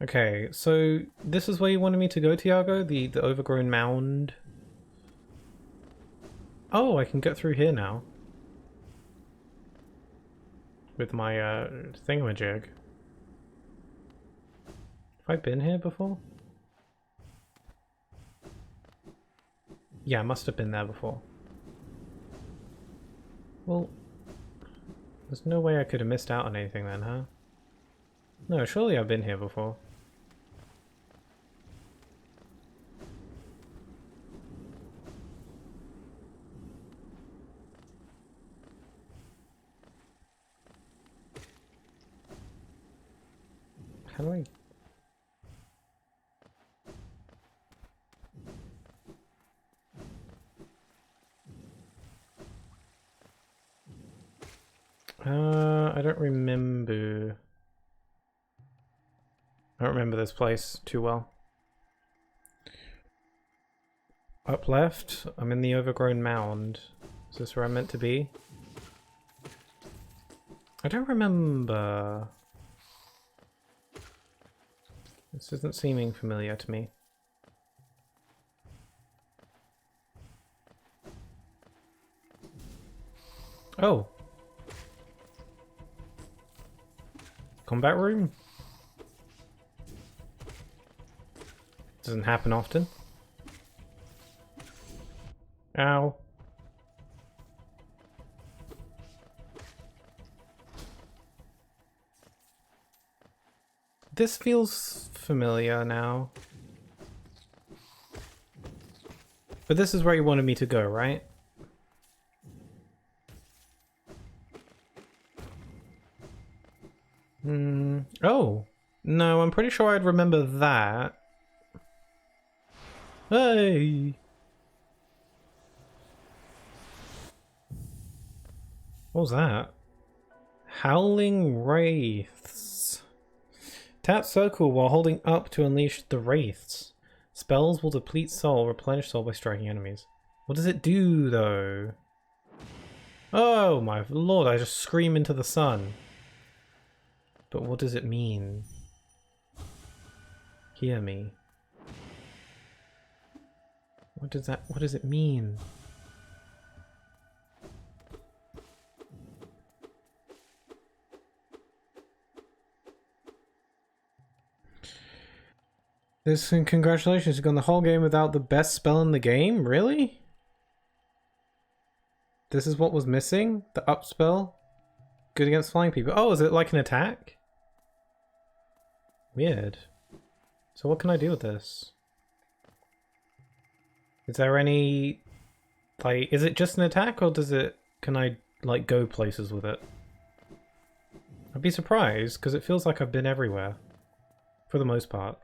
Okay, so this is where you wanted me to go, Tiago? The overgrown mound? Oh, I can get through here now. With my thingamajig. Have I been here before? Yeah, I must have been there before. Well, there's no way I could have missed out on anything then, huh? No, surely I've been here before. How do I... I don't remember. I don't remember this place too well. Up left, I'm in the overgrown mound. Is this where I'm meant to be? I don't remember. This isn't seeming familiar to me. Oh. Combat room? Doesn't happen often. Ow. This feels familiar now. But this is where you wanted me to go, right? pretty sure I'd remember that. Hey! What was that? Howling Wraiths. Tap circle while holding up to unleash the Wraiths. Spells will deplete soul, replenish soul by striking enemies. What does it do, though? Oh my lord, I just scream into the sun. But what does it mean? Hear me. What does it mean? Congratulations, you've gone the whole game without the best spell in the game? Really? This is what was missing? The up spell? Good against flying people. Oh, is it like an attack? Weird. So what can I do with this? Is there any... like, is it just an attack or does it... can I, like, go places with it? I'd be surprised, because it feels like I've been everywhere. For the most part.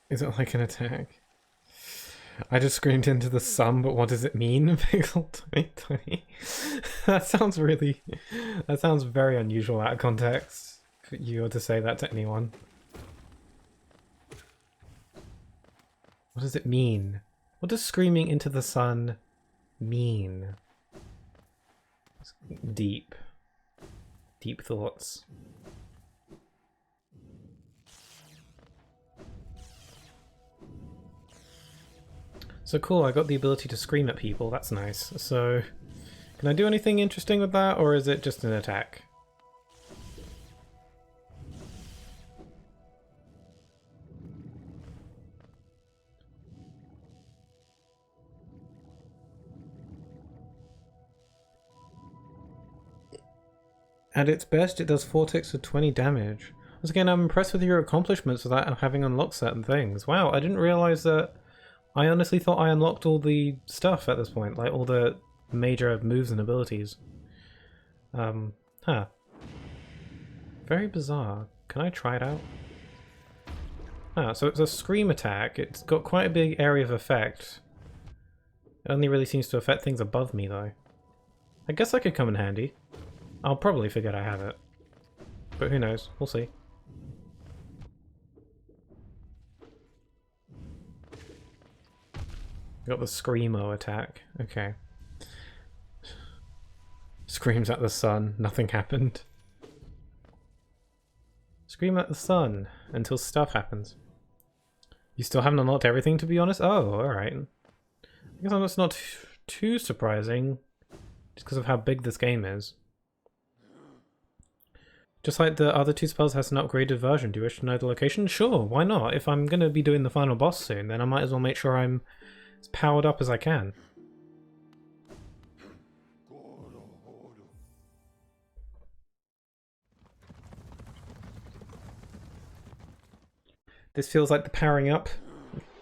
Is it like an attack? I just screamed into the sun, but what does it mean? Pixel 2020. That sounds really... that sounds very unusual out of context for you to say that to anyone. What does it mean? What does screaming into the sun mean? It's deep. Deep thoughts. So cool, I got the ability to scream at people, that's nice. So, can I do anything interesting with that, or is it just an attack? At its best, it does 4 ticks of 20 damage. Once again, I'm impressed with your accomplishments without having unlocked certain things. Wow, I didn't realize that... I honestly thought I unlocked all the stuff at this point, like all the major moves and abilities. Huh. Very bizarre. Can I try it out? Ah, so it's a scream attack. It's got quite a big area of effect. It only really seems to affect things above me, though. I guess that could come in handy. I'll probably forget I have it. But who knows? We'll see. Got the Screamo attack. Okay. Screams at the sun. Nothing happened. Scream at the sun until stuff happens. You still haven't unlocked everything, to be honest? Oh, alright. I guess that's not too surprising. Just because of how big this game is. Just like the other two spells has an upgraded version. Do you wish to know the location? Sure, why not? If I'm going to be doing the final boss soon, then I might as well make sure I'm as powered up as I can. This feels like the powering up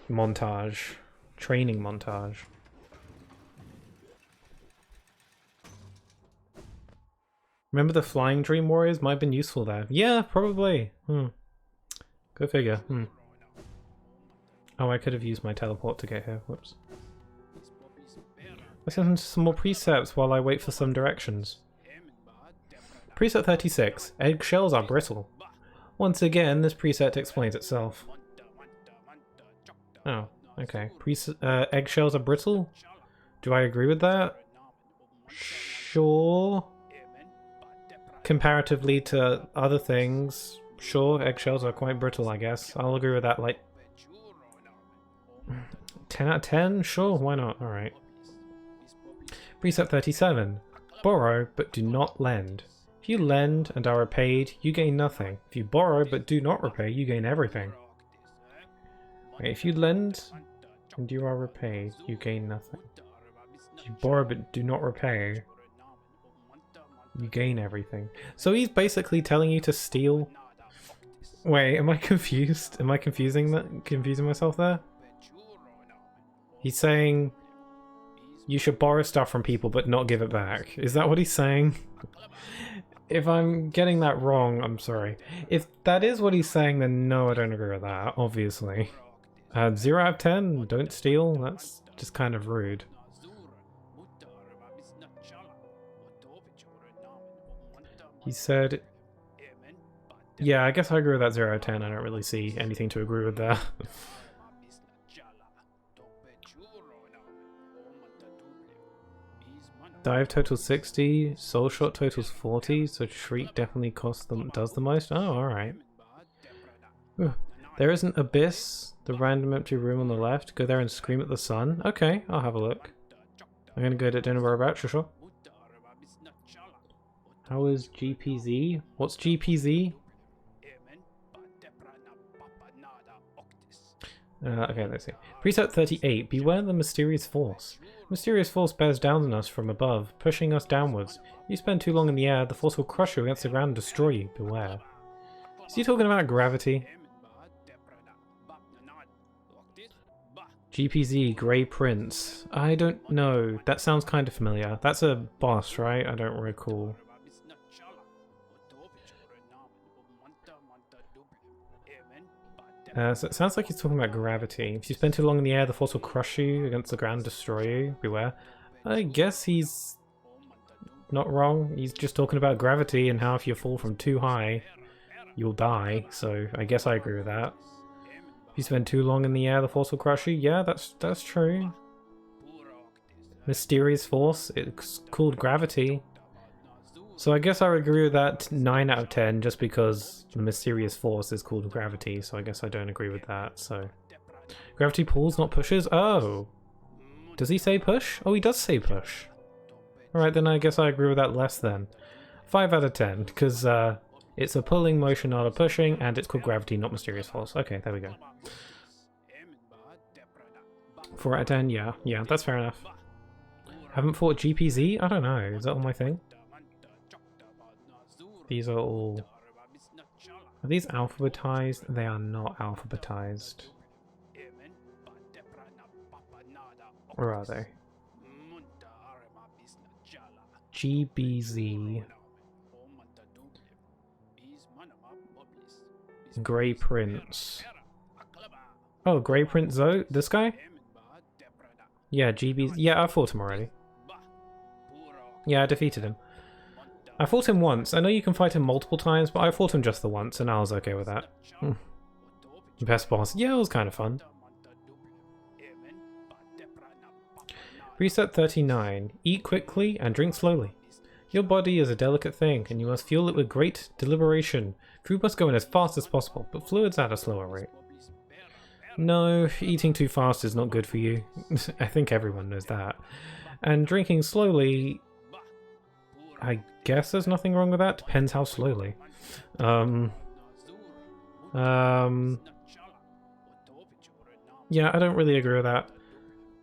montage. Training montage. Remember the Flying Dream Warriors? Might have been useful there. Yeah, probably. Go figure. Oh, I could have used my teleport to get here. Whoops. Let's get into some more precepts while I wait for some directions. Precept 36. Eggshells are brittle. Once again, this precept explains itself. Oh, okay. Eggshells are brittle? Do I agree with that? Sure. Comparatively to other things, sure, eggshells are quite brittle, I guess. I'll agree with that, like... 10 out of 10? Sure, why not? Alright. Precept 37. Borrow, but do not lend. If you lend and are repaid, you gain nothing. If you borrow, but do not repay, you gain everything. Wait, if you lend and you are repaid, you gain nothing. If you borrow, but do not repay, you gain everything. So he's basically telling you to steal. Wait, am I confused? Am I confusing myself there? He's saying you should borrow stuff from people but not give it back. Is that what he's saying? If I'm getting that wrong, I'm sorry. If that is what he's saying, then no, I don't agree with that, obviously. 0 out of 10, don't steal? That's just kind of rude. He said... Yeah, I guess I agree with that 0 out of 10. I don't really see anything to agree with there. Dive totals 60, Soul Shot totals 40, so Shriek definitely does the most. Oh, alright. There is an Abyss, the random empty room on the left. Go there and scream at the sun. Okay, I'll have a look. I'm gonna go to dinner about, sure. How is GPZ? What's GPZ? Okay, let's see. Preset 38. Beware the mysterious force. Mysterious force bears down on us from above, pushing us downwards. If you spend too long in the air, the force will crush you against the ground and destroy you. Beware. Is he talking about gravity? GPZ, Grey Prince. I don't know. That sounds kind of familiar. That's a boss, right? I don't recall. So it sounds like he's talking about gravity. If you spend too long in the air, the force will crush you against the ground and destroy you. Beware. I guess he's not wrong. He's just talking about gravity and how if you fall from too high, you'll die. So I guess I agree with that. If you spend too long in the air, the force will crush you. Yeah, that's true. Mysterious force. It's called gravity. So I guess I would agree with that 9 out of 10 just because the mysterious force is called gravity, so I guess I don't agree with that, so... Gravity pulls, not pushes? Oh! Does he say push? Oh, he does say push. Alright, then I guess I agree with that less then. 5 out of 10, because it's a pulling motion, not a pushing, and it's called gravity, not mysterious force. Okay, there we go. 4 out of 10, yeah, that's fair enough. Haven't fought GPZ? I don't know, is that on my thing? These are all... Are these alphabetized? They are not alphabetized. Where are they? GBZ. Grey Prince. Oh, Grey Prince Zoe? This guy? Yeah, GBZ. Yeah, I fought him already. Yeah, I defeated him. I fought him once. I know you can fight him multiple times, but I fought him just the once, and I was okay with that. Best boss. Yeah, it was kind of fun. Preset 39. Eat quickly and drink slowly. Your body is a delicate thing, and you must fuel it with great deliberation. Food must go in as fast as possible, but fluids at a slower rate. No, eating too fast is not good for you. I think everyone knows that. And drinking slowly... I guess there's nothing wrong with that. Depends how slowly. Yeah, I don't really agree with that.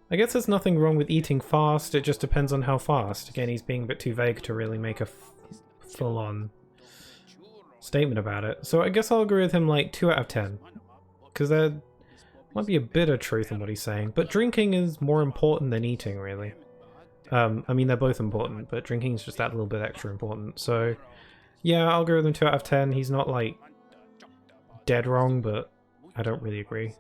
I guess there's nothing wrong with eating fast, it just depends on how fast. Again, he's being a bit too vague to really make a full-on statement about it. So I guess I'll agree with him like 2 out of 10. Because there might be a bit of truth in what he's saying. But drinking is more important than eating, really. I mean, they're both important, but drinking is just that little bit extra important. So, yeah, I'll go with him 2 out of 10. He's not, like, dead wrong, but I don't really agree.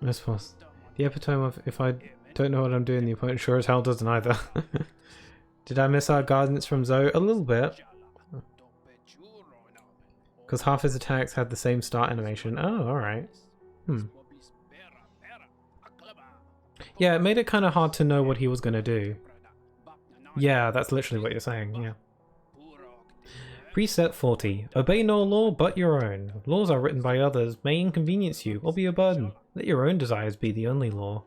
This was the epitome of if I don't know what I'm doing, the opponent sure as hell doesn't either. Did I miss our guidance from Zoe? A little bit. Because half his attacks had the same start animation. Oh, alright. Yeah, it made it kind of hard to know what he was going to do. Yeah, that's literally what you're saying, yeah. Preset 40. Obey no law but your own. Laws are written by others may inconvenience you or be a burden. Let your own desires be the only law.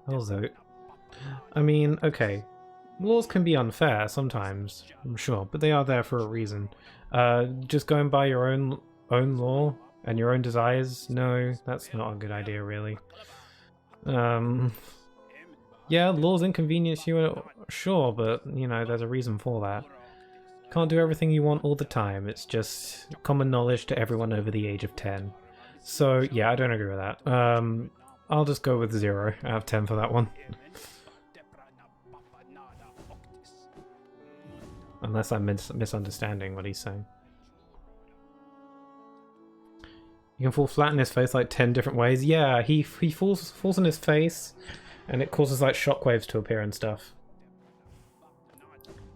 Also, I mean, okay. Laws can be unfair sometimes, I'm sure, but they are there for a reason. Just going by your own law and your own desires, no, that's not a good idea, really. Yeah, laws inconvenience you, sure, but, you know, there's a reason for that. Can't do everything you want all the time, it's just common knowledge to everyone over the age of 10. So, yeah, I don't agree with that. I'll just go with 0 out of 10 for that one. Unless I'm misunderstanding what he's saying. You can fall flat in his face like 10 different ways. Yeah, he falls on his face, and it causes like shockwaves to appear and stuff.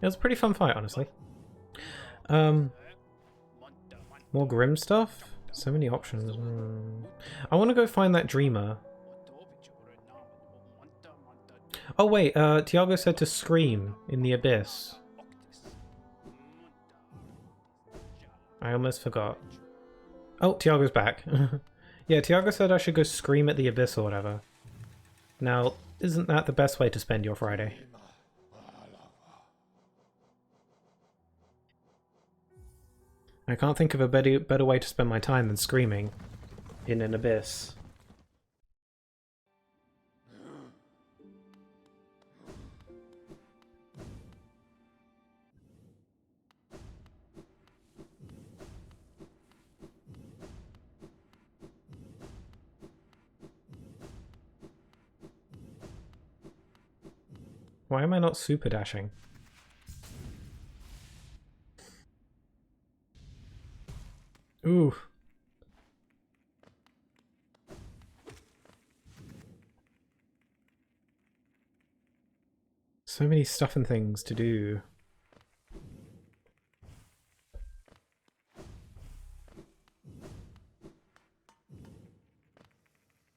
It was a pretty fun fight, honestly. More grim stuff? So many options. I want to go find that dreamer. Oh wait, Tiago said to scream in the abyss. I almost forgot. Oh, Tiago's back. Yeah, Tiago said I should go scream at the abyss or whatever. Now, isn't that the best way to spend your Friday? I can't think of a better way to spend my time than screaming in an abyss. Why am I not super dashing? Ooh. So many stuff and things to do. I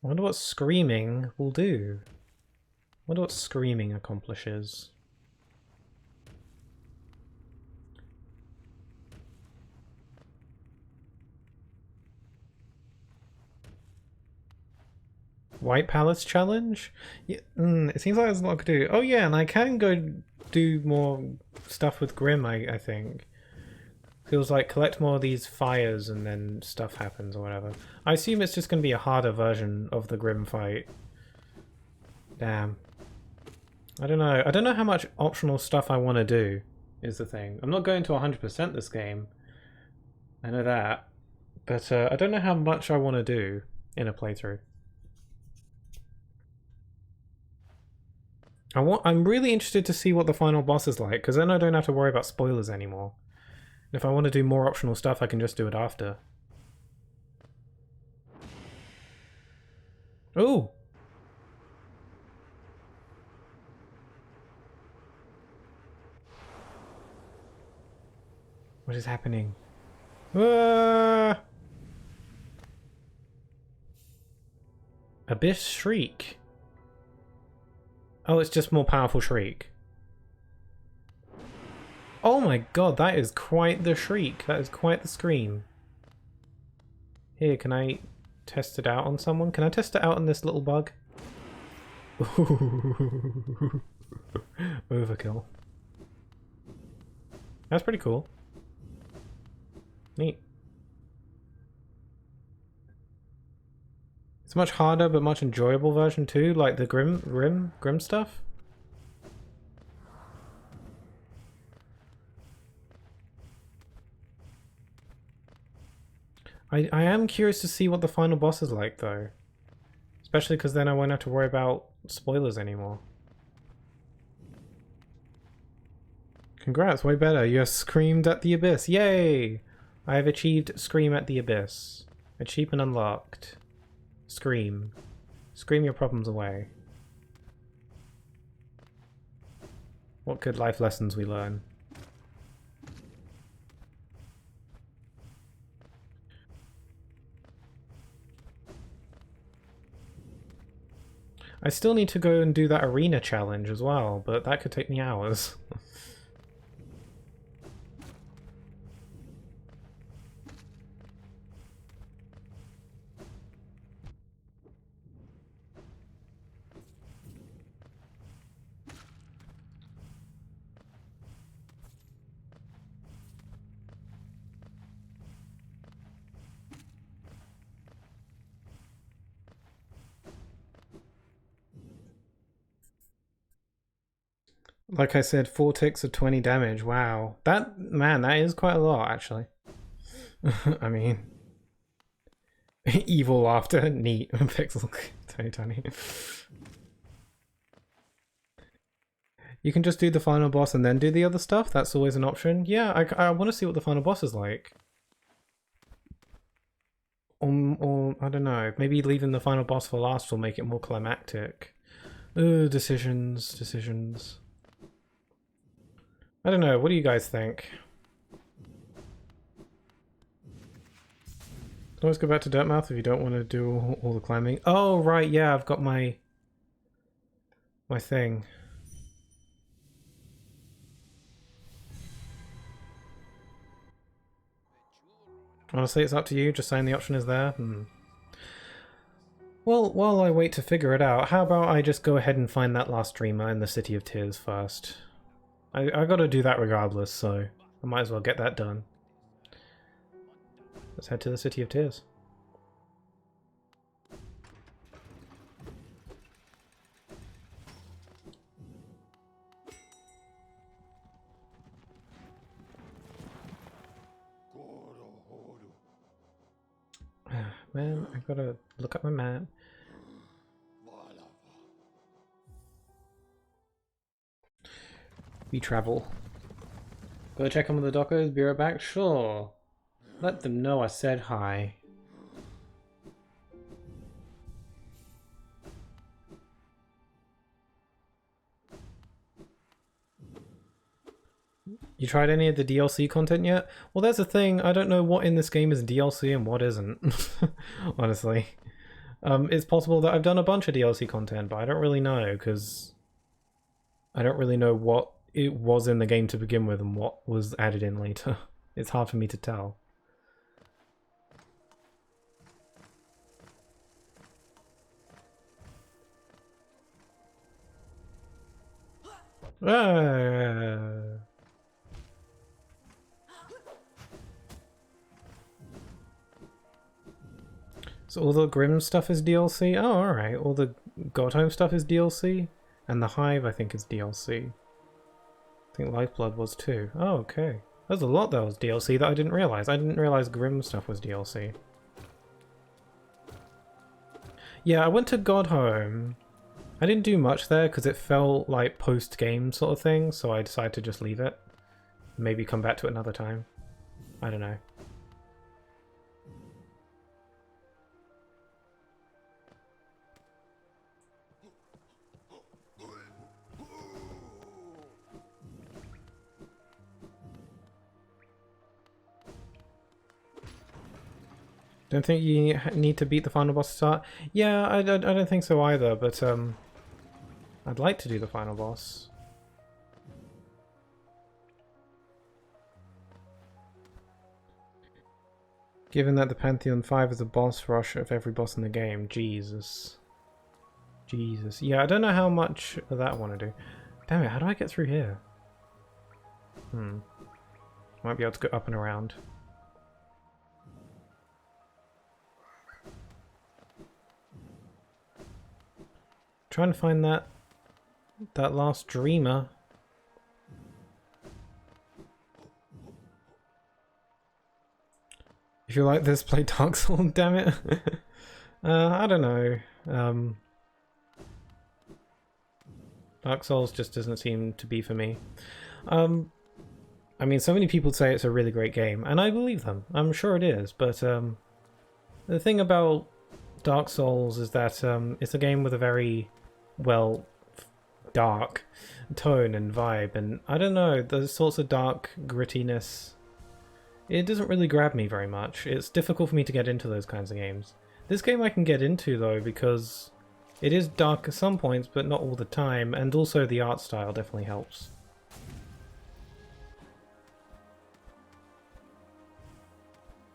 wonder what screaming will do. I wonder what screaming accomplishes. White Palace challenge? Yeah, it seems like there's a lot to do. Oh yeah, and I can go do more stuff with Grim, I think. Feels like collect more of these fires and then stuff happens or whatever. I assume it's just going to be a harder version of the Grim fight. Damn. I don't know. I don't know how much optional stuff I want to do, is the thing. I'm not going to 100% this game. I know that. But I don't know how much I want to do in a playthrough. I'm really interested to see what the final boss is like, because then I don't have to worry about spoilers anymore. And if I want to do more optional stuff, I can just do it after. Ooh! What is happening? Ah! Abyss Shriek. Oh, it's just more powerful Shriek. Oh my god, that is quite the shriek. That is quite the scream. Here, can I test it out on someone? Can I test it out on this little bug? Overkill. That's pretty cool. Neat. It's a much harder but much enjoyable version too, like the grim stuff. I am curious to see what the final boss is like though. Especially because then I won't have to worry about spoilers anymore. Congrats, way better. You have screamed at the abyss. Yay! I have achieved Scream at the Abyss. Achievement unlocked. Scream. Scream your problems away. What good life lessons we learn. I still need to go and do that arena challenge as well, but that could take me hours. Like I said, 4 ticks of 20 damage. Wow. That is quite a lot, actually. I mean... Evil laughter. Neat. Pixel. Tiny. You can just do the final boss and then do the other stuff. That's always an option. Yeah, I want to see what the final boss is like. Or I don't know. Maybe leaving the final boss for last will make it more climactic. Ooh, decisions. I don't know. What do you guys think? Always go back to Dirtmouth if you don't want to do all the climbing. Oh, right, yeah, I've got my thing. Honestly, it's up to you. Just saying the option is there. Well, while I wait to figure it out, how about I just go ahead and find that last streamer in the City of Tears first? I gotta do that regardless, so I might as well get that done. Let's head to the City of Tears. Man, I gotta look up my map. We travel. Go check on the dockers, be right back? Sure. Let them know I said hi. You tried any of the DLC content yet? Well, there's the thing. I don't know what in this game is DLC and what isn't. Honestly. It's possible that I've done a bunch of DLC content, but I don't really know, because I don't really know what it was in the game to begin with and what was added in later. It's hard for me to tell. So all the Grim stuff is DLC? Oh, alright. All the Godhome stuff is DLC? And the Hive, I think, is DLC. I think Lifeblood was too. Oh, okay. There's a lot that was DLC that I didn't realise. I didn't realise Grim stuff was DLC. Yeah, I went to Godhome. I didn't do much there because it felt like post-game sort of thing, so I decided to just leave it. Maybe come back to it another time. I don't know. Don't think you need to beat the final boss to start? Yeah, I don't think so either, but I'd like to do the final boss. Given that the Pantheon 5 is a boss rush of every boss in the game, Jesus. Jesus. Yeah, I don't know how much of that I want to do. Damn it, how do I get through here? Might be able to go up and around. Trying to find that last dreamer. If you like this, play Dark Souls, damn it. I don't know. Dark Souls just doesn't seem to be for me. I mean, so many people say it's a really great game, and I believe them. I'm sure it is, but the thing about Dark Souls is that it's a game with a very, well, dark tone and vibe, and I don't know, those sorts of dark grittiness, it doesn't really grab me very much. It's difficult for me to get into those kinds of games. This game I can get into though, because it is dark at some points, but not all the time, and also the art style definitely helps.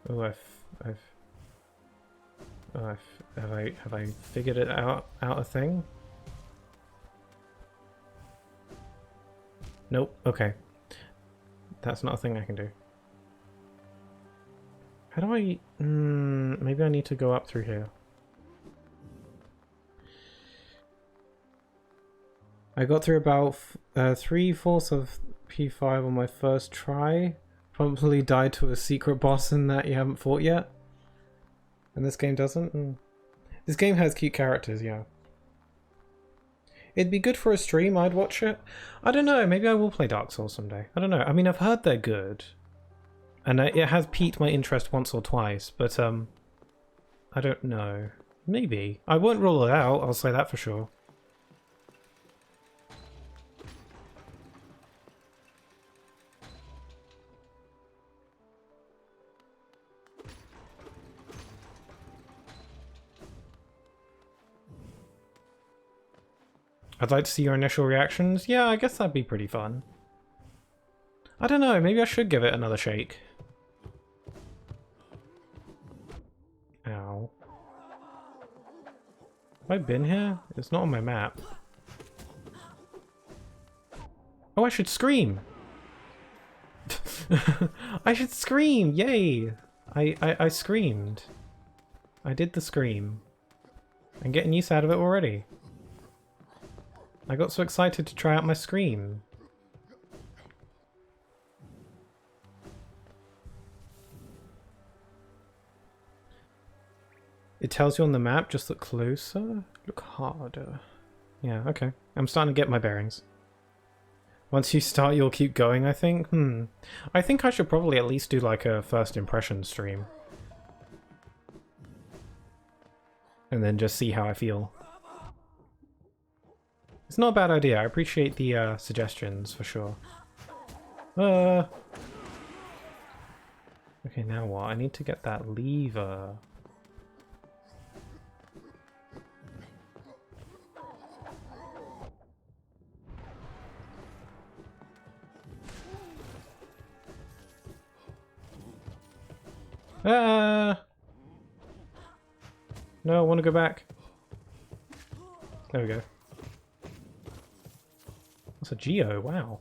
Oh, have I figured it out a thing? Nope. Okay, that's not a thing I can do. How do I? Maybe I need to go up through here. I got through about 3/4 of P5 on my first try. Probably died to a secret boss in that you haven't fought yet. And this game doesn't? This game has cute characters, yeah. It'd be good for a stream, I'd watch it. I don't know, maybe I will play Dark Souls someday. I don't know. I mean, I've heard they're good. And it has piqued my interest once or twice, but I don't know. Maybe. I won't rule it out, I'll say that for sure. I'd like to see your initial reactions. Yeah, I guess that'd be pretty fun. I don't know, maybe I should give it another shake. Ow. Have I been here? It's not on my map. Oh, I should scream! I should scream! Yay! I screamed. I did the scream. I'm getting use out of it already. I got so excited to try out my scream. It tells you on the map, just look closer, look harder. Yeah, okay. I'm starting to get my bearings. Once you start, you'll keep going, I think? I think I should probably at least do like a first impression stream. And then just see how I feel. It's not a bad idea. I appreciate the suggestions for sure. Okay, now what? I need to get that lever. No, I want to go back. There we go. That's a geo, wow.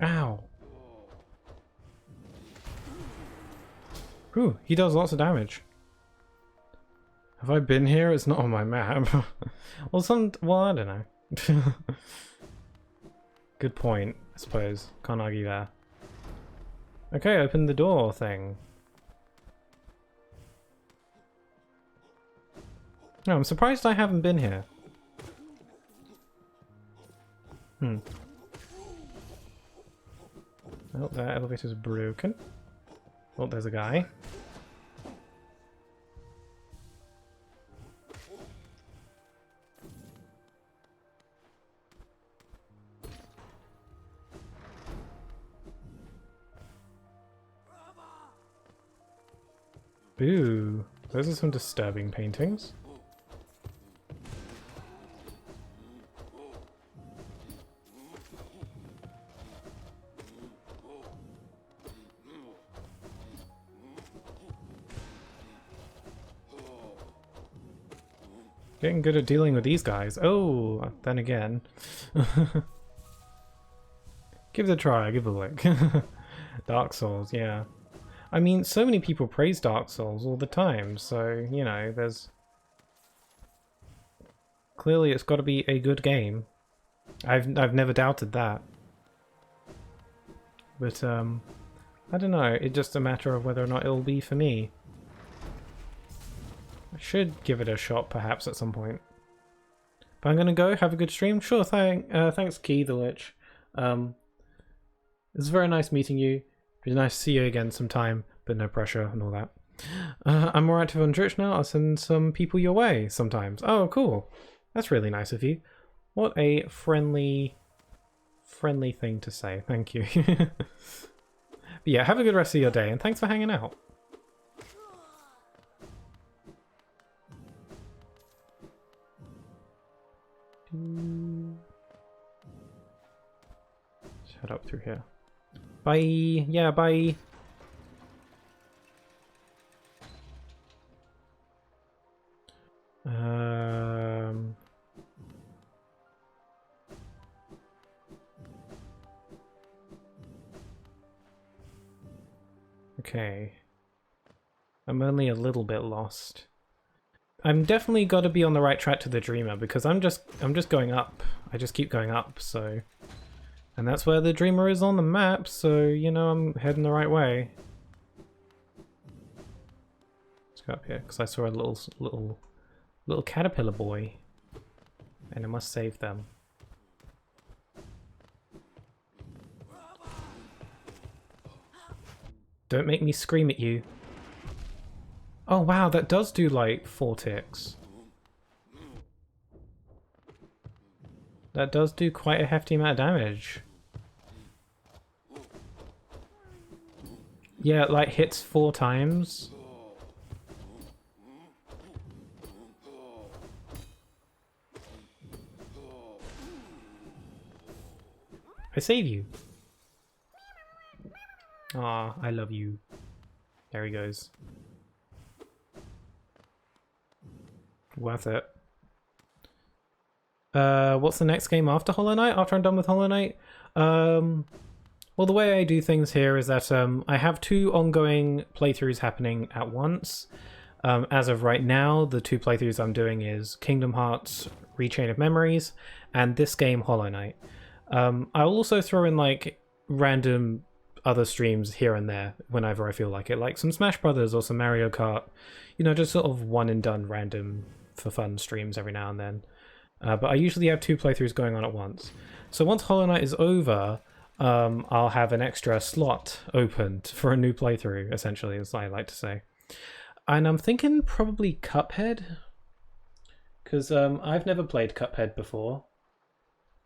Ow. Whew, he does lots of damage. Have I been here? It's not on my map. Well, I don't know. Good point, I suppose. Can't argue there. Okay, open the door thing. No, I'm surprised I haven't been here. Oh, that elevator's broken. Oh, there's a guy. Ooh, those are some disturbing paintings. Getting good at dealing with these guys. Oh, then again. Give it a try, give it a look. Dark Souls, yeah. I mean, so many people praise Dark Souls all the time, so, you know, there's... Clearly it's got to be a good game. I've never doubted that. But, I don't know, it's just a matter of whether or not it'll be for me. I should give it a shot, perhaps, at some point. But I'm gonna go, have a good stream. Sure, thanks, Key the Lich. It's very nice meeting you. It'd be nice to see you again sometime, but no pressure and all that. I'm more active on Twitch now. I'll send some people your way sometimes. Oh, cool. That's really nice of you. What a friendly thing to say. Thank you. But yeah, have a good rest of your day, and thanks for hanging out. Shut up through here. Bye. Yeah, bye. Okay. I'm only a little bit lost. I'm definitely got to be on the right track to the Dreamer because I'm just going up. I just keep going up, so And that's where the Dreamer is on the map, so you know I'm heading the right way. Let's go up here, because I saw a little caterpillar boy. And I must save them. Don't make me scream at you. Oh wow, that does do like 4 ticks. That does do quite a hefty amount of damage. Yeah, it like hits 4 times. I save you. Aw, I love you. There he goes. Worth it. What's the next game after Hollow Knight? After I'm done with Hollow Knight? Well, the way I do things here is that I have 2 ongoing playthroughs happening at once. As of right now, the 2 playthroughs I'm doing is Kingdom Hearts Rechain of Memories and this game, Hollow Knight. I'll also throw in like random other streams here and there whenever I feel like it, like some Smash Brothers or some Mario Kart, you know, just sort of one and done random for fun streams every now and then. But I usually have 2 playthroughs going on at once. So once Hollow Knight is over, I'll have an extra slot opened for a new playthrough, essentially, as I like to say. And I'm thinking probably Cuphead, because I've never played Cuphead before.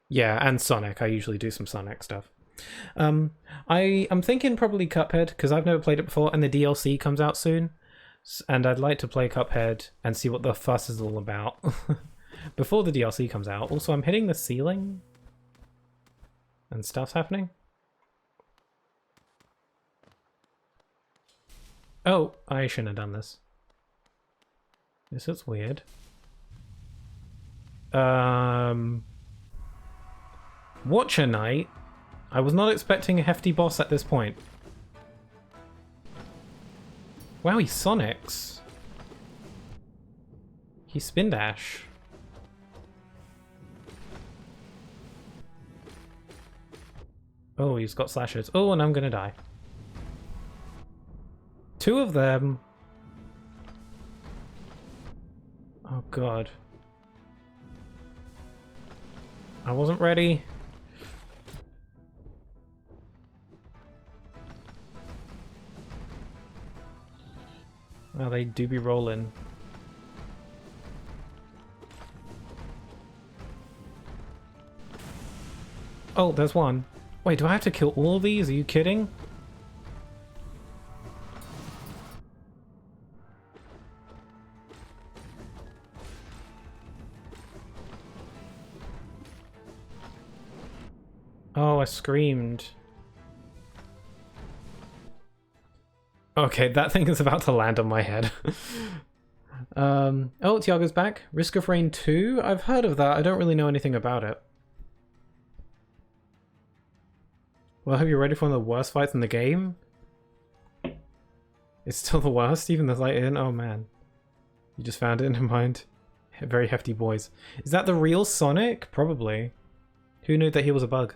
Yeah, and Sonic. I usually do some Sonic stuff. I'm thinking probably Cuphead, because I've never played it before, and the DLC comes out soon. And I'd like to play Cuphead and see what the fuss is all about before the DLC comes out. Also, I'm hitting the ceiling and stuff's happening. Oh, I shouldn't have done this. This is weird. Watcher Knight? I was not expecting a hefty boss at this point. Wow, he Sonics. He Spin Dash. Oh, he's got slashes. Oh, and I'm gonna die. 2 of them. Oh god. I wasn't ready. Well, they do be rolling. Oh, there's one. Wait, do I have to kill all of these? Are you kidding? Oh, I screamed. Okay, that thing is about to land on my head. Oh, Tiago's back. Risk of Rain 2? I've heard of that. I don't really know anything about it. Well, have you ready for one of the worst fights in the game? It's still the worst, even the light in? Oh man. You just found it, never mind. Very hefty boys. Is that the real Sonic? Probably. Who knew that he was a bug?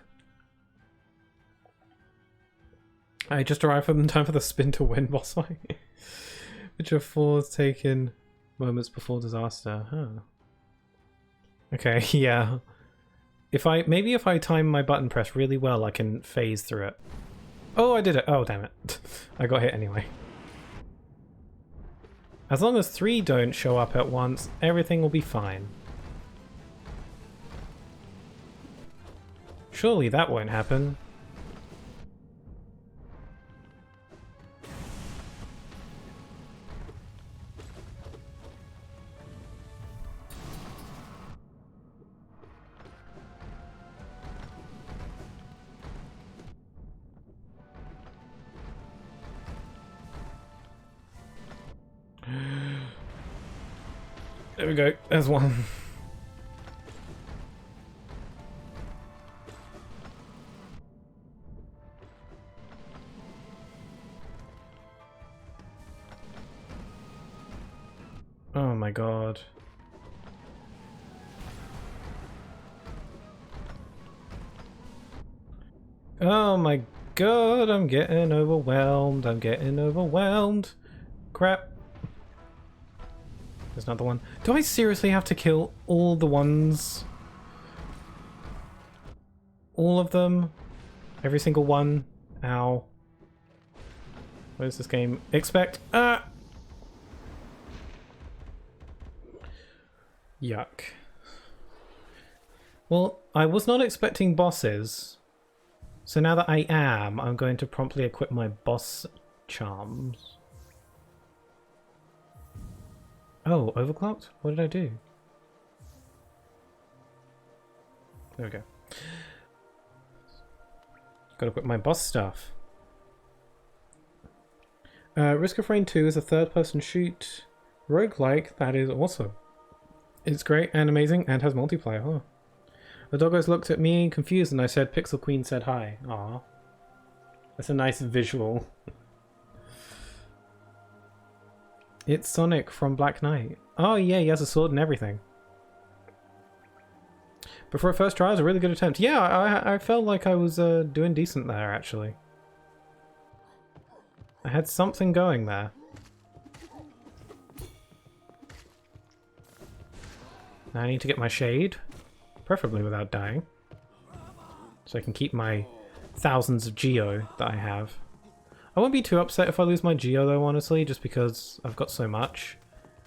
I just arrived from time for the spin to win boss fight. Which are 4 taken moments before disaster. Huh. Okay, yeah. Maybe if I time my button press really well, I can phase through it. Oh, I did it. Oh, damn it. I got hit anyway. As long as 3 don't show up at once, everything will be fine. Surely that won't happen. There we go, there's one. Oh my god. Oh my god, I'm getting overwhelmed. I'm getting overwhelmed. Crap. There's another one. Do I seriously have to kill all the ones? All of them? Every single one? Ow. What does this game expect? Ah! Yuck. Well, I was not expecting bosses. So now that I am, I'm going to promptly equip my boss charms. Oh, overclocked? What did I do? There we go. Gotta equip my boss stuff. Risk of Rain 2 is a third-person shoot roguelike that is awesome. It's great and amazing and has multiplayer, huh? The doggos looked at me confused and I said Pixel Queen said hi. Aww. That's a nice visual. It's Sonic from Black Knight. Oh yeah, he has a sword and everything. But for a first try, it was a really good attempt. Yeah, I felt like I was doing decent there, actually. I had something going there. Now I need to get my shade, preferably without dying, so I can keep my thousands of Geo that I have. I won't be too upset if I lose my Geo though, honestly, just because I've got so much.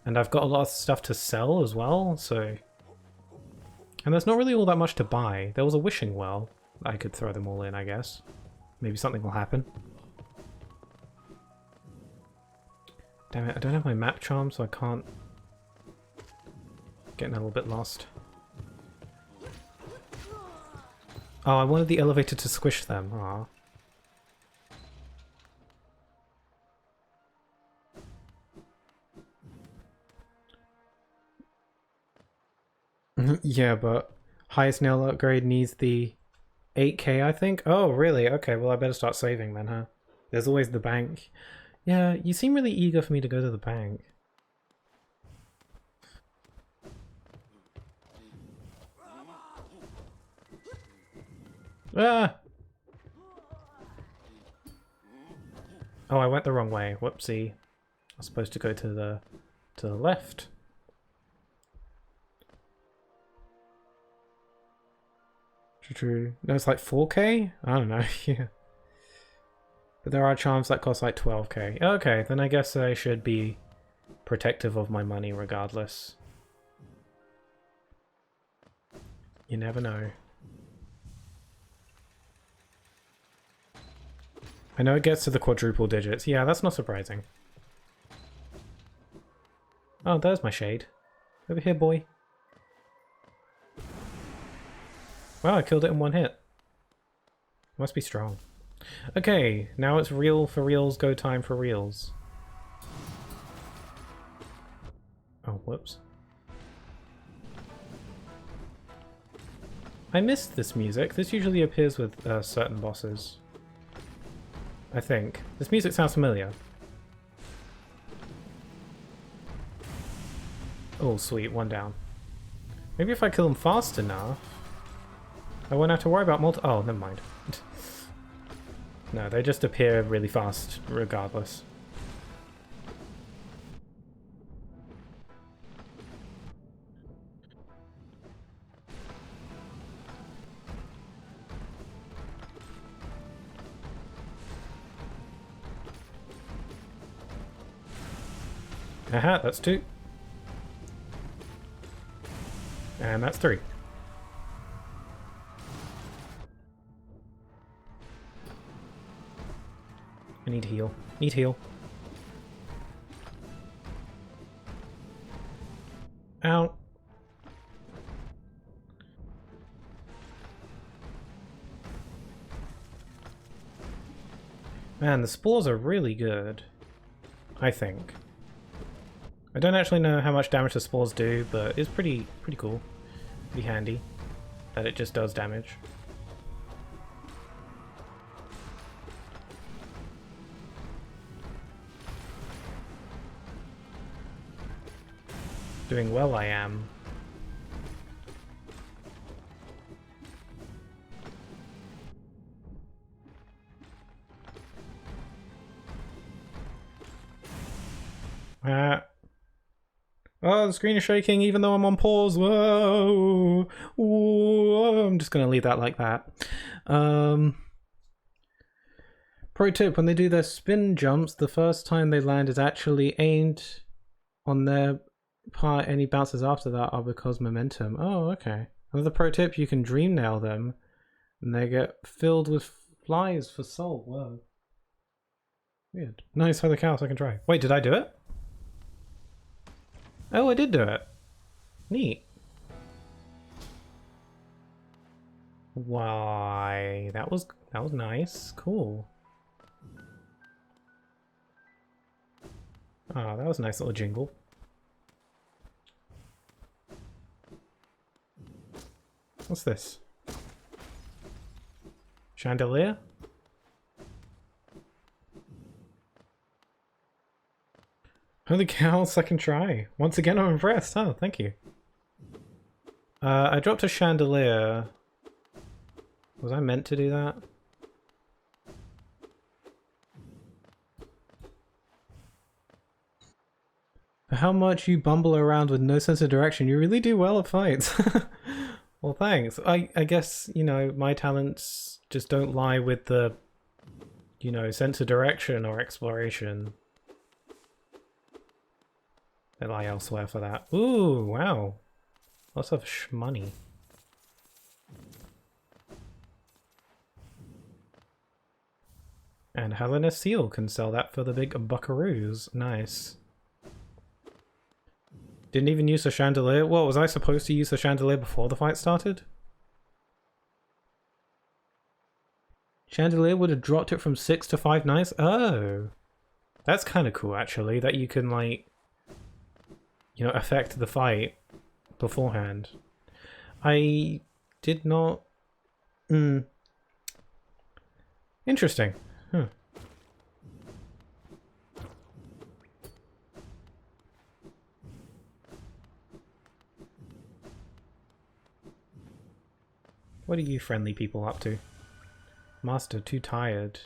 And I've got a lot of stuff to sell as well, so... And there's not really all that much to buy. There was a wishing well. I could throw them all in, I guess. Maybe something will happen. Damn it, I don't have my map charm, so I can't... Getting a little bit lost. Oh, I wanted the elevator to squish them. Aww. Yeah, but highest nail upgrade needs the 8k, I think? Oh, really? Okay, well I better start saving then, huh? There's always the bank. Yeah, you seem really eager for me to go to the bank. Ah! Oh, I went the wrong way. Whoopsie. I was supposed to go to the left. True. No, it's like 4k? I don't know. Yeah. But there are charms that cost like 12k. Okay, then I guess I should be protective of my money regardless. You never know. I know it gets to the quadruple digits. Yeah, that's not surprising. Oh, there's my shade. Over here, boy. Wow, I killed it in one hit. Must be strong. Okay, now it's real for reals, go time for reals. Oh, whoops. I missed this music. This usually appears with certain bosses. I think. This music sounds familiar. Oh, sweet, one down. Maybe if I kill them fast enough, I won't have to worry about oh, never mind. No, they just appear really fast, regardless. Aha, that's 2. And that's 3. I need heal. Need heal. Ow. Man, the spores are really good. I think. I don't actually know how much damage the spores do, but it's pretty cool. Pretty handy that it just does damage. Doing well, I am. Oh, the screen is shaking even though I'm on pause. Whoa. Whoa. I'm just going to leave that like that. Pro tip, when they do their spin jumps, the first time they land is actually aimed on their part. Any bounces after that are because momentum. Oh, okay. Another pro tip, you can dream nail them and they get filled with flies for soul. Whoa. Weird. Nice, holy cow, so I can try. Wait, did I do it? Oh, I did do it. Neat. Why? That was nice. Cool. Oh, that was a nice little jingle. What's this? Chandelier? Holy cow, second try. Once again, I'm impressed. Oh, thank you. I dropped a chandelier. Was I meant to do that? For how much you bumble around with no sense of direction, you really do well at fights. Well, thanks. I guess, you know, my talents just don't lie with the, you know, sense of direction or exploration. They lie elsewhere for that. Ooh, wow. Lots of shmoney. And Helena Seal can sell that for the big buckaroos. Nice. Didn't even use the chandelier. What, was I supposed to use the chandelier before the fight started? Chandelier would have dropped it from 6 to 5 nights? Oh. That's kind of cool, actually, that you can, like, you know, affect the fight beforehand. I did not... Interesting. Huh. What are you friendly people up to? Master, too tired.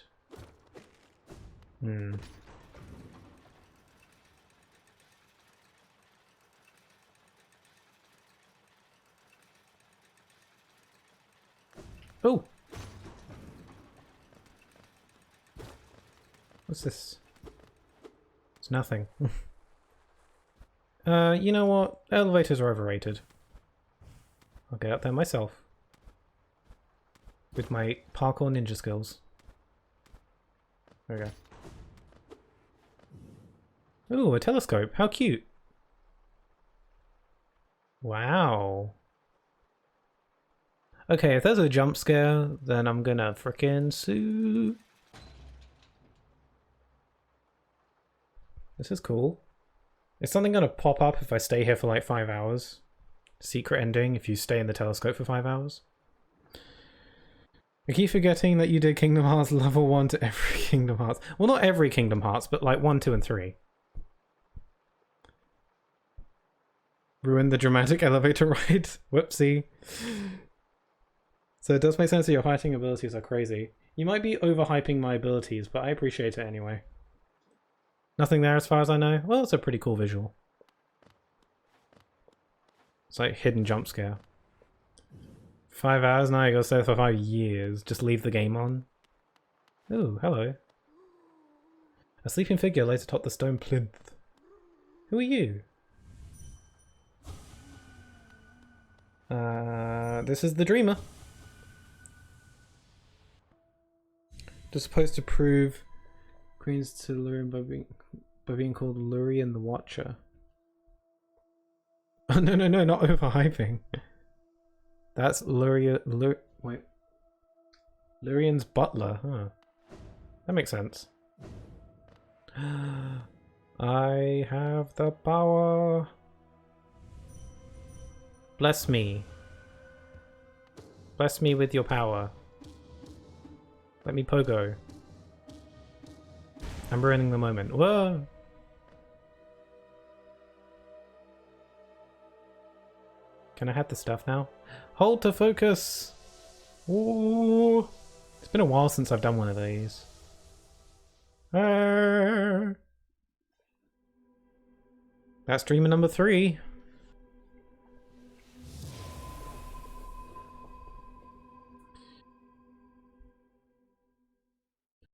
Oh! What's this? It's nothing. You know what? Elevators are overrated. I'll get up there myself. With my parkour ninja skills. There we go. Ooh, a telescope. How cute. Wow. Okay, if there's a jump scare, then I'm gonna frickin' sue. This is cool. Is something gonna pop up if I stay here for like 5 hours? Secret ending if you stay in the telescope for 5 hours? I keep forgetting that you did Kingdom Hearts level 1 to every Kingdom Hearts. Well, not every Kingdom Hearts, but like 1, 2, and 3. Ruined the dramatic elevator ride. Whoopsie. So it does make sense that your fighting abilities are crazy. You might be overhyping my abilities, but I appreciate it anyway. Nothing there as far as I know? Well, it's a pretty cool visual. It's like hidden jump scare. 5 hours? Now you gotta stay for 5 years. Just leave the game on. Oh, hello. A sleeping figure lays atop the stone plinth. Who are you? This is the Dreamer. Just supposed to prove Queen's to Lurian by being called Lurian the Watcher. Oh, no, not overhyping. That's wait. Lurian's butler, huh? That makes sense. I have the power. Bless me. Bless me with your power. Let me pogo. I'm ruining the moment. Whoa! Can I have the stuff now? Hold to focus! Ooh! It's been a while since I've done one of these. That's dreamer number 3.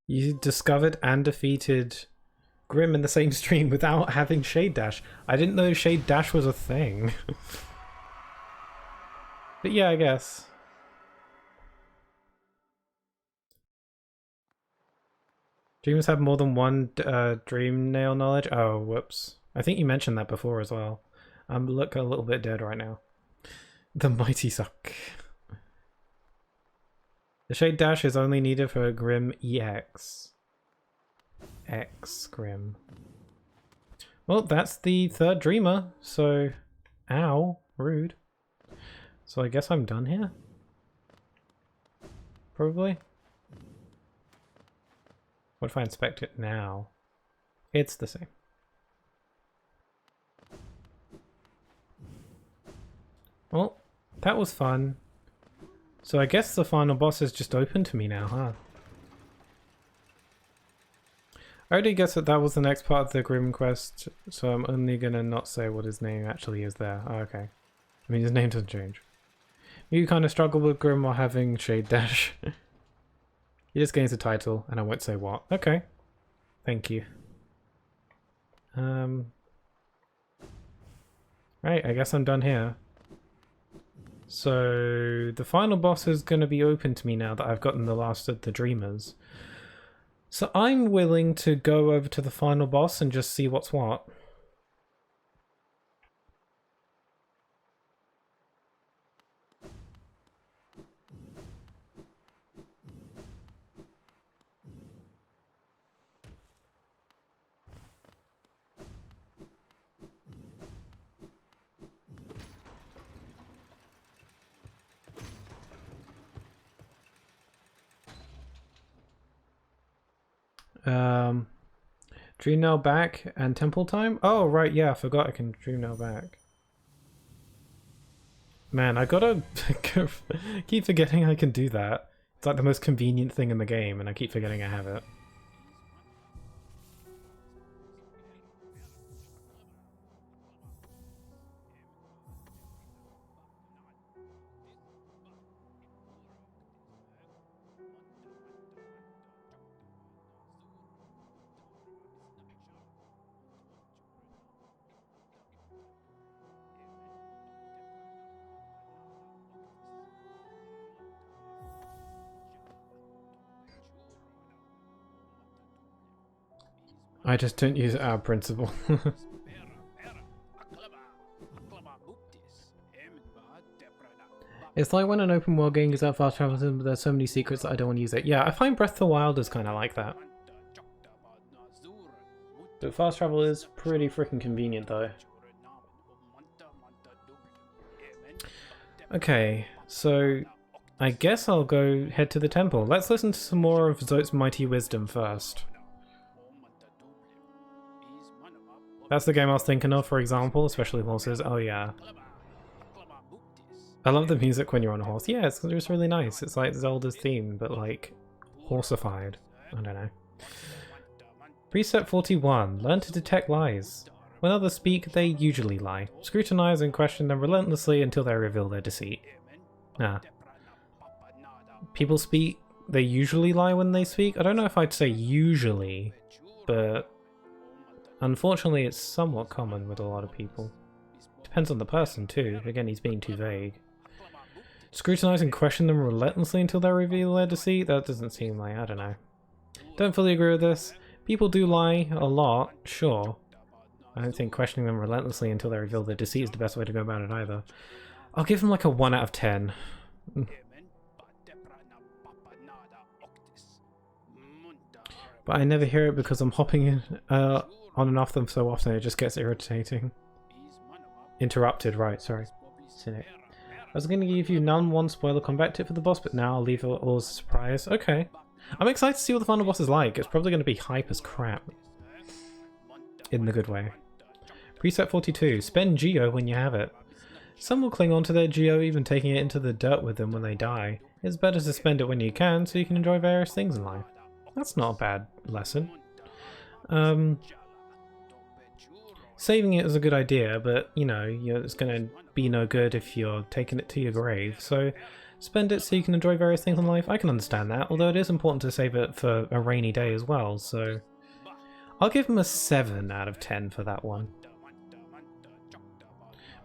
You discovered and defeated Grim in the same stream without having Shade Dash. I didn't know Shade Dash was a thing. But yeah, I guess. Dreamers have more than one dream nail knowledge? Oh, whoops. I think you mentioned that before as well. I'm look a little bit dead right now. The mighty suck. The Shade Dash is only needed for Grim EX. X Grim. Well, that's the 3rd dreamer, so... Ow, rude. So I guess I'm done here? Probably? What if I inspect it now? It's the same. Well, that was fun. So I guess the final boss is just open to me now, huh? I already guessed that that was the next part of the Grim quest, so I'm only gonna not say what his name actually is there. Oh, okay. I mean, his name doesn't change. You kind of struggle with Grim while having Shade Dash. He just gains a title, and I won't say what. Okay. Thank you. Right, I guess I'm done here. So, the final boss is going to be open to me now that I've gotten the last of the Dreamers. So I'm willing to go over to the final boss and just see what's what. Dream Nail back and temple time? Oh, right, yeah, I forgot I can Dream Nail back. Man, I gotta keep forgetting I can do that. It's like the most convenient thing in the game, and I keep forgetting I have it. I just don't use it out of principle. It's like when an open world game is out fast travel, but there's so many secrets that I don't want to use it. Yeah, I find Breath of the Wild is kind of like that. But fast travel is pretty freaking convenient though. Okay, so I guess I'll go head to the temple. Let's listen to some more of Zote's mighty wisdom first. That's the game I was thinking of, for example, especially horses. Oh yeah. I love the music when you're on a horse. Yeah, it's just really nice. It's like Zelda's theme, but like horsified. I don't know. Precept 41. Learn to detect lies. When others speak, they usually lie. Scrutinize and question them relentlessly until they reveal their deceit. Ah. People speak, they usually lie when they speak? I don't know if I'd say usually, but unfortunately it's somewhat common with a lot of people. Depends on the person too. Again, he's being too vague. Scrutinize and question them relentlessly until they reveal their deceit? That doesn't seem like, I don't know. Don't fully agree with this. People do lie a lot, sure. I don't think questioning them relentlessly until they reveal their deceit is the best way to go about it either. I'll give them like a 1 out of 10. But I never hear it because I'm hopping in, on and off them so often it just gets irritating. Interrupted, right, sorry. Cynic. I was going to give you none one spoiler combat tip for the boss, but now I'll leave it all as a surprise. Okay. I'm excited to see what the final boss is like. It's probably going to be hype as crap. In the good way. Precept 42. Spend Geo when you have it. Some will cling on to their Geo, even taking it into the dirt with them when they die. It's better to spend it when you can, so you can enjoy various things in life. That's not a bad lesson. saving it is a good idea, but you know, it's going to be no good if you're taking it to your grave. So spend it so you can enjoy various things in life. I can understand that, although it is important to save it for a rainy day as well. So I'll give him a 7 out of 10 for that one.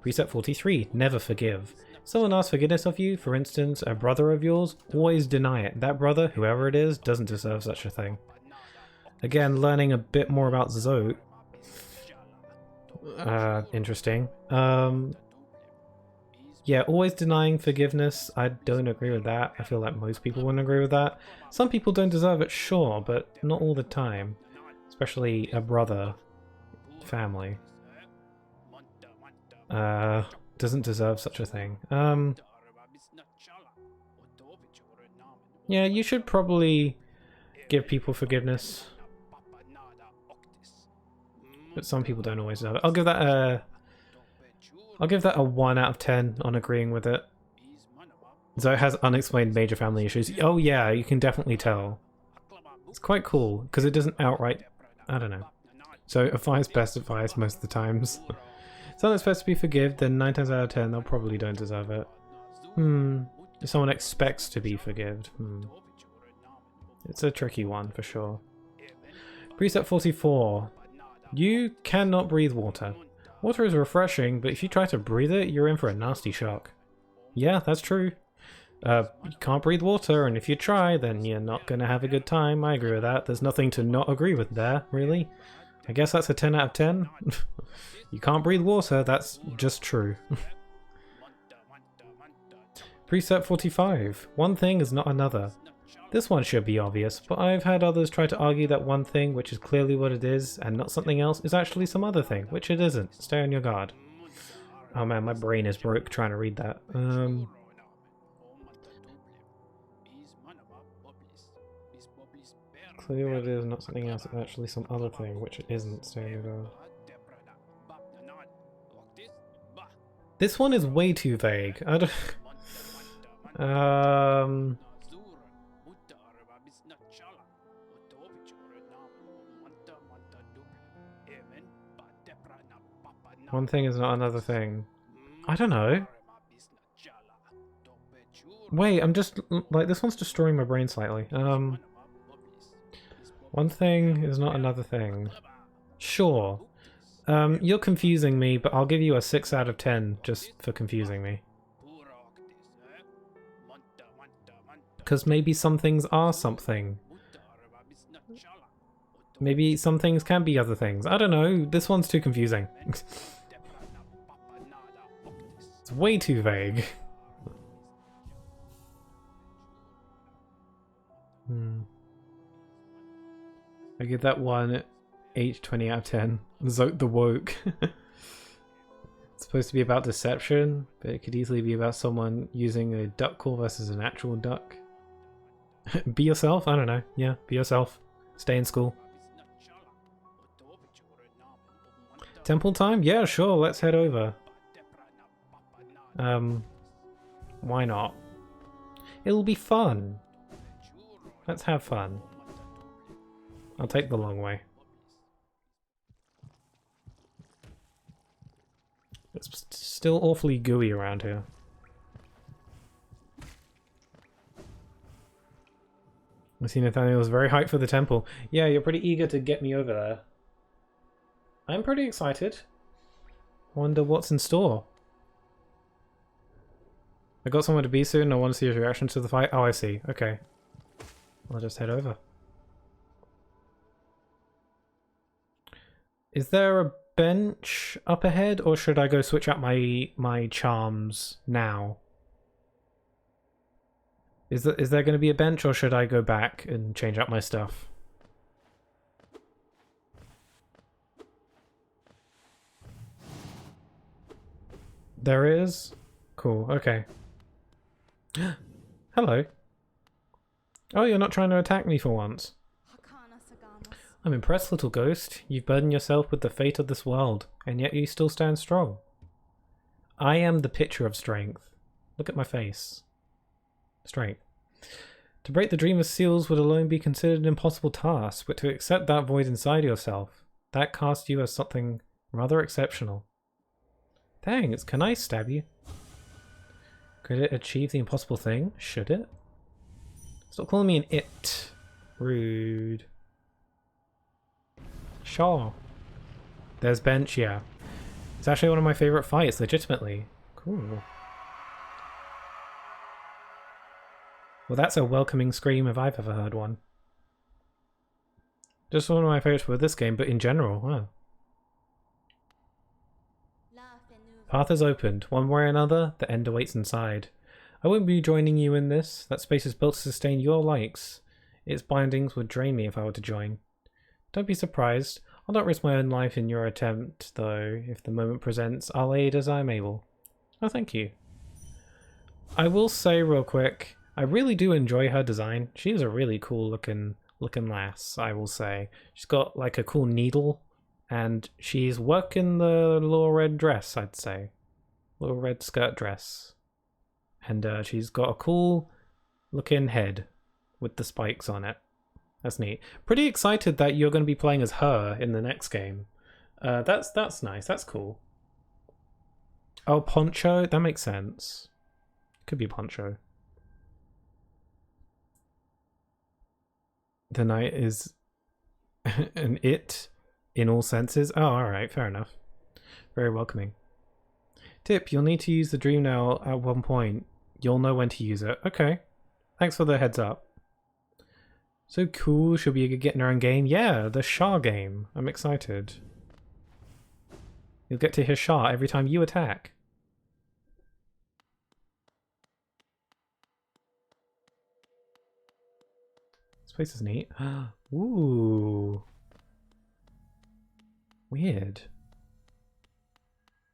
Precept 43, never forgive. Someone asks forgiveness of you, for instance, a brother of yours, always deny it. That brother, whoever it is, doesn't deserve such a thing. Again, learning a bit more about Zote. Interesting. Yeah, always denying forgiveness. I don't agree with that. I feel like most people wouldn't agree with that. Some people don't deserve it, sure, but not all the time. Especially a brother. Family. Doesn't deserve such a thing. Yeah, you should probably give people forgiveness. But some people don't always deserve it. I'll give that a 1 out of 10 on agreeing with it. Zoe has unexplained major family issues. Oh yeah, you can definitely tell. It's quite cool, because it doesn't outright... I don't know. So advice, best advice most of the times. Someone's supposed to be forgiven, then 9 times out of 10 they probably don't deserve it. If someone expects to be forgiven. It's a tricky one for sure. Precept 44. You cannot breathe water. Water is refreshing, but if you try to breathe it, you're in for a nasty shock. Yeah, that's true. You can't breathe water, and if you try, then you're not going to have a good time. I agree with that. There's nothing to not agree with there, really. I guess that's a 10 out of 10. You can't breathe water, that's just true. Precept 45. One thing is not another. This one should be obvious, but I've had others try to argue that one thing, which is clearly what it is, and not something else, is actually some other thing, which it isn't. Stay on your guard. Oh man, my brain is broke trying to read that. Clearly what it is, not something else, it's actually some other thing, which it isn't. Stay on your guard. This one is way too vague. I don't... One thing is not another thing. I don't know. Wait, I'm just... like, this one's destroying my brain slightly. One thing is not another thing. Sure. You're confusing me, but I'll give you a 6 out of 10 just for confusing me. Because maybe some things are something. Maybe some things can be other things. I don't know. This one's too confusing. It's way too vague. I give that one 8/20 out of 10. Zote the woke. It's supposed to be about deception, but it could easily be about someone using a duck call versus an actual duck. Be yourself? I don't know. Yeah, be yourself. Stay in school. Temple time? Yeah, sure, let's head over. Why not? It'll be fun. Let's have fun. I'll take the long way. It's still awfully gooey around here. I see Nathaniel is very hyped for the temple. Yeah, you're pretty eager to get me over there. I'm pretty excited. Wonder what's in store. I got somewhere to be soon. I want to see his reaction to the fight. Oh, I see. Okay. I'll just head over. Is there a bench up ahead, or should I go switch out my charms now? Is there going to be a bench, or should I go back and change out my stuff? There is? Cool, okay. Hello. Oh, you're not trying to attack me for once. I'm impressed, little ghost. You've burdened yourself with the fate of this world, and yet you still stand strong. I am the picture of strength. Look at my face. Strength. To break the dreamer's seals would alone be considered an impossible task, but to accept that void inside yourself, that casts you as something Rather exceptional. Thanks, can I stab you? Could it achieve the impossible thing? Should it? Stop calling me an it. Rude. Sure. There's Bench, yeah. It's actually one of my favourite fights, legitimately. Cool. Well, that's a welcoming scream if I've ever heard one. Just one of my favourites for this game, but in general, wow. Path is opened. One way or another, the end awaits inside. I won't be joining you in this. That space is built to sustain your likes. Its bindings would drain me if I were to join. Don't be surprised. I'll not risk my own life in your attempt, though. If the moment presents, I'll aid as I'm able. Oh, thank you. I will say real quick, I really do enjoy her design. She's a really cool looking lass, I will say. She's got like a cool needle, and she's working the little red dress, I'd say. Little red skirt dress. And she's got a cool looking head with the spikes on it. That's neat. Pretty excited that you're going to be playing as her in the next game. That's nice. That's cool. Oh, Poncho? That makes sense. Could be Poncho. The knight is an it in all senses. Oh, alright. Fair enough. Very welcoming. Tip, you'll need to use the dream nail at one point. You'll know when to use it. Okay. Thanks for the heads up. So cool, she'll be getting her own game. Yeah, the Shah game. I'm excited. You'll get to hear Shah every time you attack. This place is neat. Ooh. Weird.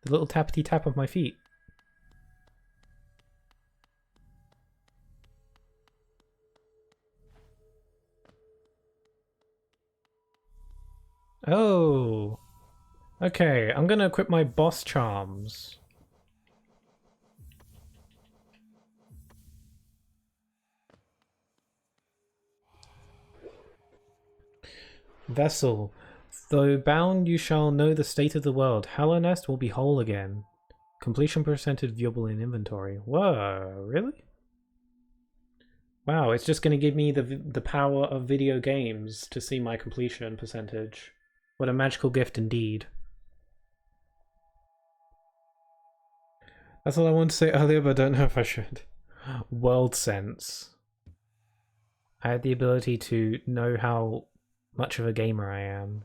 The little tappity tap of my feet. Oh. Okay, I'm gonna equip my boss charms. Vessel. Though bound, you shall know the state of the world. Hallow Nest will be whole again. Completion percentage viewable in inventory. Whoa, really? Wow, it's just going to give me the power of video games to see my completion percentage. What a magical gift indeed. That's all I wanted to say earlier, but I don't know if I should. World sense. I had the ability to know how much of a gamer I am.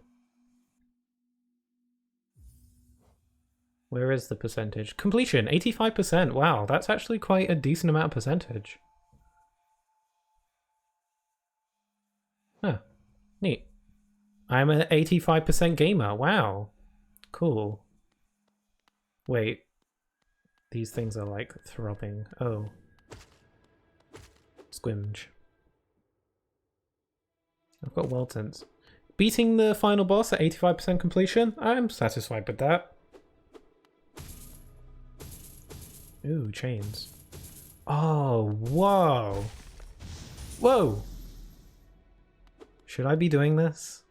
Where is the percentage? Completion, 85%. Wow, that's actually quite a decent amount of percentage. Huh, neat. I'm an 85% gamer. Wow, cool. Wait, these things are like throbbing. Oh, squinge. I've got world sense. Beating the final boss at 85% completion. I'm satisfied with that. Ooh, chains. Oh, whoa. Whoa! Should I be doing this?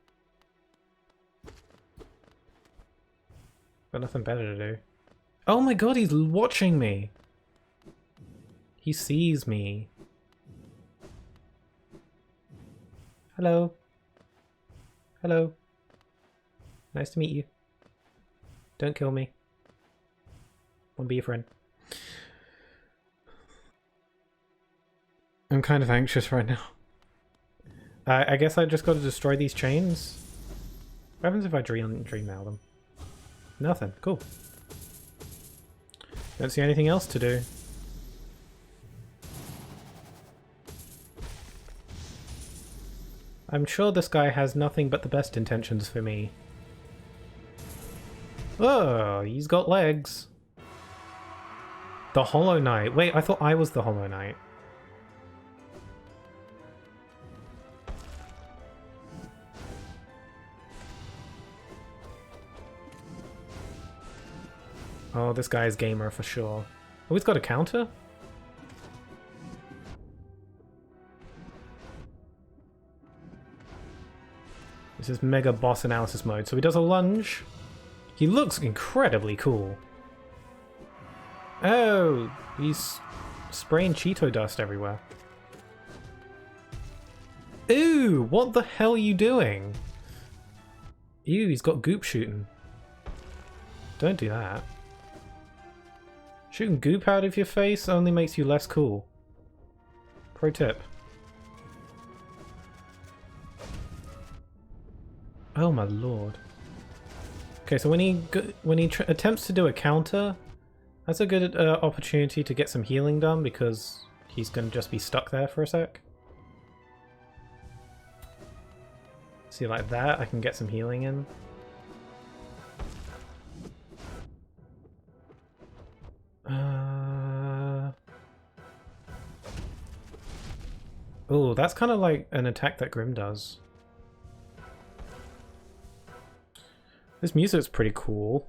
Got nothing better to do. Oh my god, he's watching me! He sees me. Hello. Hello. Nice to meet you. Don't kill me. Wanna be your friend. I'm kind of anxious right now. I guess I just got to destroy these chains. What happens if I dream now them? Nothing. Cool. Don't see anything else to do. I'm sure this guy has nothing but the best intentions for me. Oh, he's got legs. The Hollow Knight. Wait, I thought I was the Hollow Knight. Oh, this guy is gamer for sure. Oh, he's got a counter? This is mega boss analysis mode. So he does a lunge. He looks incredibly cool. Oh, he's spraying Cheeto dust everywhere. Ooh, what the hell are you doing? Ew, he's got goop shooting. Don't do that. Shooting goop out of your face only makes you less cool. Pro tip. Oh my lord. Okay, so when he attempts to do a counter, that's a good opportunity to get some healing done because he's going to just be stuck there for a sec. See, like that, I can get some healing in. Oh, that's kind of like an attack that Grim does. This music's pretty cool.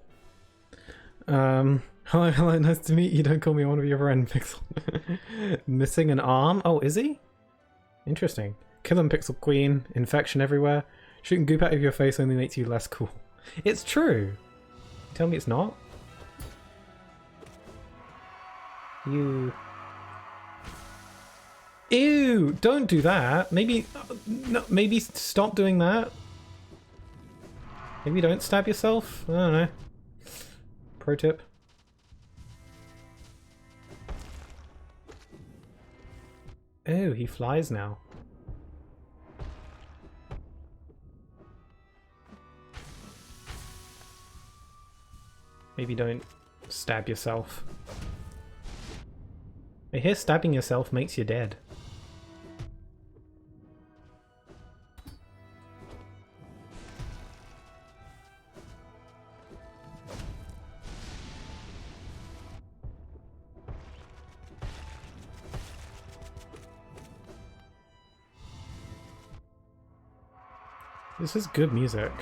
Hello, hello, nice to meet you. Don't call me one of your friends, Pixel. Missing an arm? Oh, is he? Interesting. Kill him, Pixel Queen. Infection everywhere. Shooting goop out of your face only makes you less cool. It's true. Tell me it's not. You... Ew! Don't do that. Maybe... no, maybe stop doing that. Maybe don't stab yourself? I don't know. Pro tip. Oh, he flies now. Maybe don't stab yourself. I hear stabbing yourself makes you dead. This is good music.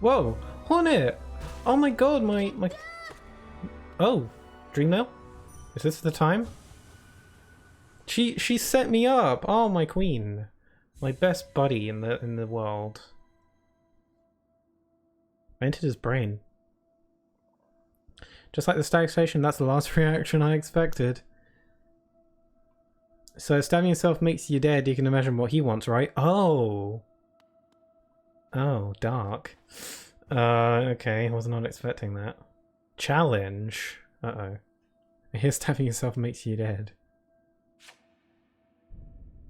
Whoa! Hornet! Oh my god, my... Oh! Dreammail? Is this the time? She set me up! Oh, my queen. My best buddy in the world. I entered his brain. Just like the stag station, that's the last reaction I expected. So stabbing yourself makes you dead, you can imagine what he wants, right? Oh! Oh, dark. Okay, I was not expecting that. Challenge? Uh-oh. I hear stabbing yourself makes you dead.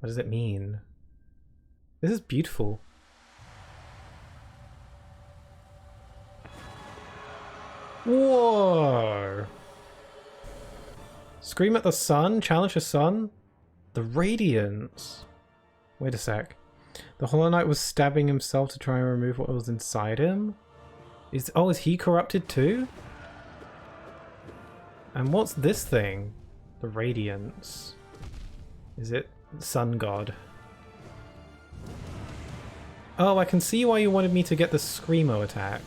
What does it mean? This is beautiful. Whoa! Scream at the sun? Challenge the sun? The radiance. Wait a sec. The Hollow Knight was stabbing himself to try and remove what was inside him? Is he corrupted too? And what's this thing? The radiance. Is it sun god? Oh, I can see why you wanted me to get the Screamo attack.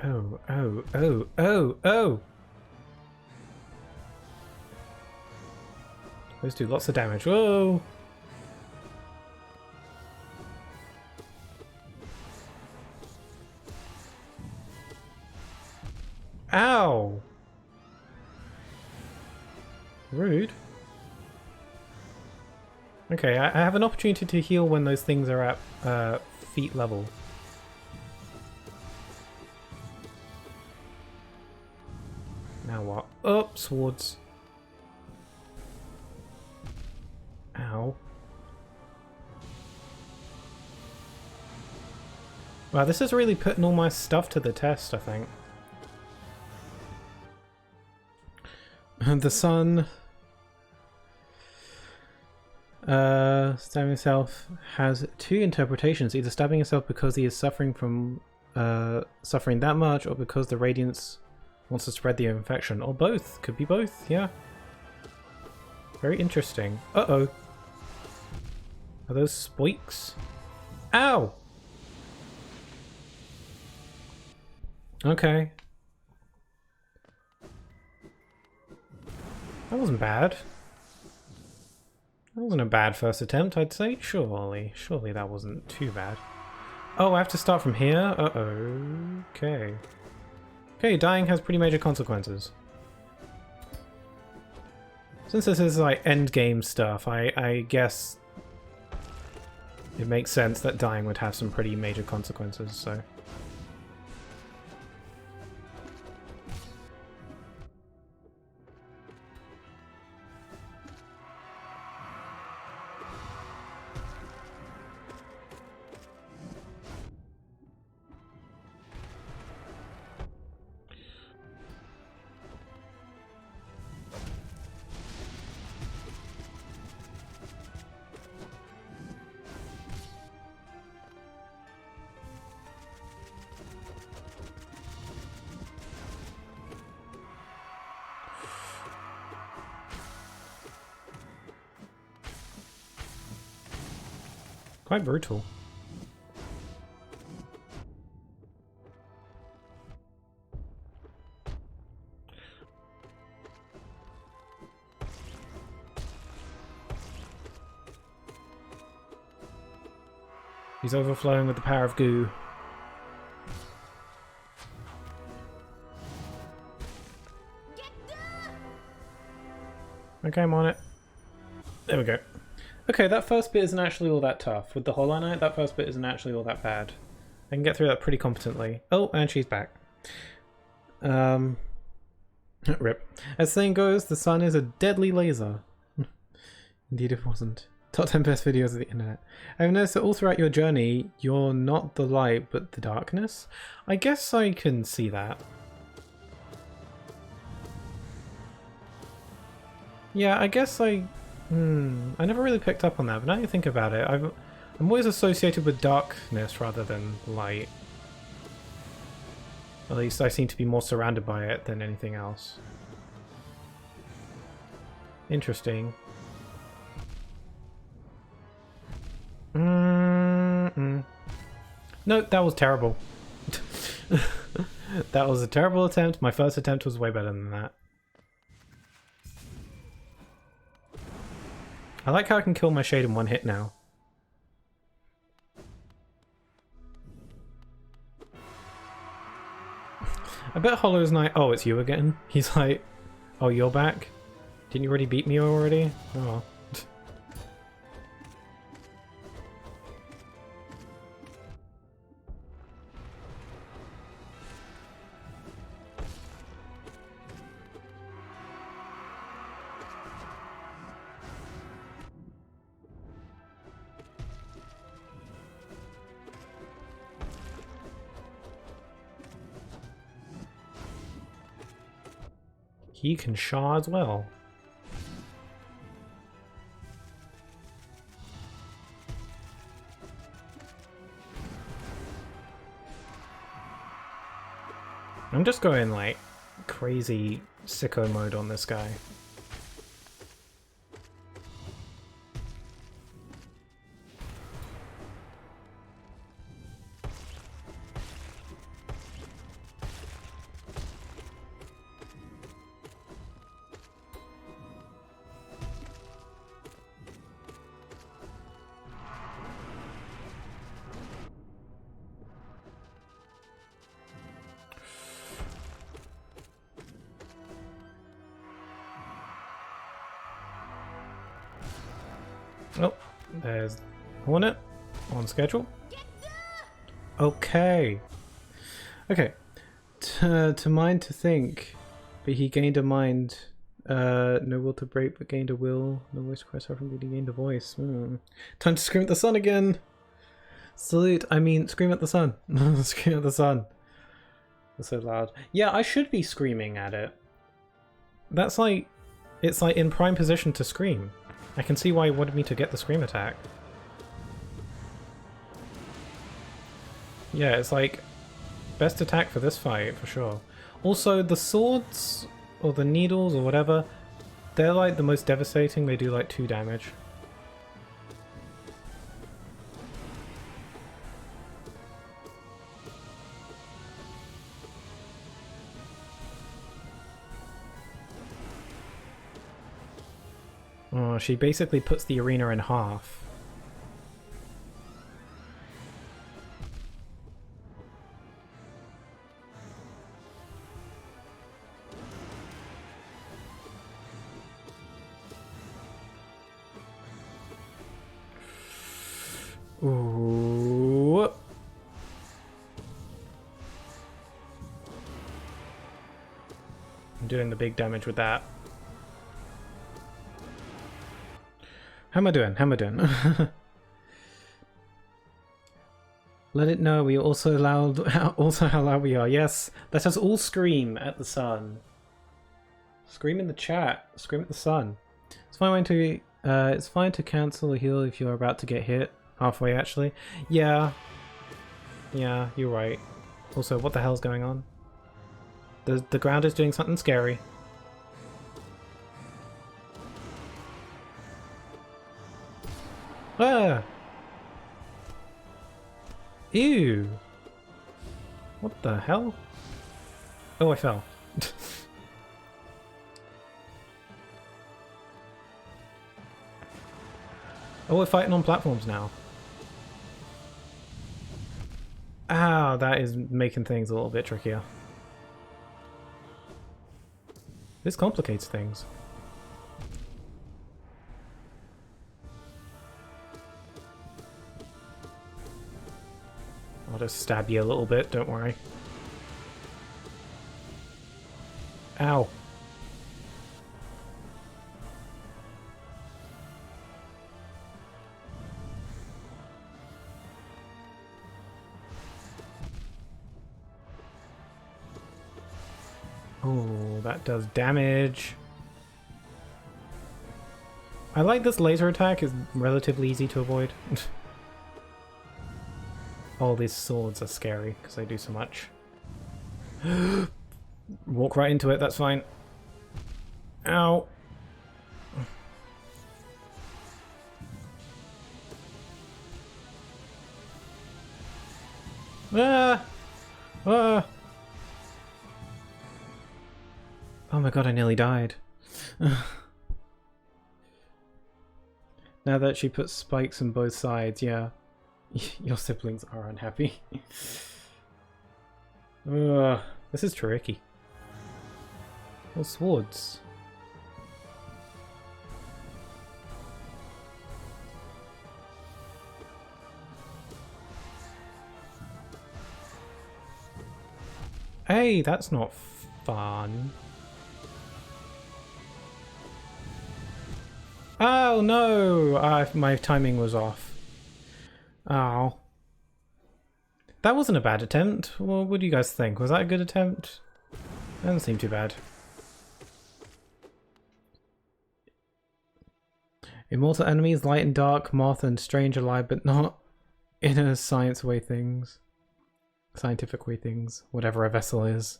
Oh, oh, oh, oh, oh! Those do lots of damage. Whoa! Ow! Rude. Okay, I have an opportunity to heal when those things are at feet level. Now what? Oh, swords. Ow. Wow, this is really putting all my stuff to the test, I think. The sun... stabbing himself has two interpretations. Either stabbing himself because he is suffering from suffering that much, or because the radiance wants to spread the infection. Or both. Could be both, yeah. Very interesting. Uh-oh. Are those spoiks? Ow! Okay. That wasn't bad. That wasn't a bad first attempt, I'd say. Surely that wasn't too bad. Oh, I have to start from here? Uh-oh. Okay. Okay, dying has pretty major consequences. Since this is like endgame stuff, I guess it makes sense that dying would have some pretty major consequences, so... Quite brutal. He's overflowing with the power of goo. Okay, I'm on it. There we go. Okay, that first bit isn't actually all that tough. With the Hollow Knight, that first bit isn't actually all that bad. I can get through that pretty competently. Oh, and she's back. Rip. As the saying goes, the sun is a deadly laser. Indeed it wasn't. Top 10 best videos of the internet. I've noticed that all throughout your journey, you're not the light, but the darkness. I guess I can see that. Yeah, I guess I never really picked up on that, but now you think about it, I'm always associated with darkness rather than light. At least I seem to be more surrounded by it than anything else. Interesting. No, that was terrible. That was a terrible attempt. My first attempt was way better than that. I like how I can kill my shade in one hit now. I bet Hollow Knight... Oh, it's you again? He's like, oh, you're back? Didn't you already beat me already? Oh well. He can Shaw as well. I'm just going like crazy sicko mode on this guy. Oh, there's Hornet on schedule. Okay. Okay. To mind to think, but he gained a mind. No will to break, but gained a will. No voice to cry suffering, but he gained a voice. Time to scream at the sun again. Salute. I mean, scream at the sun. Scream at the sun. That's so loud. Yeah, I should be screaming at it. That's like, it's like in prime position to scream. I can see why he wanted me to get the scream attack. Yeah, it's like best attack for this fight for sure. Also, the swords or the needles or whatever, they're like the most devastating. They do like 2 damage. Oh, she basically puts the arena in half. Ooh. I'm doing the big damage with that. How am I doing? How am I doing? Let it know we also also how loud we are. Yes, let us all scream at the sun. Scream in the chat. Scream at the sun. It's fine to cancel a heal if you're about to get hit halfway. Actually, yeah, you're right. Also, what the hell's going on? The ground is doing something scary. Ah! Ew! What the hell? Oh, I fell. Oh, we're fighting on platforms now. Ah, that is making things a little bit trickier. This complicates things. I'll just stab you a little bit, don't worry. Ow. Oh, that does damage. I like this laser attack, it's relatively easy to avoid. All these swords are scary because they do so much. Walk right into it, that's fine. Ow. Ah! Ah! Oh my god, I nearly died. Now that she puts spikes on both sides, yeah. Your siblings are unhappy. This is tricky. Well, swords. Hey, that's not fun. Oh no! My timing was off. Oh. That wasn't a bad attempt. Well, what do you guys think? Was that a good attempt? That doesn't seem too bad. Immortal enemies, light and dark, moth and strange alive, but not in a scientific way things. Whatever a vessel is.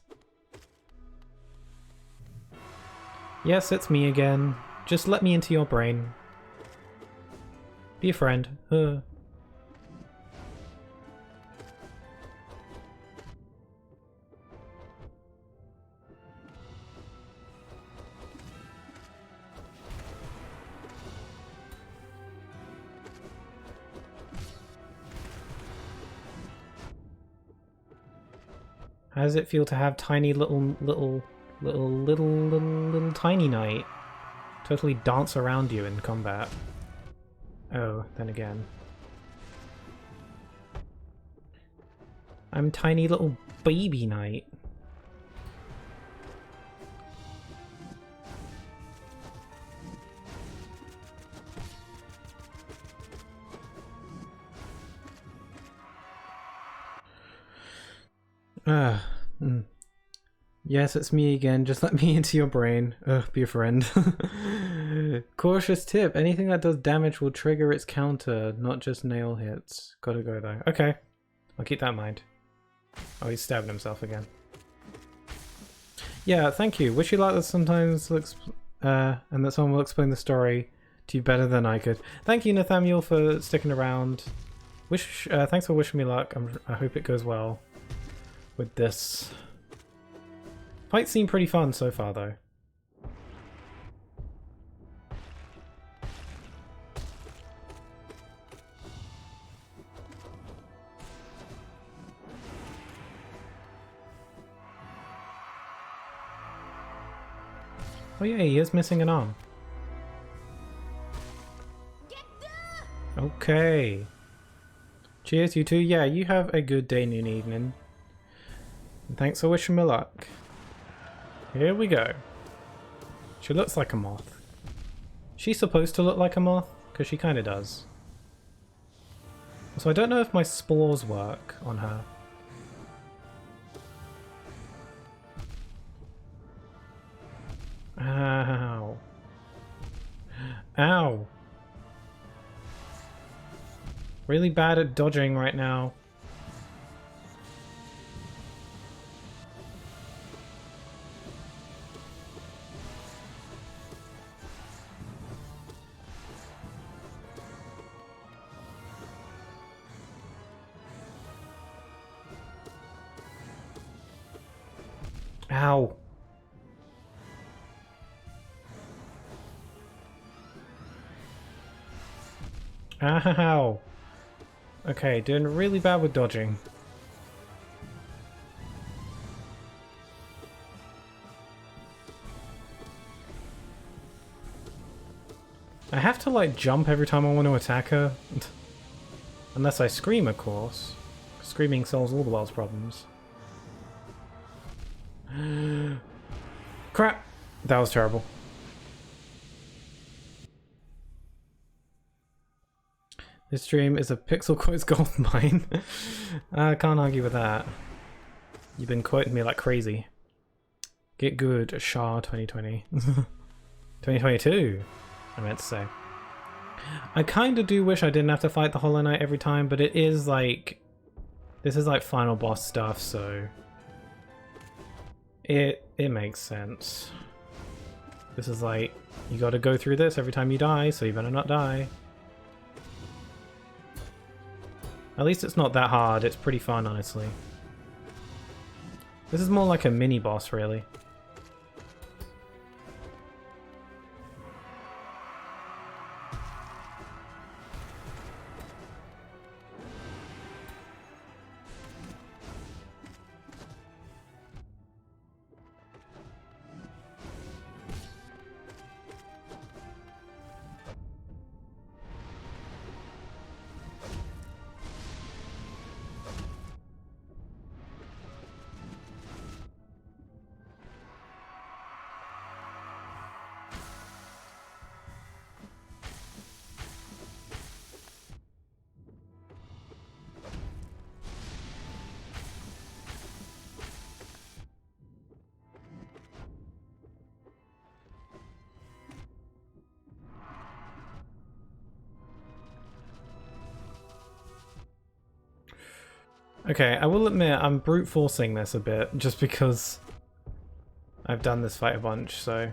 Yes, it's me again. Just let me into your brain. Be a friend. How does it feel to have tiny little tiny knight totally dance around you in combat? Oh, then again. I'm tiny little baby knight. Yes, it's me again. Just let me into your brain. Be a friend. Cautious tip. Anything that does damage will trigger its counter, not just nail hits. Gotta go though. Okay. I'll keep that in mind. Oh, he's stabbing himself again. Yeah, thank you. Wish you luck that sometimes and that someone will explain the story to you better than I could. Thank you, Nathaniel, for sticking around. Thanks for wishing me luck. I hope it goes well with this. Fights seem pretty fun so far, though. Oh yeah, he is missing an arm. Okay. Cheers, you two. Yeah, you have a good day, noon, evening. And thanks for wishing me luck. Here we go. She looks like a moth. She's supposed to look like a moth, because she kind of does. So I don't know if my spores work on her. Ow. Ow. Really bad at dodging right now. Ow. Ow. Okay, doing really bad with dodging. I have to like jump every time I want to attack her. Unless I scream, of course. Screaming solves all the world's problems. Crap! That was terrible. This stream is a Pixel Quotes gold mine. I can't argue with that. You've been quoting me like crazy. Get good, Shah 2020. 2022, I meant to say. I kind of do wish I didn't have to fight the Hollow Knight every time, but it is like... This is like final boss stuff, so... It makes sense. This is like, you gotta go through this every time you die, so you better not die. At least it's not that hard, it's pretty fun, honestly. This is more like a mini-boss, really. Okay, I will admit I'm brute forcing this a bit, just because I've done this fight a bunch, so...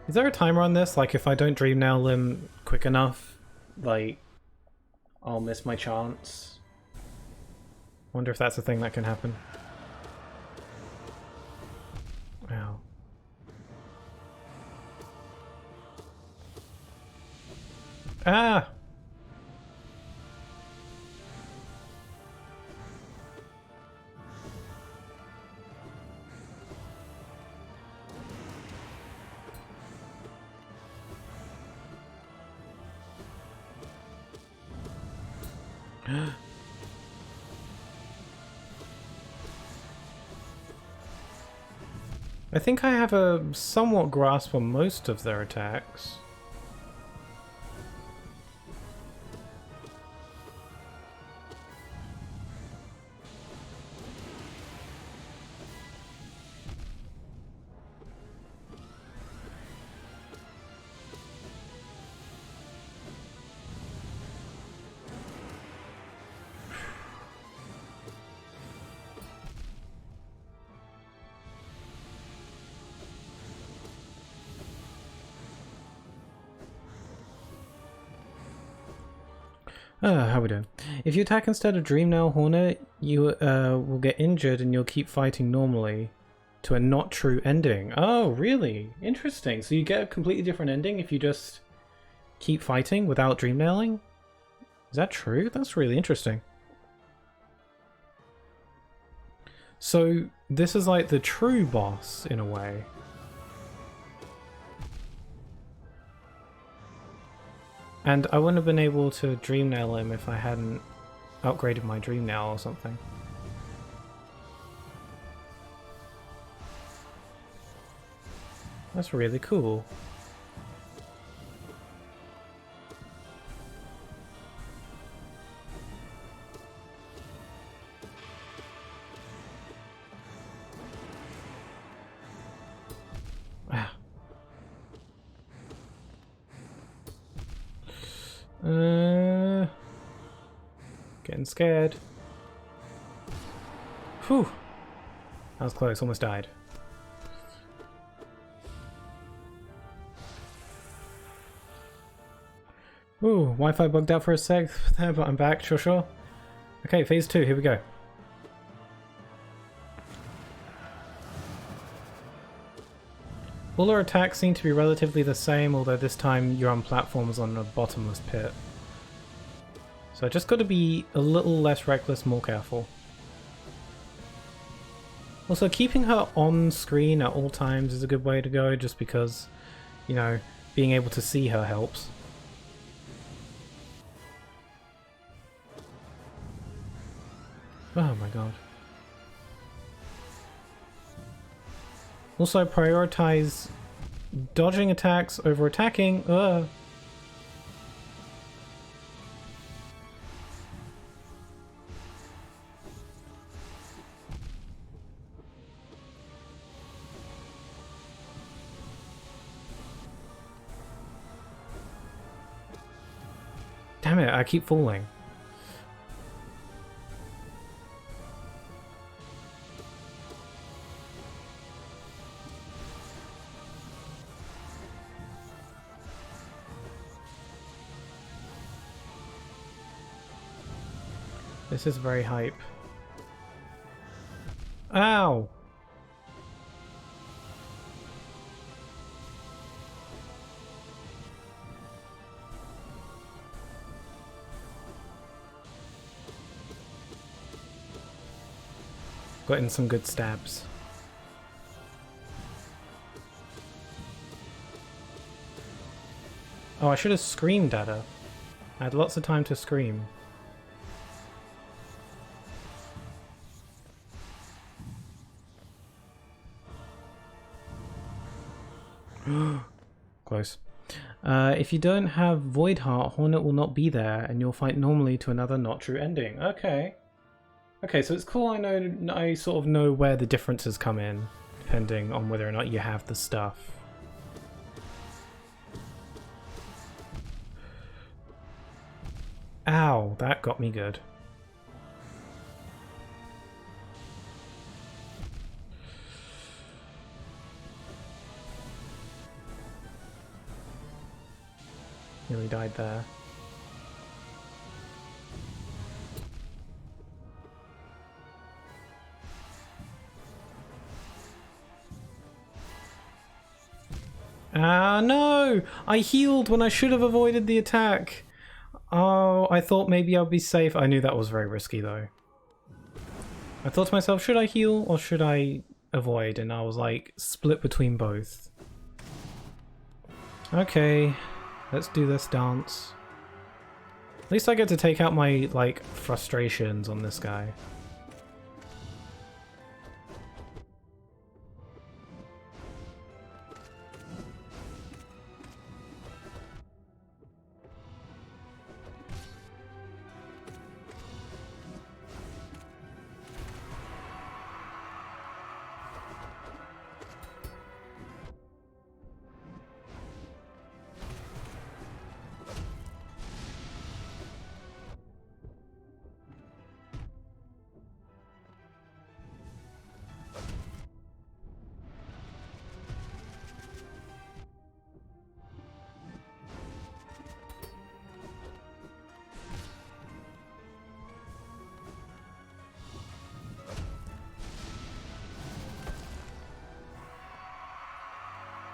Is there a timer on this? Like, if I don't Dream Nail him quick enough, like, I'll miss my chance? Wonder if that's a thing that can happen. Wow. Ah! I think I have a somewhat grasp on most of their attacks. How we doing? If you attack instead of Dream Nail Hornet, you will get injured and you'll keep fighting normally to a not true ending. Oh, really? Interesting. So you get a completely different ending if you just keep fighting without dream nailing? Is that true? That's really interesting. So this is like the true boss in a way. And I wouldn't have been able to dream nail him if I hadn't upgraded my dream nail or something. That's really cool. Getting scared. Whew. That was close, almost died. Ooh, Wi-Fi bugged out for a sec there, but I'm back, sure. Okay, phase 2, here we go. All our attacks seem to be relatively the same, although this time you're on platforms on a bottomless pit. So I just got to be a little less reckless, more careful. Also, keeping her on screen at all times is a good way to go, just because, you know, being able to see her helps. Oh my god. Also, prioritize dodging attacks over attacking. Damn it, I keep falling. This is very hype. Ow! Got in some good stabs. Oh, I should have screamed at her. I had lots of time to scream. Close. If you don't have Void Heart, Hornet will not be there, and you'll fight normally to another not true ending. Okay. Okay, so it's cool. I sort of know where the differences come in, depending on whether or not you have the stuff. Ow, that got me good. Nearly died there. Ah, no! I healed when I should have avoided the attack. Oh, I thought maybe I'd be safe. I knew that was very risky though. I thought to myself, should I heal or should I avoid? And I was like, split between both. Okay. Let's do this dance. At least I get to take out my, like, frustrations on this guy.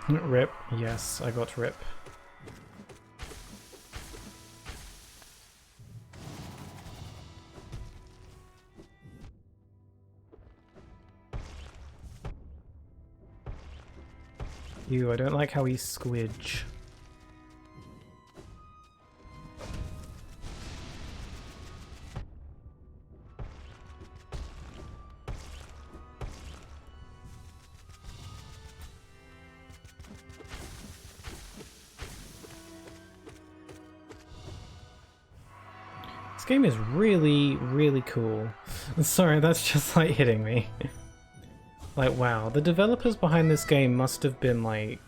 Rip. Yes, I got rip. Ew, I don't like how he's squidge. This game is really, really cool. Sorry, that's just like hitting me. Like, wow, the developers behind this game must have been like...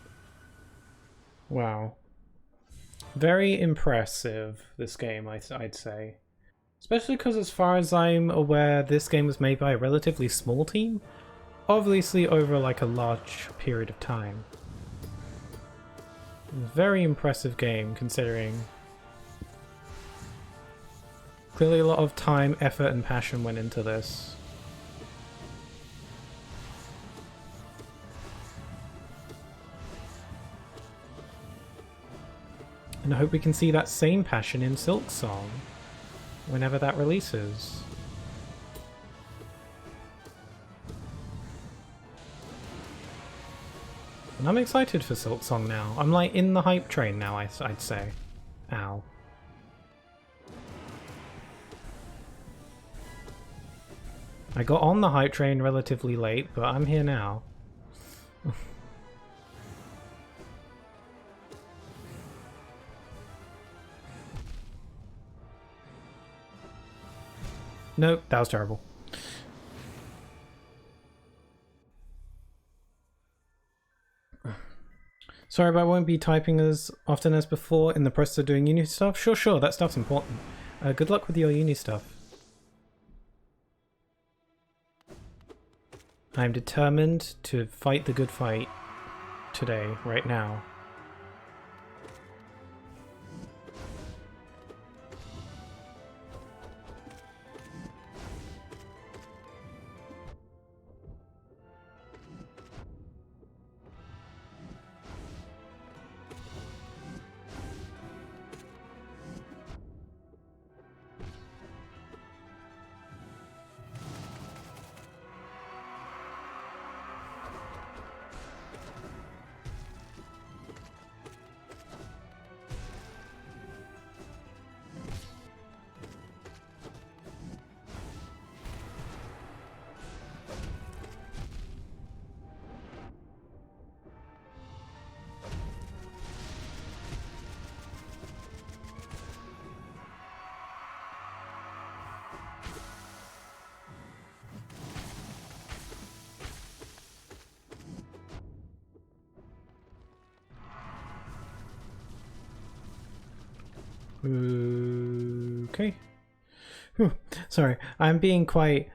Wow. Very impressive, this game, I'd say. Especially because as far as I'm aware, this game was made by a relatively small team. Obviously over like a large period of time. Very impressive game, considering... Clearly a lot of time, effort, and passion went into this. And I hope we can see that same passion in Silk Song whenever that releases. And I'm excited for Silk Song now. I'm like in the hype train now, I'd say. Ow. I got on the hype train relatively late, but I'm here now. Nope, that was terrible. Sorry, but I won't be typing as often as before in the process of doing uni stuff. Sure, that stuff's important. Good luck with your uni stuff. I'm determined to fight the good fight today, right now. Okay. Whew. Sorry, I'm being quite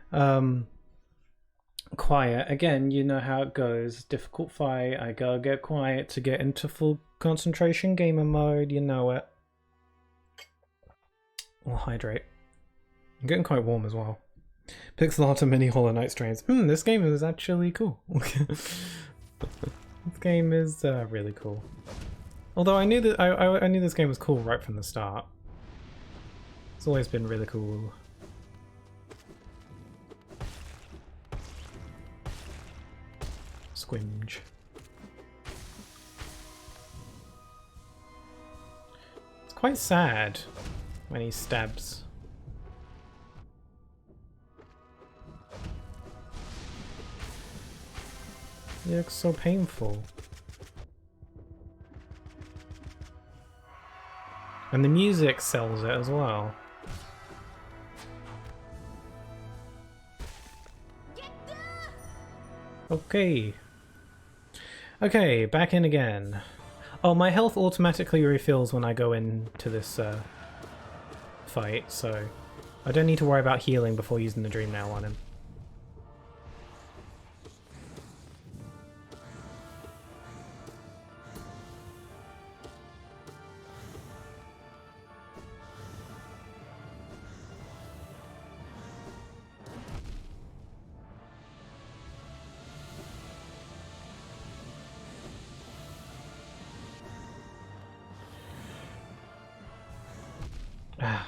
quiet. Again, you know how it goes. Difficult fight. I gotta get quiet to get into full concentration gamer mode. You know it. I'll hydrate. I'm getting quite warm as well. Pixel art and mini Hollow Knight strains. This game is actually cool. This game is really cool. Although I knew that I knew this game was cool right from the start. It's always been really cool. Squinge. It's quite sad when he stabs. It looks so painful. And the music sells it as well. Okay. Okay, back in again. Oh, my health automatically refills when I go into this fight, so I don't need to worry about healing before using the Dream Nail on him. Ah.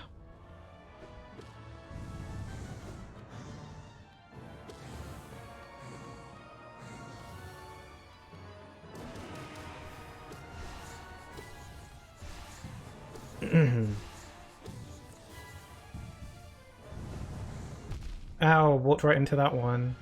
Ow, walked right into that one.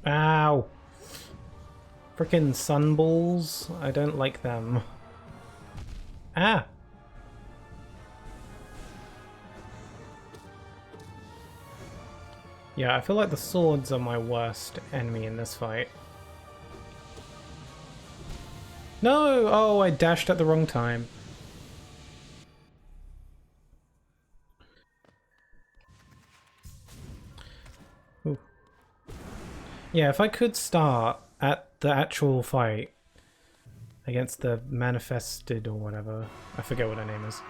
Ow! Frickin' sunballs. I don't like them. Ah! Yeah, I feel like the swords are my worst enemy in this fight. No! Oh, I dashed at the wrong time. Ooh. Yeah, if I could start at the actual fight against the manifested or whatever, I forget what her name is,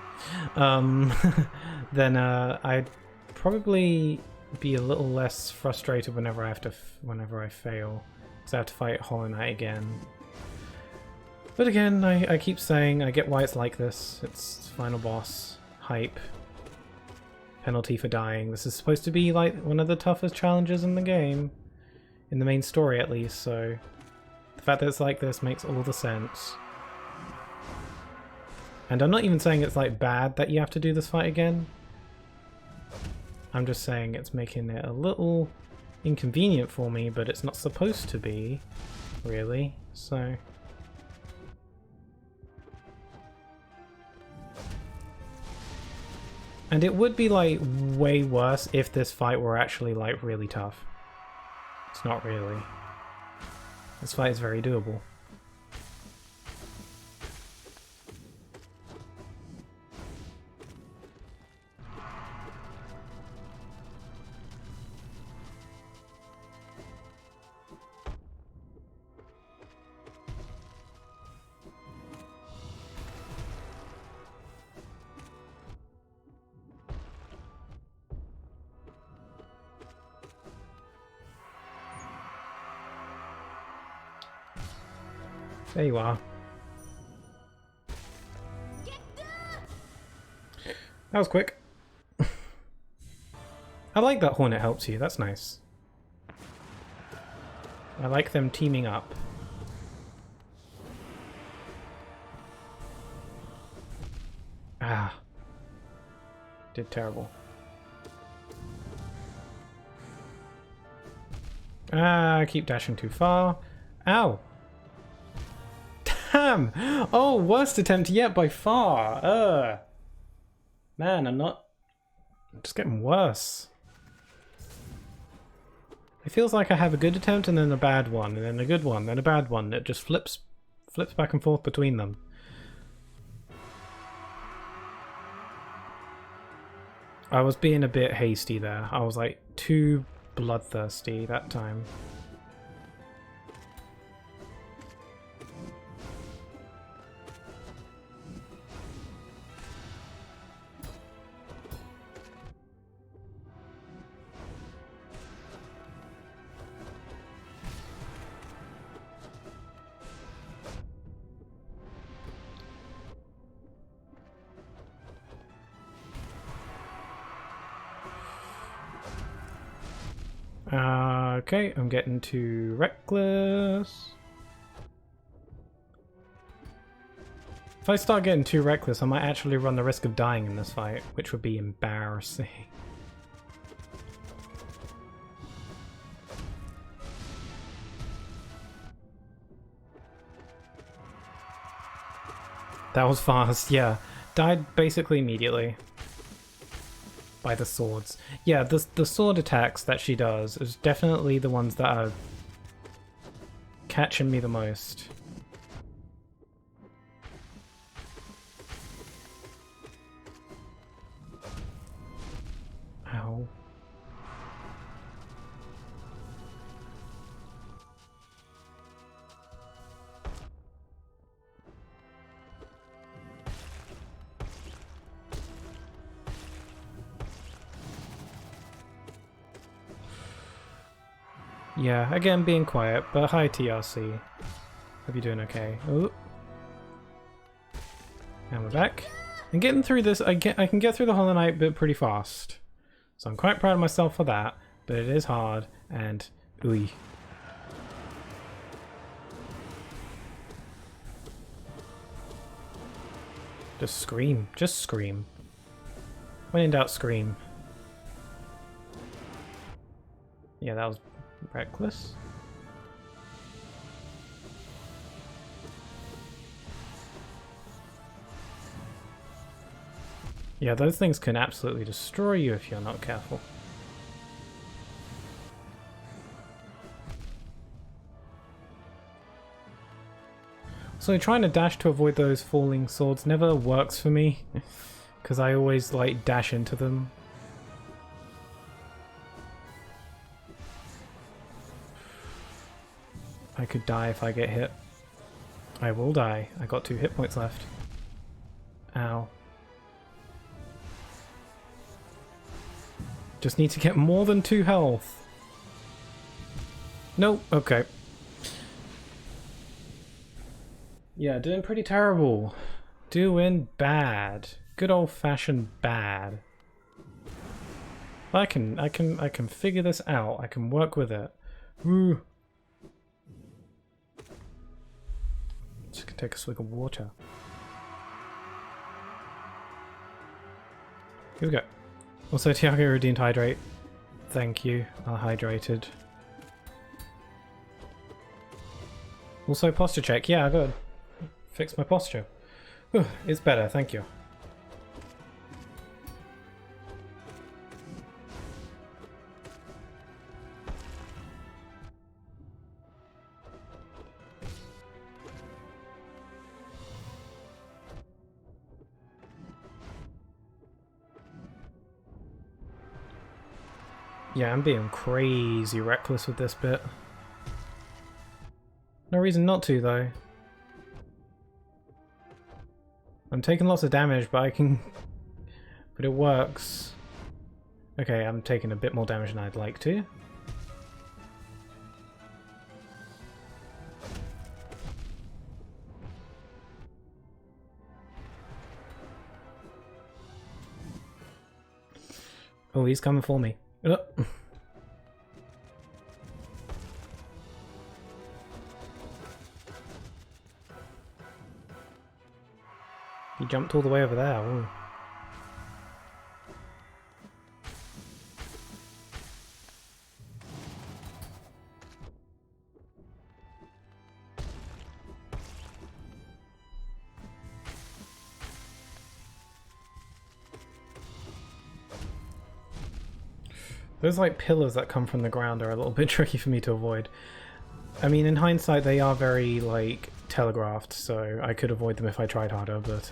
then I'd probably be a little less frustrated whenever I have to whenever I fail, because I have to fight Hollow Knight again. But again, I keep saying I get why it's like this. It's final boss hype, penalty for dying. This is supposed to be like one of the toughest challenges in the game, in the main story at least, so the fact that it's like this makes all the sense. And I'm not even saying it's like bad that you have to do this fight again. I'm just saying it's making it a little inconvenient for me, but it's not supposed to be, really, so... And it would be like way worse if this fight were actually like really tough. It's not really. This fight is very doable. There you are. That was quick. I like that Hornet helps you, that's nice. I like them teaming up. Ah. Did terrible. Ah, I keep dashing too far. Ow! Damn! Oh, worst attempt yet by far! Man, I'm just getting worse. It feels like I have a good attempt and then a bad one, and then a good one, then a bad one. It just flips back and forth between them. I was being a bit hasty there. I was like too bloodthirsty that time. Okay, I'm getting too reckless. If I start getting too reckless, I might actually run the risk of dying in this fight, which would be embarrassing. That was fast, yeah. Died basically immediately. By the swords. Yeah, the sword attacks that she does is definitely the ones that are catching me the most. Ow. Yeah, again being quiet, but hi TRC. Hope you're doing okay. Ooh. And we're back. And getting through this, I can get through the Hollow Knight bit pretty fast. So I'm quite proud of myself for that, but it is hard, and ooey. Just scream. Just scream. When in doubt, scream. Yeah, that was reckless. Yeah, those things can absolutely destroy you if you're not careful. So trying to dash to avoid those falling swords never works for me, because I always like dash into them. I could die if I get hit. I will die. I got 2 hit points left. Ow. Just need to get more than 2 health. Nope, okay. Yeah, doing pretty terrible. Doing bad. Good old-fashioned bad. I can figure this out. I can work with it. Woo. Just gonna take a swig of water. Here we go. Also, Tiago redeemed hydrate. Thank you. I'm hydrated. Also, posture check. Yeah, good. Fix my posture. Whew, it's better, thank you. Yeah, I'm being crazy reckless with this bit. No reason not to, though. I'm taking lots of damage, but I can... but it works. Okay, I'm taking a bit more damage than I'd like to. Oh, he's coming for me. He jumped all the way over there. Ooh. Those like pillars that come from the ground are a little bit tricky for me to avoid. I mean, in hindsight, they are very like telegraphed, so I could avoid them if I tried harder, but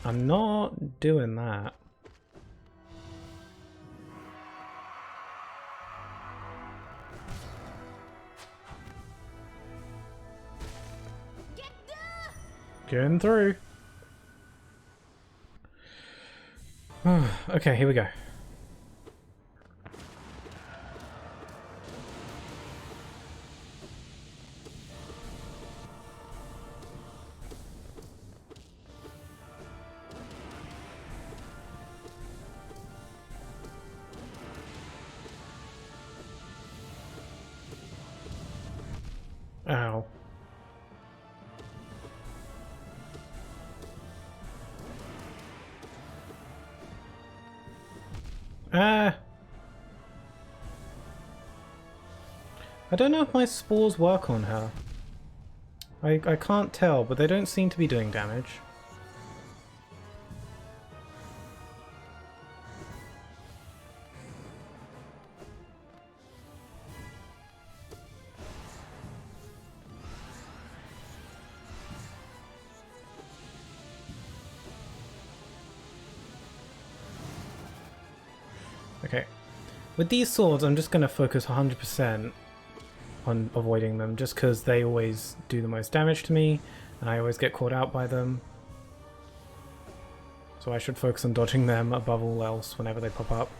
I'm not doing that. Getting through. Okay, here we go. Ow. Ah! I don't know if my spores work on her. I can't tell, but they don't seem to be doing damage. Okay. With these swords, I'm just going to focus 100% on avoiding them, just because they always do the most damage to me, and I always get caught out by them. So I should focus on dodging them above all else whenever they pop up.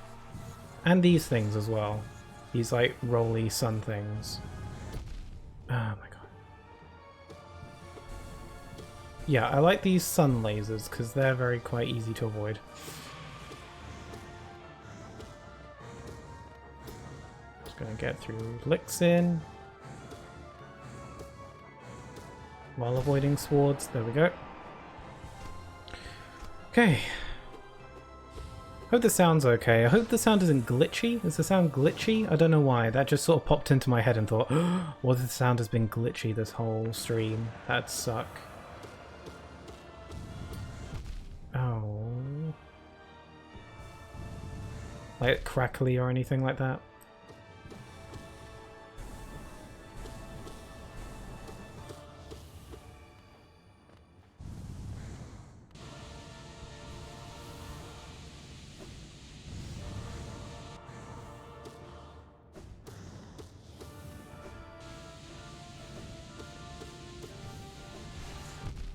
And these things as well. These, like, rolly sun things. Oh my god. Yeah, I like these sun lasers because they're very quite easy to avoid. Just gonna get through Elixir while avoiding swords. There we go. Okay. Hope the sound's okay. I hope the sound isn't glitchy. Is the sound glitchy? I don't know why. That just sort of popped into my head and thought, oh, what if the sound has been glitchy this whole stream? That'd suck. Oh. Like crackly or anything like that?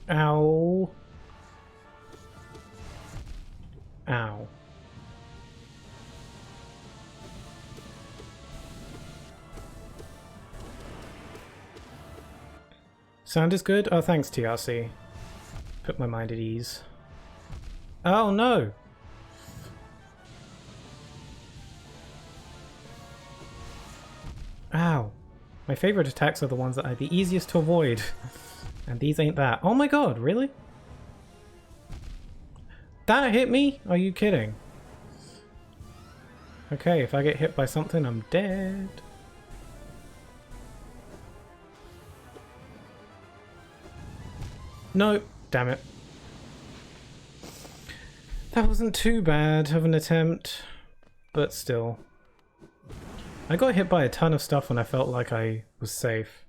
Ow. Ow. Sound is good? Oh, thanks, TRC. Put my mind at ease. Oh, no! Ow. My favorite attacks are the ones that are the easiest to avoid. And these ain't that. Oh my god, really? That hit me? Are you kidding? Okay, if I get hit by something, I'm dead. Nope. Damn it. That wasn't too bad of an attempt, but still. I got hit by a ton of stuff when I felt like I was safe.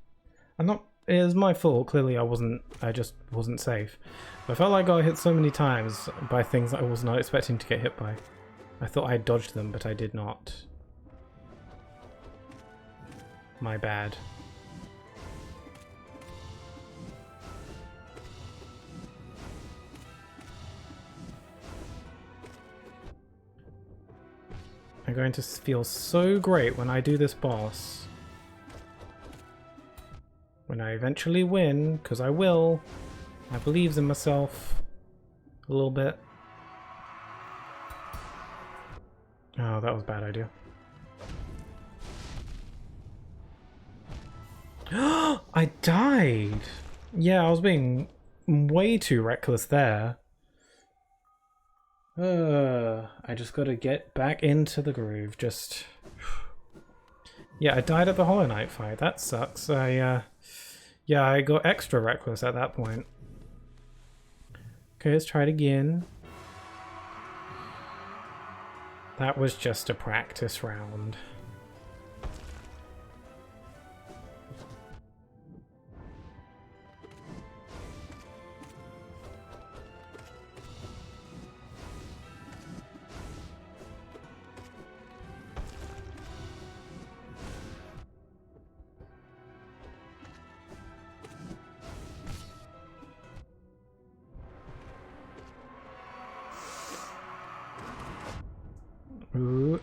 It was my fault, clearly I just wasn't safe. But I felt like I got hit so many times by things that I was not expecting to get hit by. I thought I dodged them, but I did not. My bad. I'm going to feel so great when I do this boss. When I eventually win, because I will. I believe in myself a little bit. Oh, that was a bad idea. I died! Yeah, I was being way too reckless there. I just gotta get back into the groove, just... Yeah, I died at the Hollow Knight fight. That sucks. Yeah, I got extra reckless at that point. Okay, let's try it again. That was just a practice round. Ooh.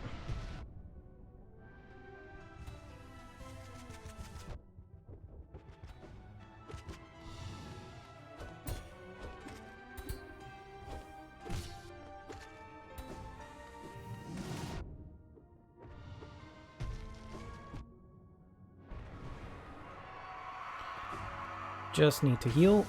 Just need to heal.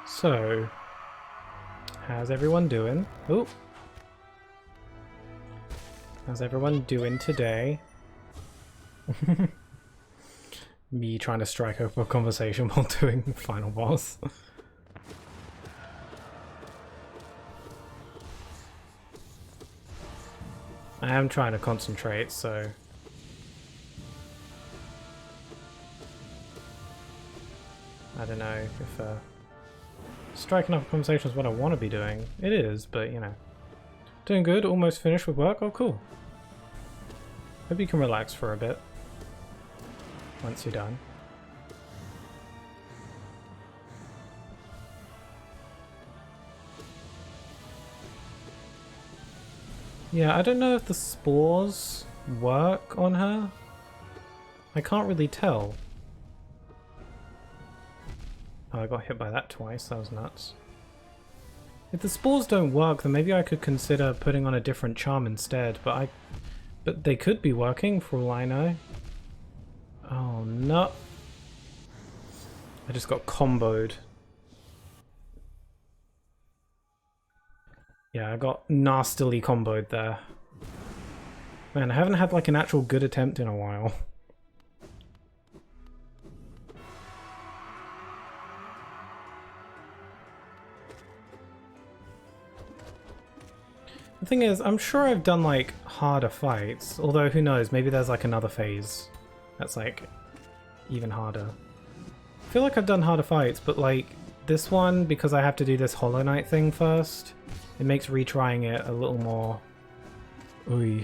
So, how's everyone doing? Oh, how's everyone doing today? Me trying to strike up a conversation while doing final boss. I am trying to concentrate, so... I don't know if striking up a conversation is what I want to be doing. It is, but you know. Doing good, almost finished with work. Oh, cool. Hope you can relax for a bit once you're done. Yeah, I don't know if the spores work on her. I can't really tell. Oh, I got hit by that twice. That was nuts. If the spores don't work, then maybe I could consider putting on a different charm instead, but they could be working for all I know. Oh no. I just got comboed. Yeah, I got nastily comboed there. Man, I haven't had like an actual good attempt in a while. The thing is, I'm sure I've done like harder fights, although who knows, maybe there's like another phase that's like even harder. I feel like I've done harder fights, but like this one, because I have to do this Hollow Knight thing first, it makes retrying it a little more... Ooh.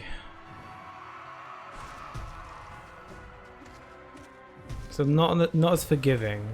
So not as forgiving.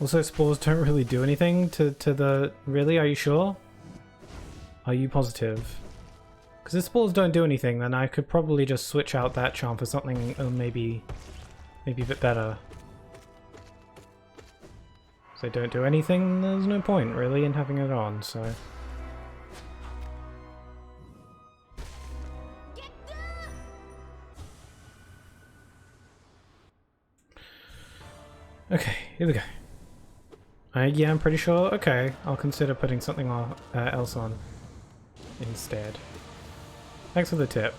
Also, spores don't really do anything to the... Really? Are you sure? Are you positive? Because if spores don't do anything, then I could probably just switch out that charm for something maybe a bit better. If they don't do anything, there's no point, really, in having it on, so... Okay, here we go. Yeah, I'm pretty sure. Okay, I'll consider putting something else on instead. Thanks for the tip.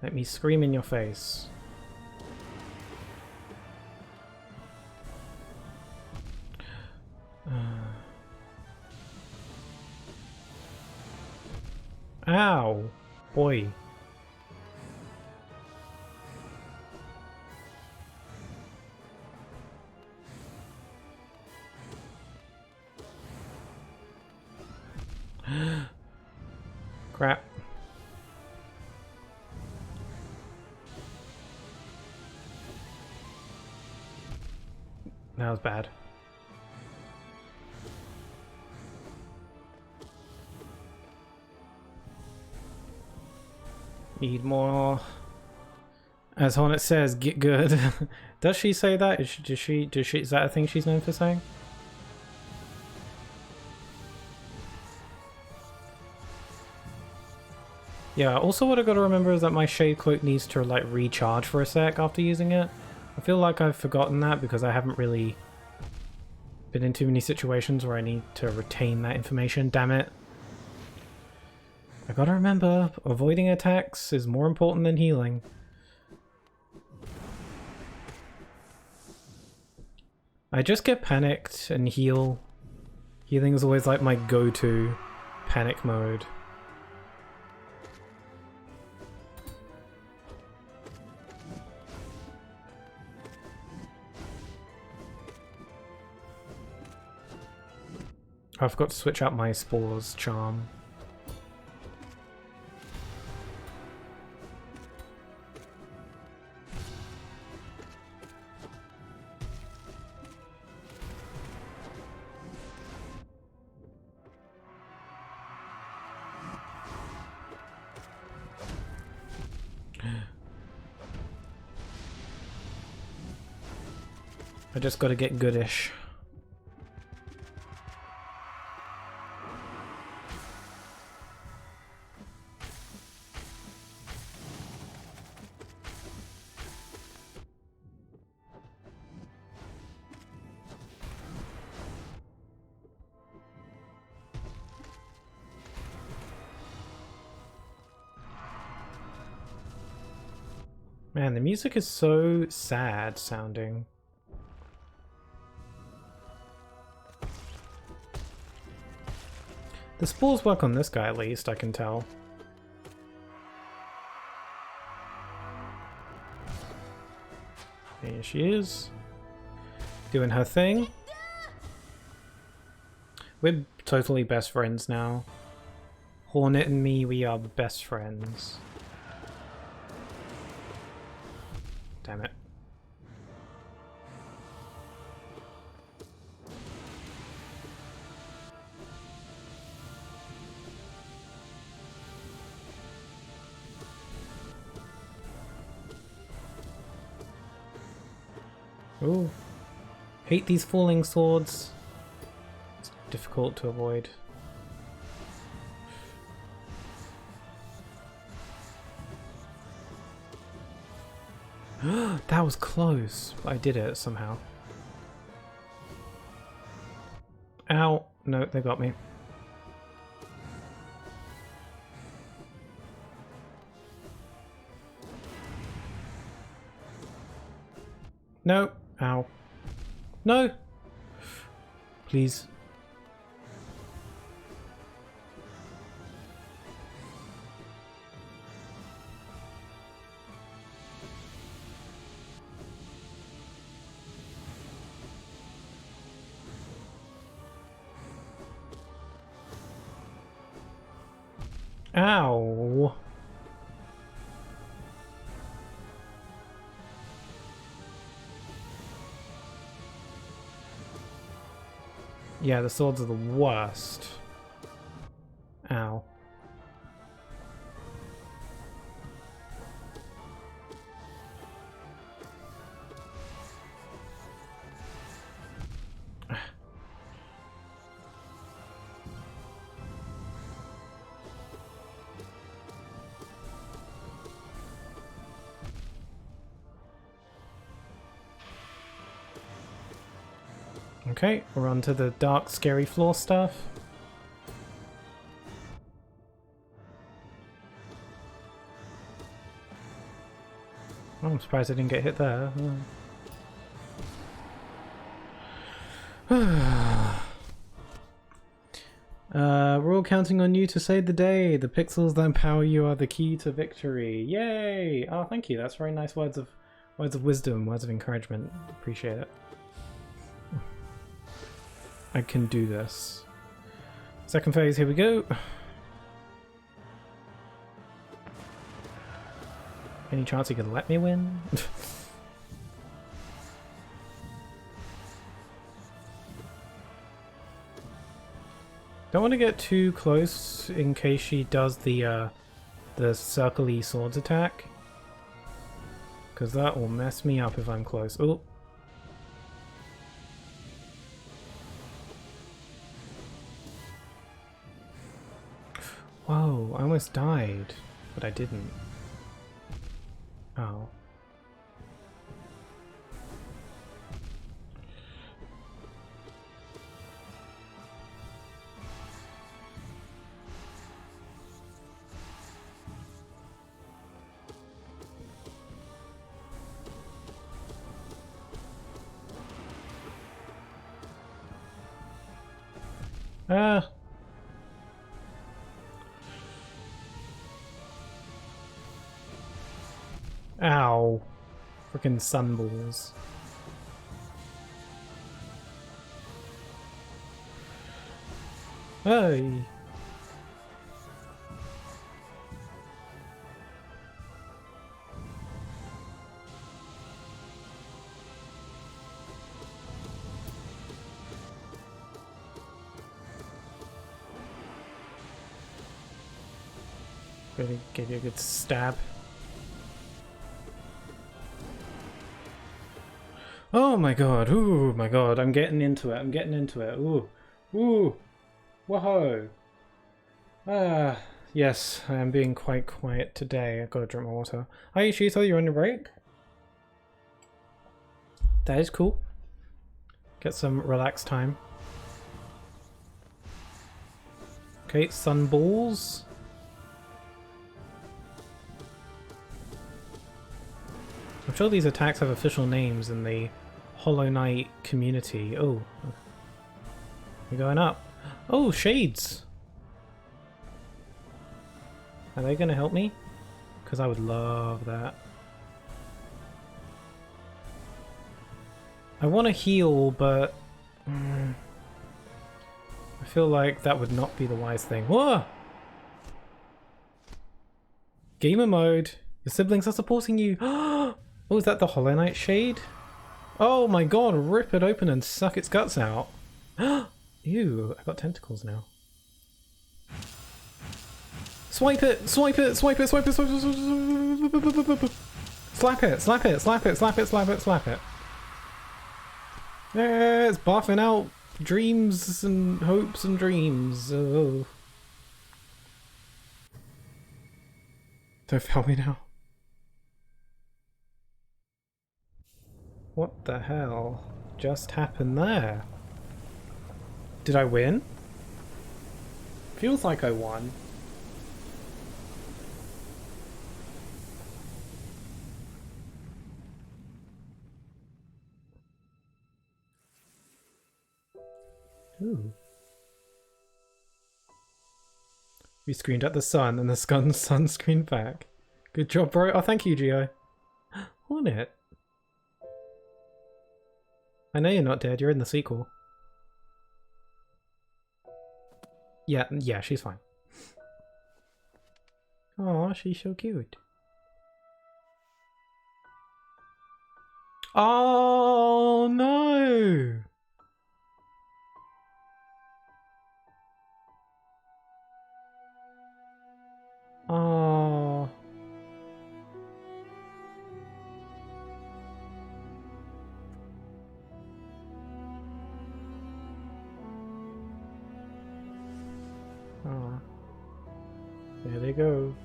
Let me scream in your face. Ow! Boy. Crap. That was bad. Need more. As Hornet says, get good. Does she say that? Is that a thing she's known for saying? Yeah, also what I gotta remember is that my Shade Cloak needs to like recharge for a sec after using it. I feel like I've forgotten that because I haven't really been in too many situations where I need to retain that information, damn it. I gotta remember, avoiding attacks is more important than healing. I just get panicked and heal. Healing is always like my go-to panic mode. I forgot to switch out my Spores charm. I just gotta get goodish. Man, the music is so sad sounding. The spores work on this guy at least, I can tell. Here she is. Doing her thing. We're totally best friends now. Hornet and me, we are best friends. Damn it. Ooh. Hate these falling swords. It's difficult to avoid. That was close, but I did it somehow. Ow! No, they got me. No! Ow. No! Please. Ow! Yeah, the swords are the worst. Ow. Okay, we're on to the dark, scary floor stuff. Oh, I'm surprised I didn't get hit there. We're all counting on you to save the day. The pixels that empower you are the key to victory. Yay! Oh, thank you. That's very nice words of wisdom, words of encouragement. Appreciate it. I can do this. Second phase, here we go. Any chance you could let me win? Don't want to get too close in case she does the circle-y swords attack. Because that will mess me up if I'm close. Oh. Whoa, I almost died, but I didn't. Oh. Ah. Ow. Frickin' sunballs. Hey. Really give you a good stab. Oh my god, ooh my god, I'm getting into it, I'm getting into it. Ooh. Ooh. Whoa. Ah, yes, I am being quite quiet today. I've got to drink my water. Hi, Ishito, you're on your break? That is cool. Get some relaxed time. Okay, sunballs. I'm sure these attacks have official names in the Hollow Knight community. Oh, we're going up. Oh, shades. Are they going to help me? Because I would love that. I want to heal, but I feel like that would not be the wise thing. Whoa! Gamer mode. Your siblings are supporting you. Oh, is that the Hollow Knight shade? Oh my god, rip it open and suck its guts out. Ew, I got tentacles now. Swipe it! Swipe it! Swipe it! Swipe it! Swipe it! Slap it! Slap it! Slap it! Slap it! Slap it! Slap it! Yeah, it's barfing out dreams and hopes and dreams. Oh. Don't fail me now. What the hell just happened there? Did I win? Feels like I won. Ooh. We screamed at the sun and the sun screamed back. Good job, bro. Oh, thank you, Gio. Hornet. I know you're not dead. You're in the sequel. Yeah, she's fine. Oh, she's so cute. Oh, no! Oh. Oh. There they go.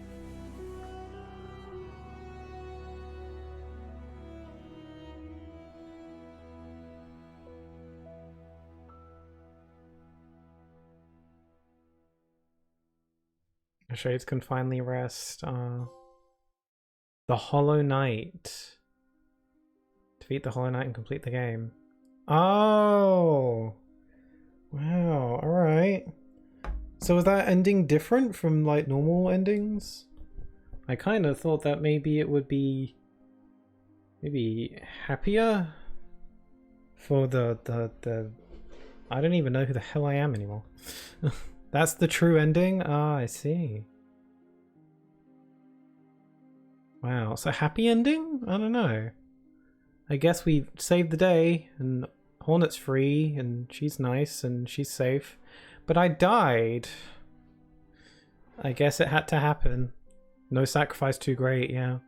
The shades can finally rest. The Hollow Knight. Defeat the Hollow Knight and complete the game. Oh! Wow, alright. So is that ending different from like normal endings? I kind of thought that maybe it would be maybe happier for the I don't even know who the hell I am anymore. That's the true ending? Ah, I see. Wow, so happy ending? I don't know. I guess we saved the day and Hornet's free and she's nice and she's safe. But I died. I guess it had to happen. No sacrifice too great, yeah.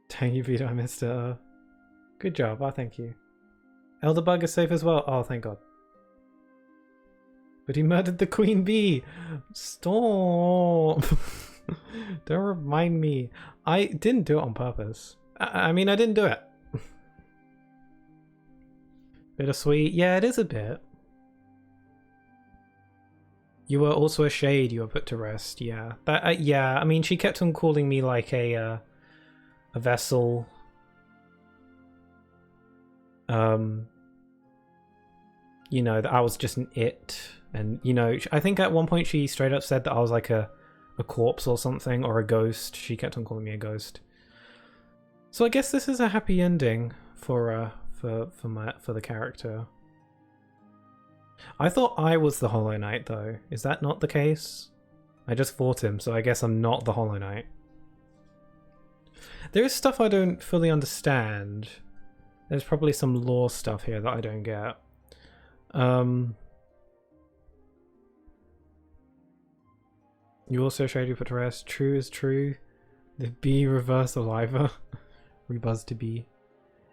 Dang you, Vito, I missed it. Good job, thank you. Elderbug is safe as well. Oh, thank God. But he murdered the queen bee. Stop. Don't remind me. I didn't do it on purpose. I mean, I didn't do it. Bittersweet. Yeah, it is a bit. You were also a shade. You were put to rest. Yeah. That. Yeah. I mean, she kept on calling me like a vessel. You know, that I was just an it, and you know, I think at one point she straight up said that I was like a corpse or something, or a ghost. She kept on calling me a ghost. So I guess this is a happy ending for the character. I thought I was the Hollow Knight though. Is that not the case? I just fought him, so I guess I'm not the Hollow Knight. There is stuff I don't fully understand. There's probably some lore stuff here that I don't get. You also showed you put to rest. True is true. The B reverse aliver. Rebuzz to be.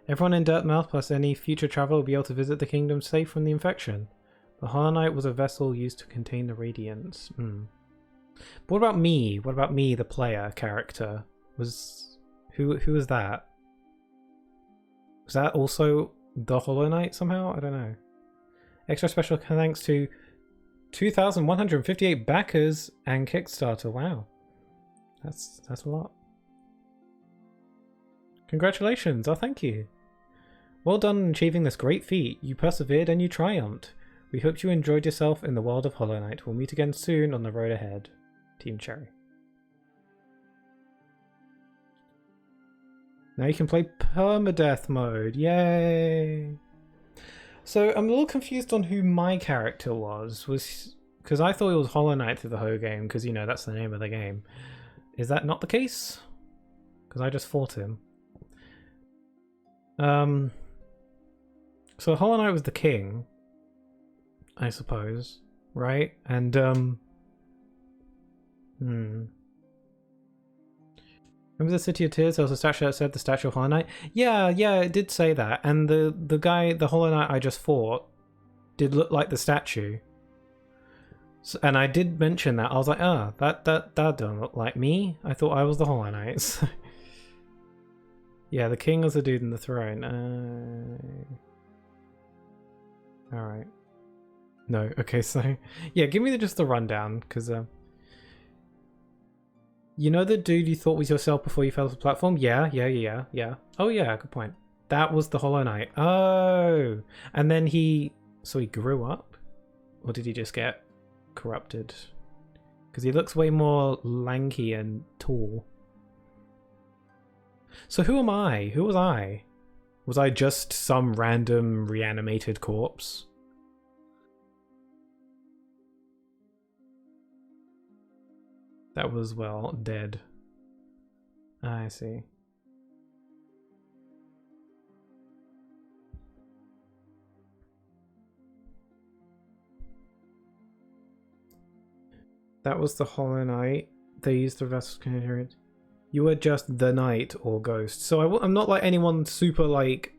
Everyone in Dirtmouth plus any future traveler will be able to visit the kingdom safe from the infection. The Hollow Knight was a vessel used to contain the radiance. But what about me? What about me, the player character? Who was that? Was that also the Hollow Knight somehow? I don't know. Extra special thanks to 2,158 backers and Kickstarter. Wow. That's a lot. Congratulations. Oh, thank you. Well done in achieving this great feat. You persevered and you triumphed. We hope you enjoyed yourself in the world of Hollow Knight. We'll meet again soon on the road ahead. Team Cherry. Now you can play permadeath mode. Yay! So I'm a little confused on who my character was because I thought it was Hollow Knight through the whole game because, you know, that's the name of the game. Is that not the case? Because I just fought him. So Hollow Knight was the king, I suppose, right? And remember the City of Tears? There was a statue that said the Statue of Hollow Knight. Yeah, it did say that. And the guy, the Hollow Knight I just fought, did look like the statue. So, and I did mention that. I was like, that don't look like me. I thought I was the Hollow Knight. Yeah, the king was the dude in the throne. Alright. No, okay, so... Yeah, give me just the rundown, because... You know the dude you thought was yourself before you fell off the platform? Yeah. Oh yeah, good point. That was the Hollow Knight. Oh! And then So he grew up? Or did he just get corrupted? Because he looks way more lanky and tall. So who am I? Who was I? Was I just some random reanimated corpse? That was, well, dead. I see. That was the Hollow Knight. They used the vessel coherent. You were just the knight or ghost. So I'm not like anyone super like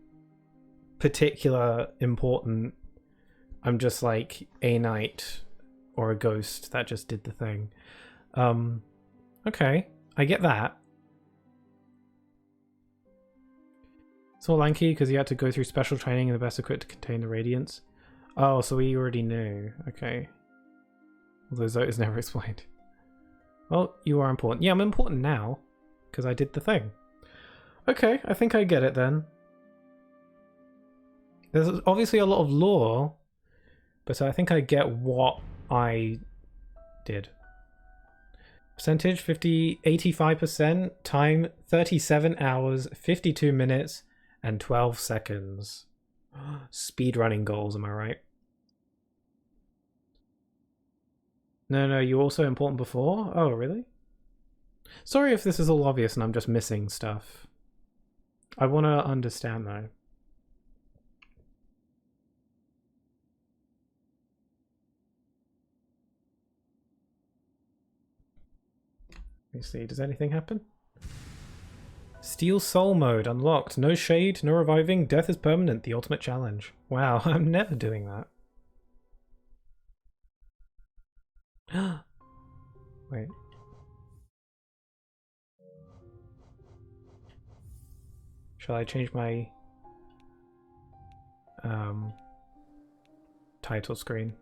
particular important. I'm just like a knight or a ghost that just did the thing. Okay, I get that. It's all lanky because he had to go through special training and the best equipped to contain the radiance. Oh, so we already knew. Okay. Although that is never explained. Well, you are important. Yeah, I'm important now. Because I did the thing. Okay, I think I get it then. There's obviously a lot of lore, but I think I get what I did. Percentage 85%, time 37 hours, 52 minutes, and 12 seconds. Speedrunning goals, am I right? No, you were also important before? Oh, really? Sorry if this is all obvious and I'm just missing stuff. I want to understand though. Let me see, does anything happen? Steel Soul mode unlocked. No shade, no reviving, death is permanent, the ultimate challenge. Wow, I'm never doing that. Wait. Shall I change my title screen?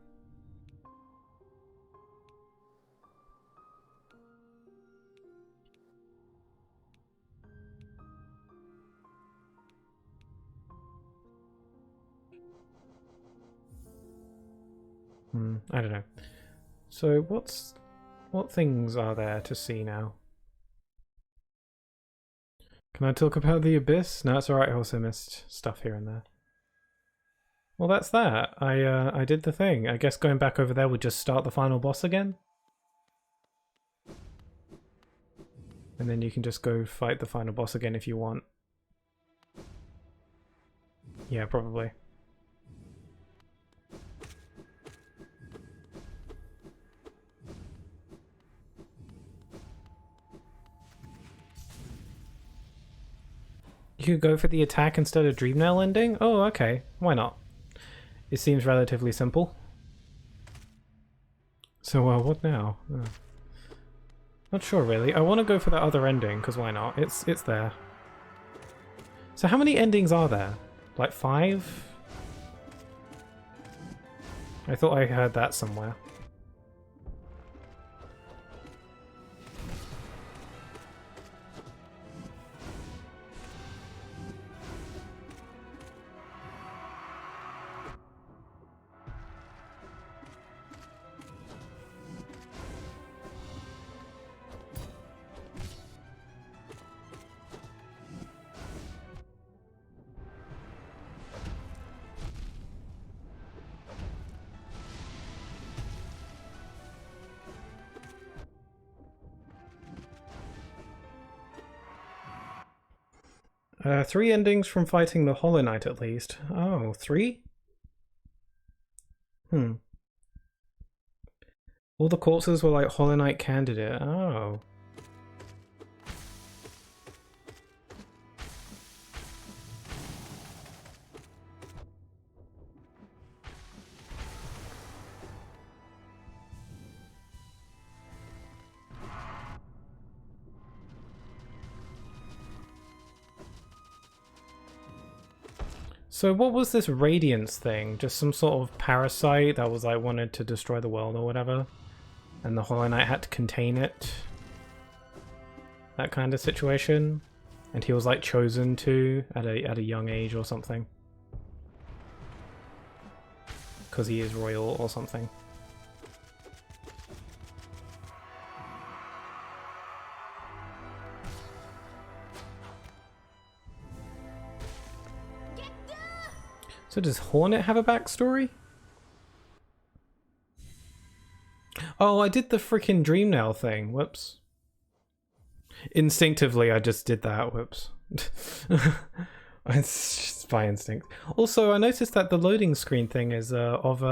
I don't know. So what things are there to see now? Can I talk about the Abyss? No, it's alright, I also missed stuff here and there. Well, that's that. I did the thing. I guess going back over there would just start the final boss again? And then you can just go fight the final boss again if you want. Yeah, probably. You could go for the attack instead of Dreamnail ending? Oh, okay. Why not? It seems relatively simple. So, what now? Not sure, really. I want to go for that other ending, because why not? It's there. So how many endings are there? Like 5? I thought I heard that somewhere. Three endings from fighting the Hollow Knight at least. Oh, 3? All the corpses were like Hollow Knight candidate. Oh. So what was this Radiance thing? Just some sort of parasite that was like wanted to destroy the world or whatever? And the Hollow Knight had to contain it? That kind of situation? And he was like chosen to at a young age or something? Because he is royal or something. So does Hornet have a backstory? Oh, I did the freaking Dreamnail thing. Whoops. Instinctively, I just did that. Whoops. It's just by instinct. Also, I noticed that the loading screen thing is of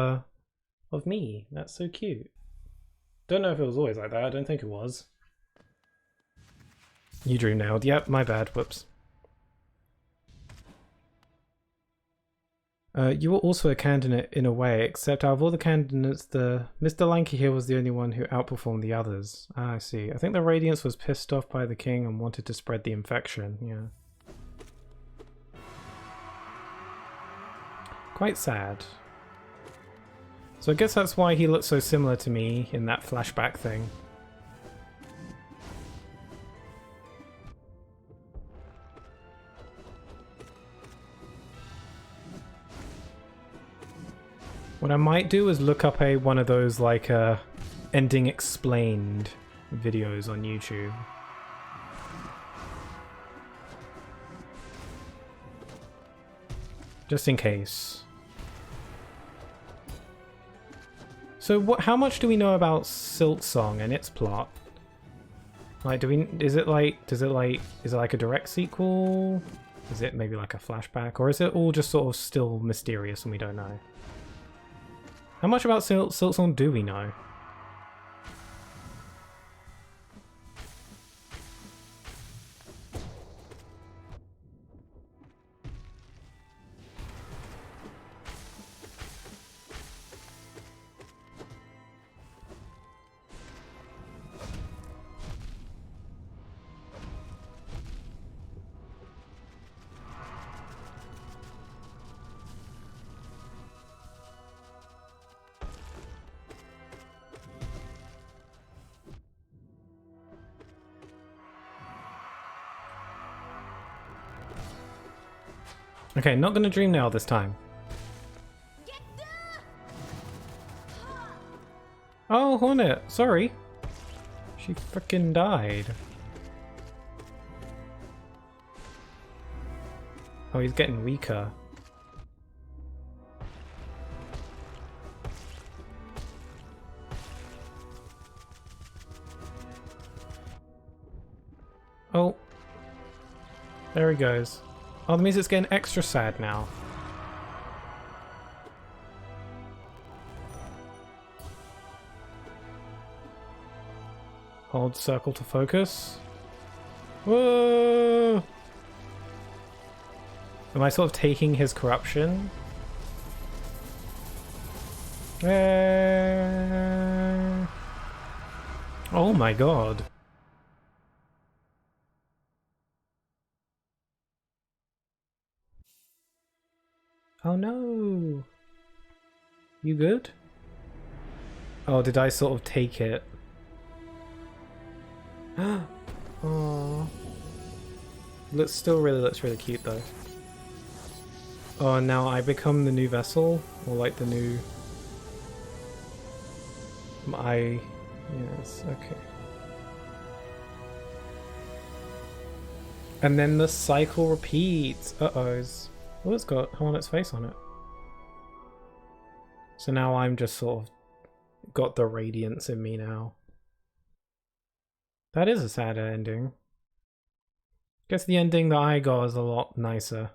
me. That's so cute. Don't know if it was always like that. I don't think it was. You Dreamnailed. Yep, my bad. Whoops. You were also a candidate in a way, except out of all the candidates, Mr. Lanky here was the only one who outperformed the others. Ah, I see. I think the Radiance was pissed off by the king and wanted to spread the infection, yeah. Quite sad. So I guess that's why he looked so similar to me in that flashback thing. What I might do is look up one of those like ending explained videos on YouTube. Just in case. So how much do we know about Silksong and its plot? Like is it like a direct sequel? Is it maybe like a flashback? Or is it all just sort of still mysterious and we don't know? How much about Silksong do we know? Okay, not gonna Dreamnail this time. Oh, Hornet, sorry. She frickin' died. Oh, he's getting weaker. Oh. There he goes. Oh, that means it's getting extra sad now. Hold circle to focus. Whoa! Am I sort of taking his corruption? Oh my god. Oh no. You good? Oh, did I sort of take it? Oh. Still really looks really cute though. Oh, and now I become the new vessel? Or like the new... Yes, okay. And then the cycle repeats. Oh, it's got Hornet's face on it. So now I'm just sort of got the radiance in me now. That is a sad ending. Guess the ending that I got is a lot nicer.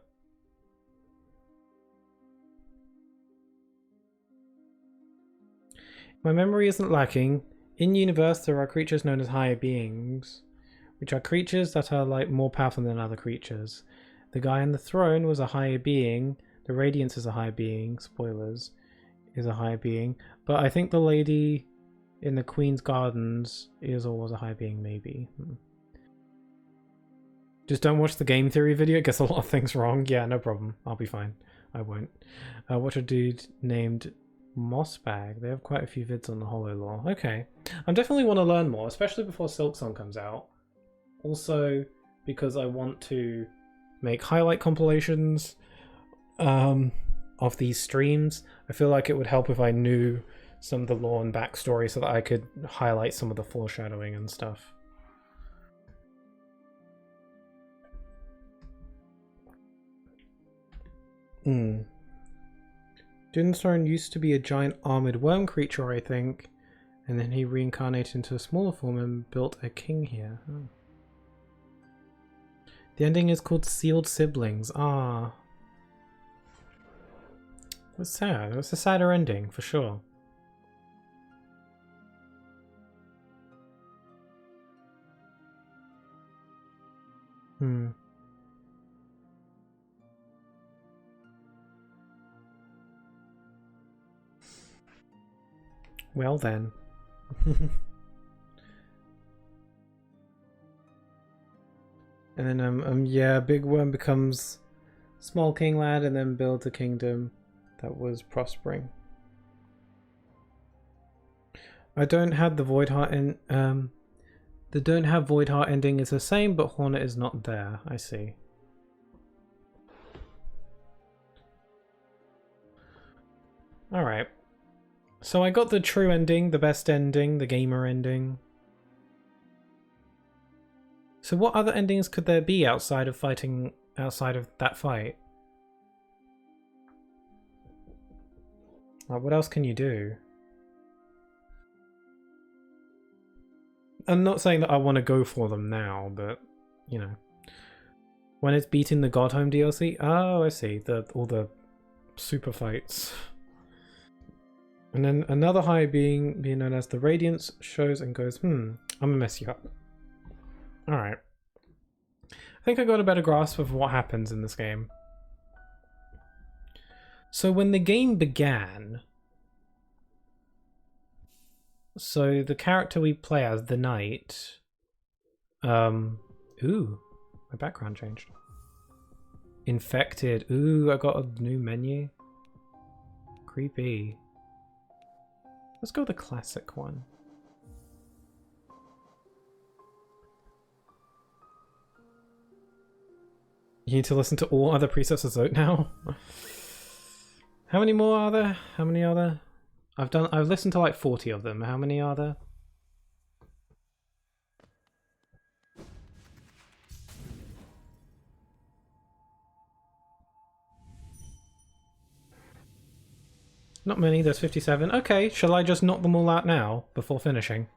My memory isn't lacking. In universe, there are creatures known as higher beings, which are creatures that are like more powerful than other creatures. The guy on the throne was a higher being. The Radiance is a higher being. Spoilers, is a higher being. But I think the lady in the Queen's Gardens is or was a higher being, maybe. Just don't watch the game theory video. It gets a lot of things wrong. Yeah, no problem. I'll be fine. I won't. Watch a dude named Mossbag. They have quite a few vids on the Holo lore. Okay. I definitely want to learn more, especially before Silksong comes out. Also, because I want to make highlight compilations of these streams. I feel like it would help if I knew some of the lore and backstory so that I could highlight some of the foreshadowing and stuff. Dunthorn used to be a giant armored worm creature, I think, and then he reincarnated into a smaller form and built a king here. Oh. The ending is called Sealed Siblings. Ah. That's sad. It's a sadder ending, for sure. Well then. And then yeah, Big Worm becomes small king lad and then builds a kingdom that was prospering. I don't have the Void Heart in the don't have Void Heart ending is the same, but Hornet is not there. I see. Alright. So I got the true ending, the best ending, the gamer ending. So what other endings could there be outside of fighting, outside of that fight? Like, what else can you do? I'm not saying that I want to go for them now, but, you know. When it's beating the Godhome DLC? Oh, I see. All the super fights. And then another high being known as the Radiance shows and goes, I'm gonna mess you up. Alright. I think I got a better grasp of what happens in this game. So when the game began, so the character we play as, the Knight, ooh, my background changed. Infected, ooh, I got a new menu. Creepy. Let's go with the classic one. You need to listen to all other presets of Zote now? How many more are there? How many are there? I've listened to like 40 of them. How many are there? Not many, there's 57. Okay, shall I just knock them all out now before finishing?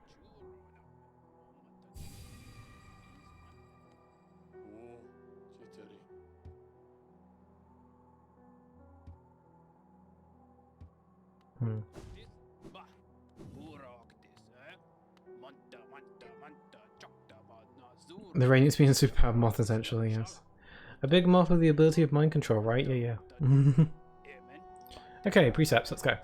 The Radiance being a superpowered moth, essentially, yes. A big moth with the ability of mind control, right? Yeah. Okay, precepts, let's go.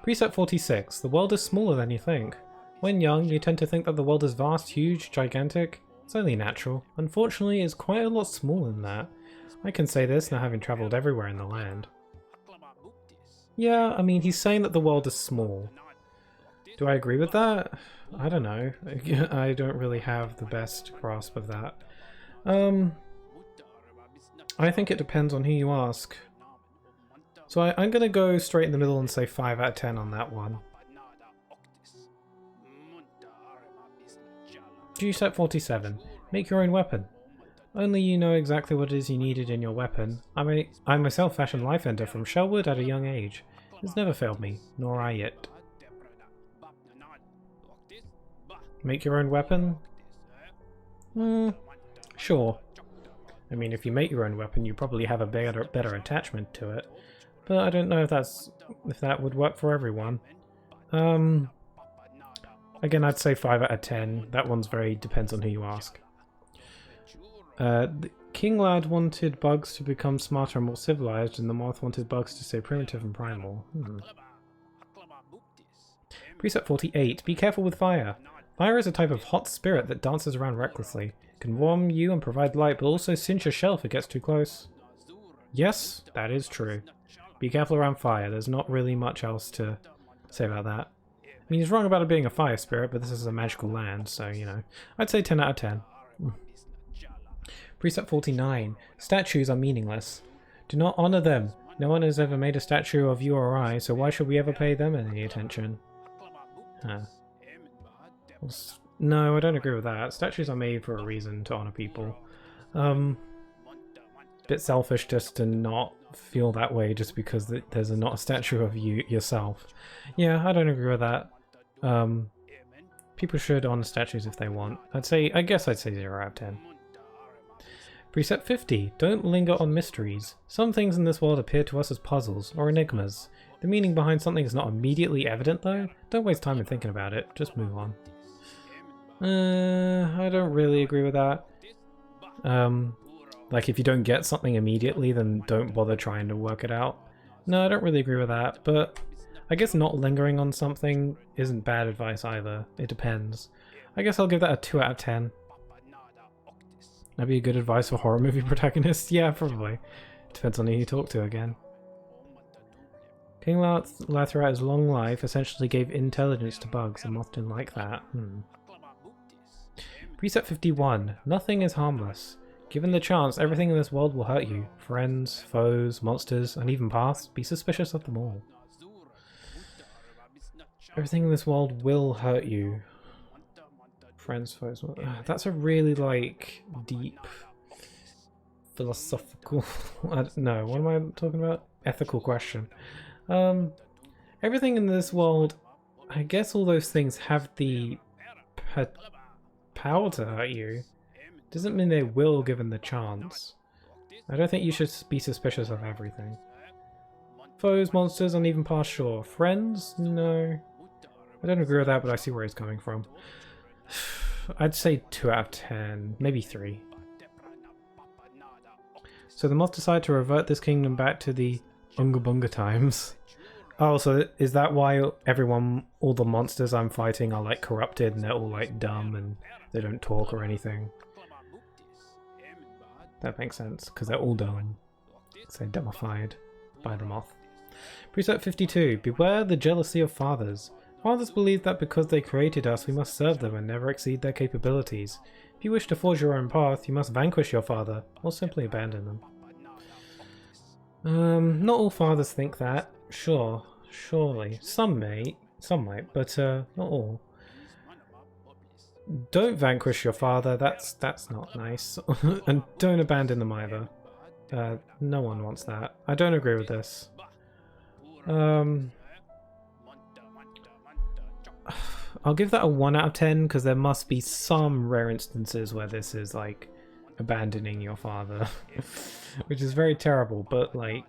Precept 46. The world is smaller than you think. When young, you tend to think that the world is vast, huge, gigantic. It's only natural. Unfortunately, it's quite a lot smaller than that. I can say this now having travelled everywhere in the land. Yeah, I mean, he's saying that the world is small. Do I agree with that? I don't know. I don't really have the best grasp of that. I think it depends on who you ask. So I'm going to go straight in the middle and say 5 out of 10 on that one. Precept 47. Make your own weapon. Only you know exactly what it is you needed in your weapon. I myself fashioned Life Ender from shellwood at a young age. It's never failed me, nor I yet. Make your own weapon? Sure. I mean, if you make your own weapon, you probably have a better attachment to it. But I don't know if that would work for everyone. Again, I'd say 5 out of 10. That one's depends on who you ask. The King Lad wanted bugs to become smarter and more civilized, and the moth wanted bugs to stay primitive and primal. Precept 48. Be careful with fire. Fire is a type of hot spirit that dances around recklessly. It can warm you and provide light, but also cinch your shell if it gets too close. Yes, that is true. Be careful around fire. There's not really much else to say about that. I mean, he's wrong about it being a fire spirit, but this is a magical land, so, you know. I'd say 10 out of 10. Precept 49. Statues are meaningless. Do not honor them. No one has ever made a statue of you or I, so why should we ever pay them any attention? Huh. No, I don't agree with that. Statues are made for a reason, to honor people. Bit selfish just to not feel that way just because there's not a statue of you yourself. Yeah, I don't agree with that. People should honor statues if they want. I guess I'd say 0 out of 10. Precept 50. Don't linger on mysteries. Some things in this world appear to us as puzzles or enigmas. The meaning behind something is not immediately evident though. Don't waste time in thinking about it. Just move on. I don't really agree with that. Like if you don't get something immediately, then don't bother trying to work it out. No, I don't really agree with that, but I guess not lingering on something isn't bad advice either. It depends. I guess I'll give that a 2 out of 10. That'd be a good advice for horror movie protagonists? Yeah, probably. Depends on who you talk to again. King Lathrat's long life essentially gave intelligence to bugs, and moth didn't like that. Precept 51. Nothing is harmless. Given the chance, everything in this world will hurt you. Friends, foes, monsters, and even paths. Be suspicious of them all. Everything in this world will hurt you. Friends, foes... That's a really, like, deep, philosophical... I don't know, what am I talking about? Ethical question. Everything in this world, I guess all those things have the power to hurt you. Doesn't mean they will given the chance. I don't think you should be suspicious of everything. Foes, monsters, and even past sure. Friends? No. I don't agree with that, but I see where he's coming from. I'd say 2 out of 10, maybe 3. So the moth decided to revert this kingdom back to the Unga Bunga times. Oh, so is that why all the monsters I'm fighting are like corrupted and they're all like dumb and they don't talk or anything? That makes sense, because they're all dumb. So dumbified by the moth. Precept 52. Beware the jealousy of fathers. Fathers believe that because they created us, we must serve them and never exceed their capabilities. If you wish to forge your own path, you must vanquish your father, or simply abandon them. Not all fathers think that. Sure, surely. Some might, but not all. Don't vanquish your father, that's not nice. And don't abandon them either. No one wants that. I don't agree with this. I'll give that a 1 out of 10 because there must be some rare instances where this is like abandoning your father. Which is very terrible, but like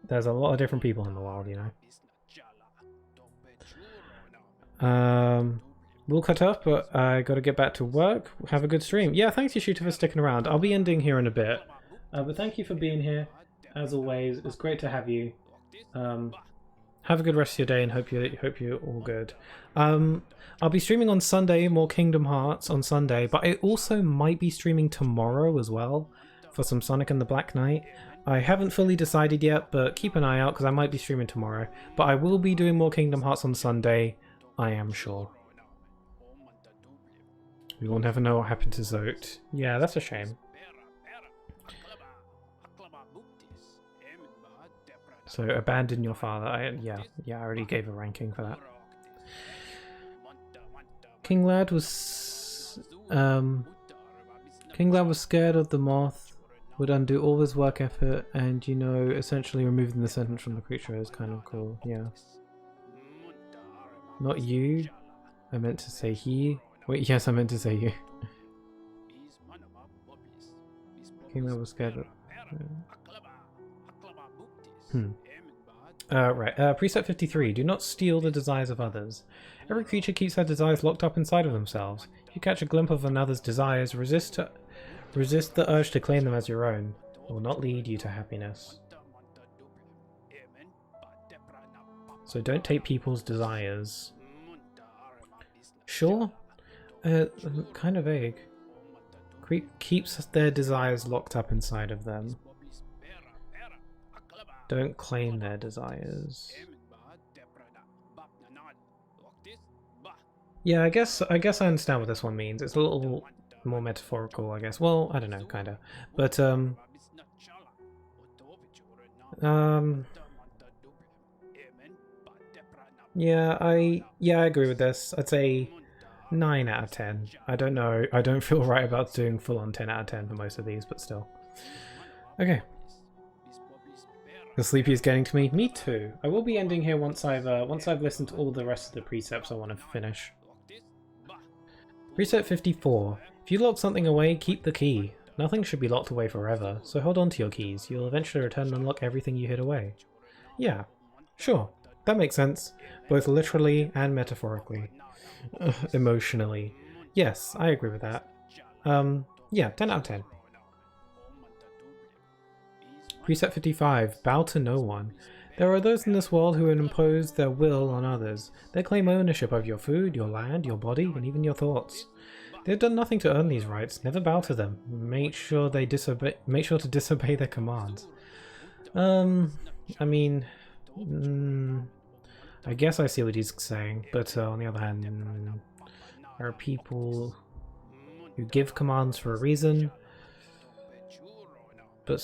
there's a lot of different people in the world, you know. We'll cut off, but I gotta get back to work. Have a good stream. Yeah, thanks Yashuta for sticking around. I'll be ending here in a bit. But thank you for being here. As always, it's great to have you. Have a good rest of your day and hope you're all good. I'll be streaming on Sunday, more Kingdom Hearts on Sunday, but I also might be streaming tomorrow as well for some Sonic and the Black Knight. I haven't fully decided yet, but keep an eye out because I might be streaming tomorrow. But I will be doing more Kingdom Hearts on Sunday, I am sure. We will never know what happened to Zote. Yeah, that's a shame. So abandon your father. Yeah, I already gave a ranking for that. King Lad was scared of the moth, would undo all his work effort, and essentially removing the sentence from the creature is kind of cool. Yeah. Not you. I meant to say he. Wait, yes, I meant to say you. King Lad was scared of. Right. Precept 53. Do not steal the desires of others. Every creature keeps their desires locked up inside of themselves. If you catch a glimpse of another's desires, resist the urge to claim them as your own. It will not lead you to happiness. So don't take people's desires. Sure? Kind of vague. Keeps their desires locked up inside of them. Don't claim their desires. Yeah, I guess I understand what this one means. It's a little more metaphorical, I guess. Well, I don't know, kinda. But yeah, I agree with this. I'd say 9 out of 10. I don't know. I don't feel right about doing full on 10 out of 10 for most of these, but still. Okay. The sleepy is getting to me. Me too. I will be ending here once I've listened to all the rest of the precepts I want to finish. Precept 54. If you lock something away, keep the key. Nothing should be locked away forever, so hold on to your keys. You'll eventually return and unlock everything you hid away. Yeah, sure. That makes sense. Both literally and metaphorically. Emotionally. Yes, I agree with that. Yeah, 10 out of 10. Precept 55. Bow to no one. There are those in this world who impose their will on others. They claim ownership of your food, your land, your body, and even your thoughts. They've done nothing to earn these rights. Never bow to them. Make sure to disobey their commands. I mean, I guess I see what he's saying, but on the other hand, there are people who give commands for a reason. But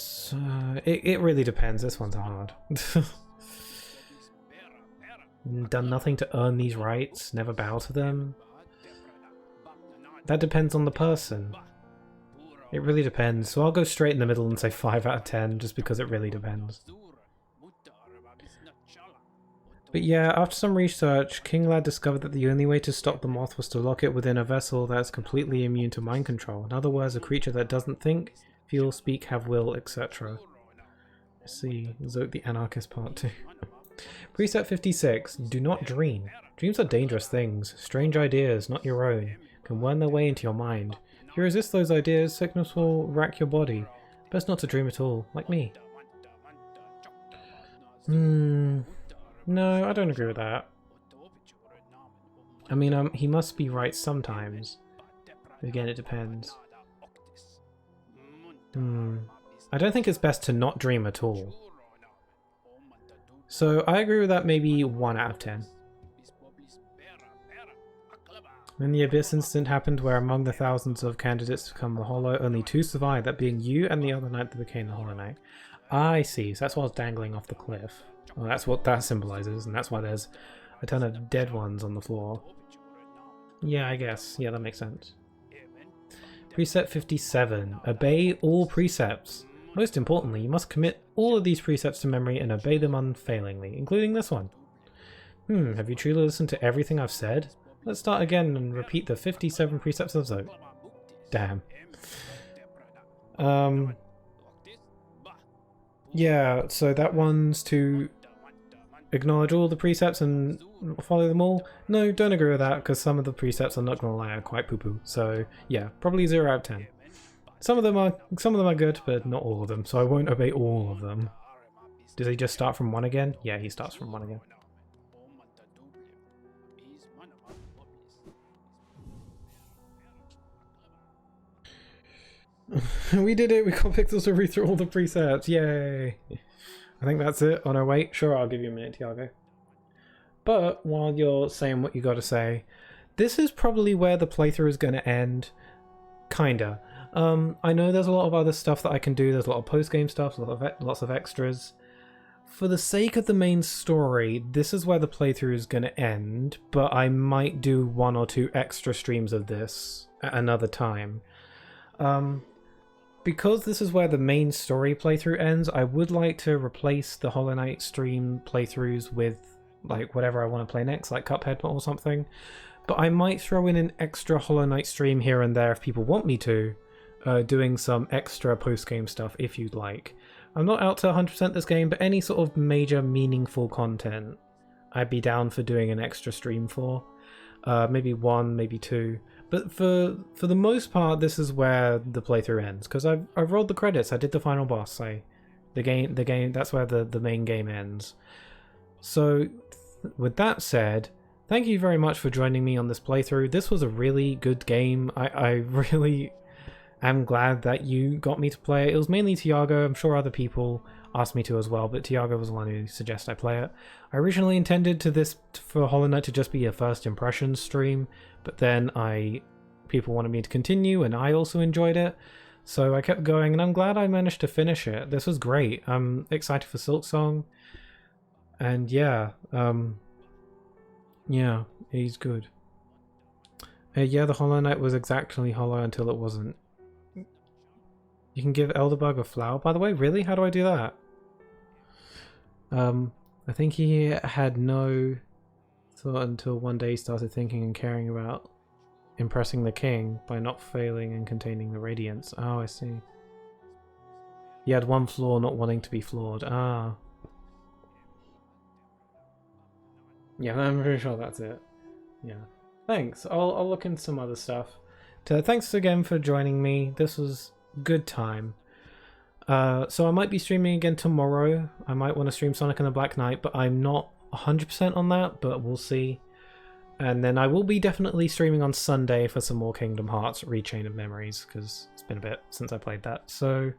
it really depends. This one's hard. Done nothing to earn these rights, never bow to them. That depends on the person. It really depends. So I'll go straight in the middle and say 5 out of 10 just because it really depends. But yeah, after some research, King Lad discovered that the only way to stop the moth was to lock it within a vessel that's completely immune to mind control. In other words, a creature that doesn't think, feel, speak, have will, etc. See, Zote the Anarchist Part 2. Precept 56. Do not dream. Dreams are dangerous things. Strange ideas, not your own, can worm their way into your mind. If you resist those ideas, sickness will rack your body. Best not to dream at all, like me. No, I don't agree with that. I mean, he must be right sometimes. But again, it depends. I don't think it's best to not dream at all. So I agree with that, maybe 1 out of 10. Then the Abyss incident happened where among the thousands of candidates to become the Hollow, only 2 survived, that being you and the other knight that became the Hollow Knight. I see, so that's why I was dangling off the cliff. Well, that's what that symbolizes, and that's why there's a ton of dead ones on the floor. Yeah, I guess. Yeah, that makes sense. Precept 57. Obey all precepts. Most importantly, you must commit all of these precepts to memory and obey them unfailingly, including this one. Have you truly listened to everything I've said? Let's start again and repeat the 57 precepts of Zote. Damn. Yeah, so that one's to acknowledge all the precepts and follow them all. No, don't agree with that, because some of the precepts, I'm not gonna lie, are quite poo-poo. So yeah, probably 0 out of 10. Some of them are good, but not all of them, so I won't obey all of them. Does he just start from 1 again? Yeah, he starts from 1 again. We did it! We got Pixels to read through all the precepts! Yay! I think that's it. Oh no, wait. Sure, I'll give you a minute, Tiago. But while you're saying what you gotta say, this is probably where the playthrough is gonna end. Kinda. I know there's a lot of other stuff that I can do. There's a lot of post-game stuff, lots of extras. For the sake of the main story, this is where the playthrough is gonna end, but I might do 1 or 2 extra streams of this at another time. Because this is where the main story playthrough ends, I would like to replace the Hollow Knight stream playthroughs with like whatever I want to play next, like Cuphead or something. But I might throw in an extra Hollow Knight stream here and there if people want me to, doing some extra post-game stuff if you'd like. I'm not out to 100% this game, but any sort of major meaningful content I'd be down for doing an extra stream for. Maybe 1, maybe 2. But for the most part, this is where the playthrough ends, because I've rolled the credits. I did the final boss. The game. That's where the main game ends. So, with that said, thank you very much for joining me on this playthrough. This was a really good game. I really am glad that you got me to play it. It was mainly Tiago. I'm sure other people asked me to as well, but Tiago was the one who suggested I play it. I originally intended for Hollow Knight to just be a first impressions stream, but then people wanted me to continue, and I also enjoyed it, so I kept going, and I'm glad I managed to finish it. This was great. I'm excited for Silksong, and yeah, he's good. Yeah, the Hollow Knight was exactly hollow until it wasn't. You can give Elderbug a flower, by the way? Really? How do I do that? I think he had no thought until one day he started thinking and caring about impressing the king by not failing and containing the radiance. Oh, I see. He had one flaw, not wanting to be flawed. Ah. Yeah, I'm pretty sure that's it. Yeah. Thanks. I'll look into some other stuff. Thanks again for joining me. This was good time. So I might be streaming again tomorrow. I might want to stream Sonic and the Black Knight, but I'm not 100% on that, but we'll see. And then I will be definitely streaming on Sunday for some more Kingdom Hearts Rechain of Memories, because it's been a bit since I played that. So,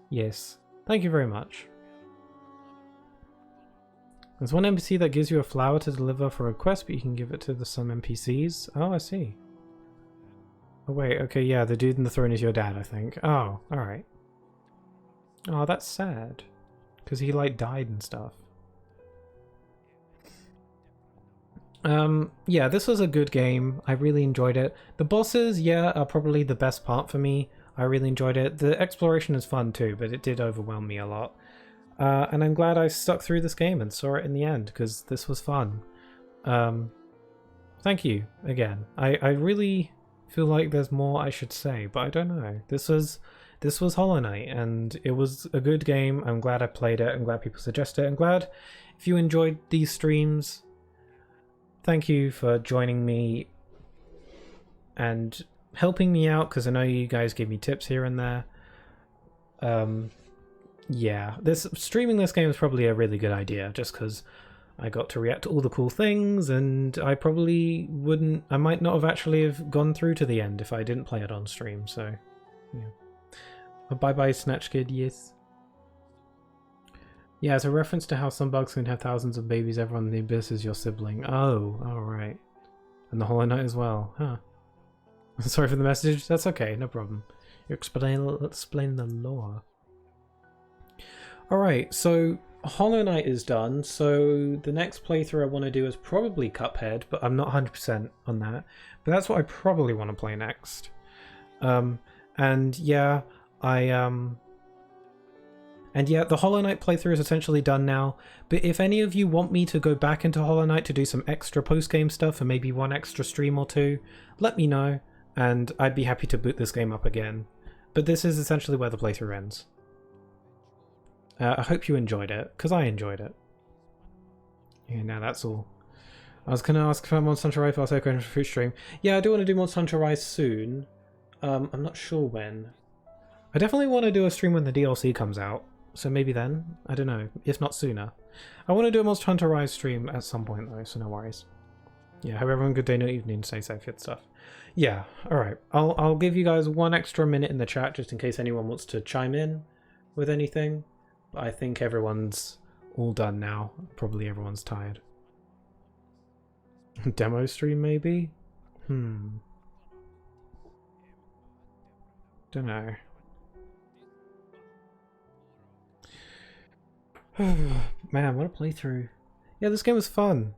yes. Thank you very much. There's one NPC that gives you a flower to deliver for a quest, but you can give it to some NPCs. Oh, I see. Oh, wait. Okay, yeah, the dude in the throne is your dad, I think. Oh, alright. Oh, that's sad. Because he, like, died and stuff. Yeah, this was a good game. I really enjoyed it. The bosses, yeah, are probably the best part for me. I really enjoyed it. The exploration is fun too, but it did overwhelm me a lot. And I'm glad I stuck through this game and saw it in the end, because this was fun. Thank you, again. I really feel like there's more I should say, but I don't know. This was Hollow Knight, and it was a good game. I'm glad I played it. I'm glad people suggested it. I'm glad if you enjoyed these streams. Thank you for joining me and helping me out, because I know you guys gave me tips here and there. Yeah, streaming this game is probably a really good idea, just because I got to react to all the cool things, and I might not have actually have gone through to the end if I didn't play it on stream, so yeah. Bye bye Snatch Kid, yes. Yeah, it's a reference to how some bugs can have thousands of babies. Everyone in the Abyss is your sibling. Oh, alright. And the Hollow Knight as well, huh. Sorry for the message, that's okay, no problem. You explain the lore. Alright, so Hollow Knight is done, so the next playthrough I want to do is probably Cuphead, but I'm not 100% on that. But that's what I probably want to play next. And yeah, And yeah, the Hollow Knight playthrough is essentially done now, but if any of you want me to go back into Hollow Knight to do some extra post-game stuff and maybe one extra stream or two, let me know, and I'd be happy to boot this game up again. But this is essentially where the playthrough ends. I hope you enjoyed it, because I enjoyed it. Yeah, now that's all. I was going to ask for Monster Hunter Rise, but I'll say for stream. Yeah, I do want to do Monster Hunter Rise soon. I'm not sure when. I definitely want to do a stream when the DLC comes out, so maybe then. I don't know, if not sooner. I want to do a Monster Hunter Rise stream at some point though, so no worries. Yeah, hope everyone good day, no evening, stay safe, good stuff. Yeah, alright. I'll give you guys 1 extra minute in the chat just in case anyone wants to chime in with anything. But I think everyone's all done now. Probably everyone's tired. Demo stream maybe? Don't know. Man, what a playthrough. Yeah, this game was fun.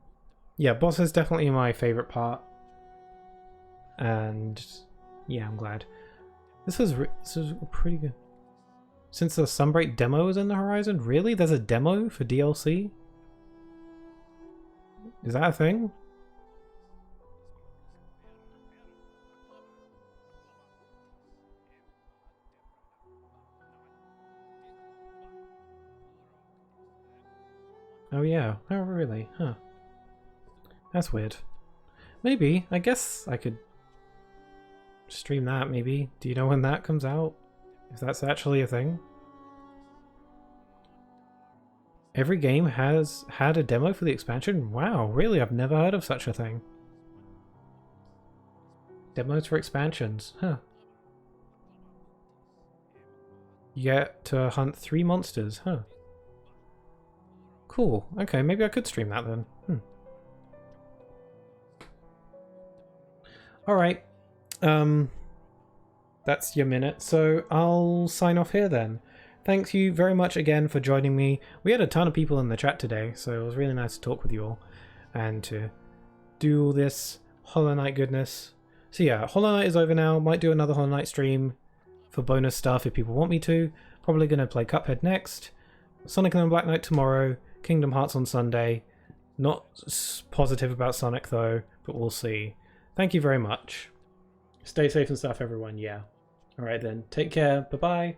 Yeah, boss is definitely my favourite part. And yeah, I'm glad. This was pretty good. Since the Sunbreak demo is in the horizon? Really? There's a demo for DLC? Is that a thing? Oh yeah. Oh really? Huh. That's weird. Maybe. I guess I could stream that maybe. Do you know when that comes out? If that's actually a thing? Every game has had a demo for the expansion? Wow, really? I've never heard of such a thing. Demos for expansions, huh. You get to hunt 3 monsters, huh. Cool, okay, maybe I could stream that then. Alright, that's your minute, so I'll sign off here then. Thank you very much again for joining me. We had a ton of people in the chat today, so it was really nice to talk with you all and to do all this Hollow Knight goodness. So yeah, Hollow Knight is over now. Might do another Hollow Knight stream for bonus stuff if people want me to. Probably going to play Cuphead next. Sonic and the Black Knight tomorrow. Kingdom Hearts on Sunday. Not positive about Sonic though, but we'll see. Thank you very much. Stay safe and stuff, everyone. Yeah. Alright then. Take care. Bye-bye.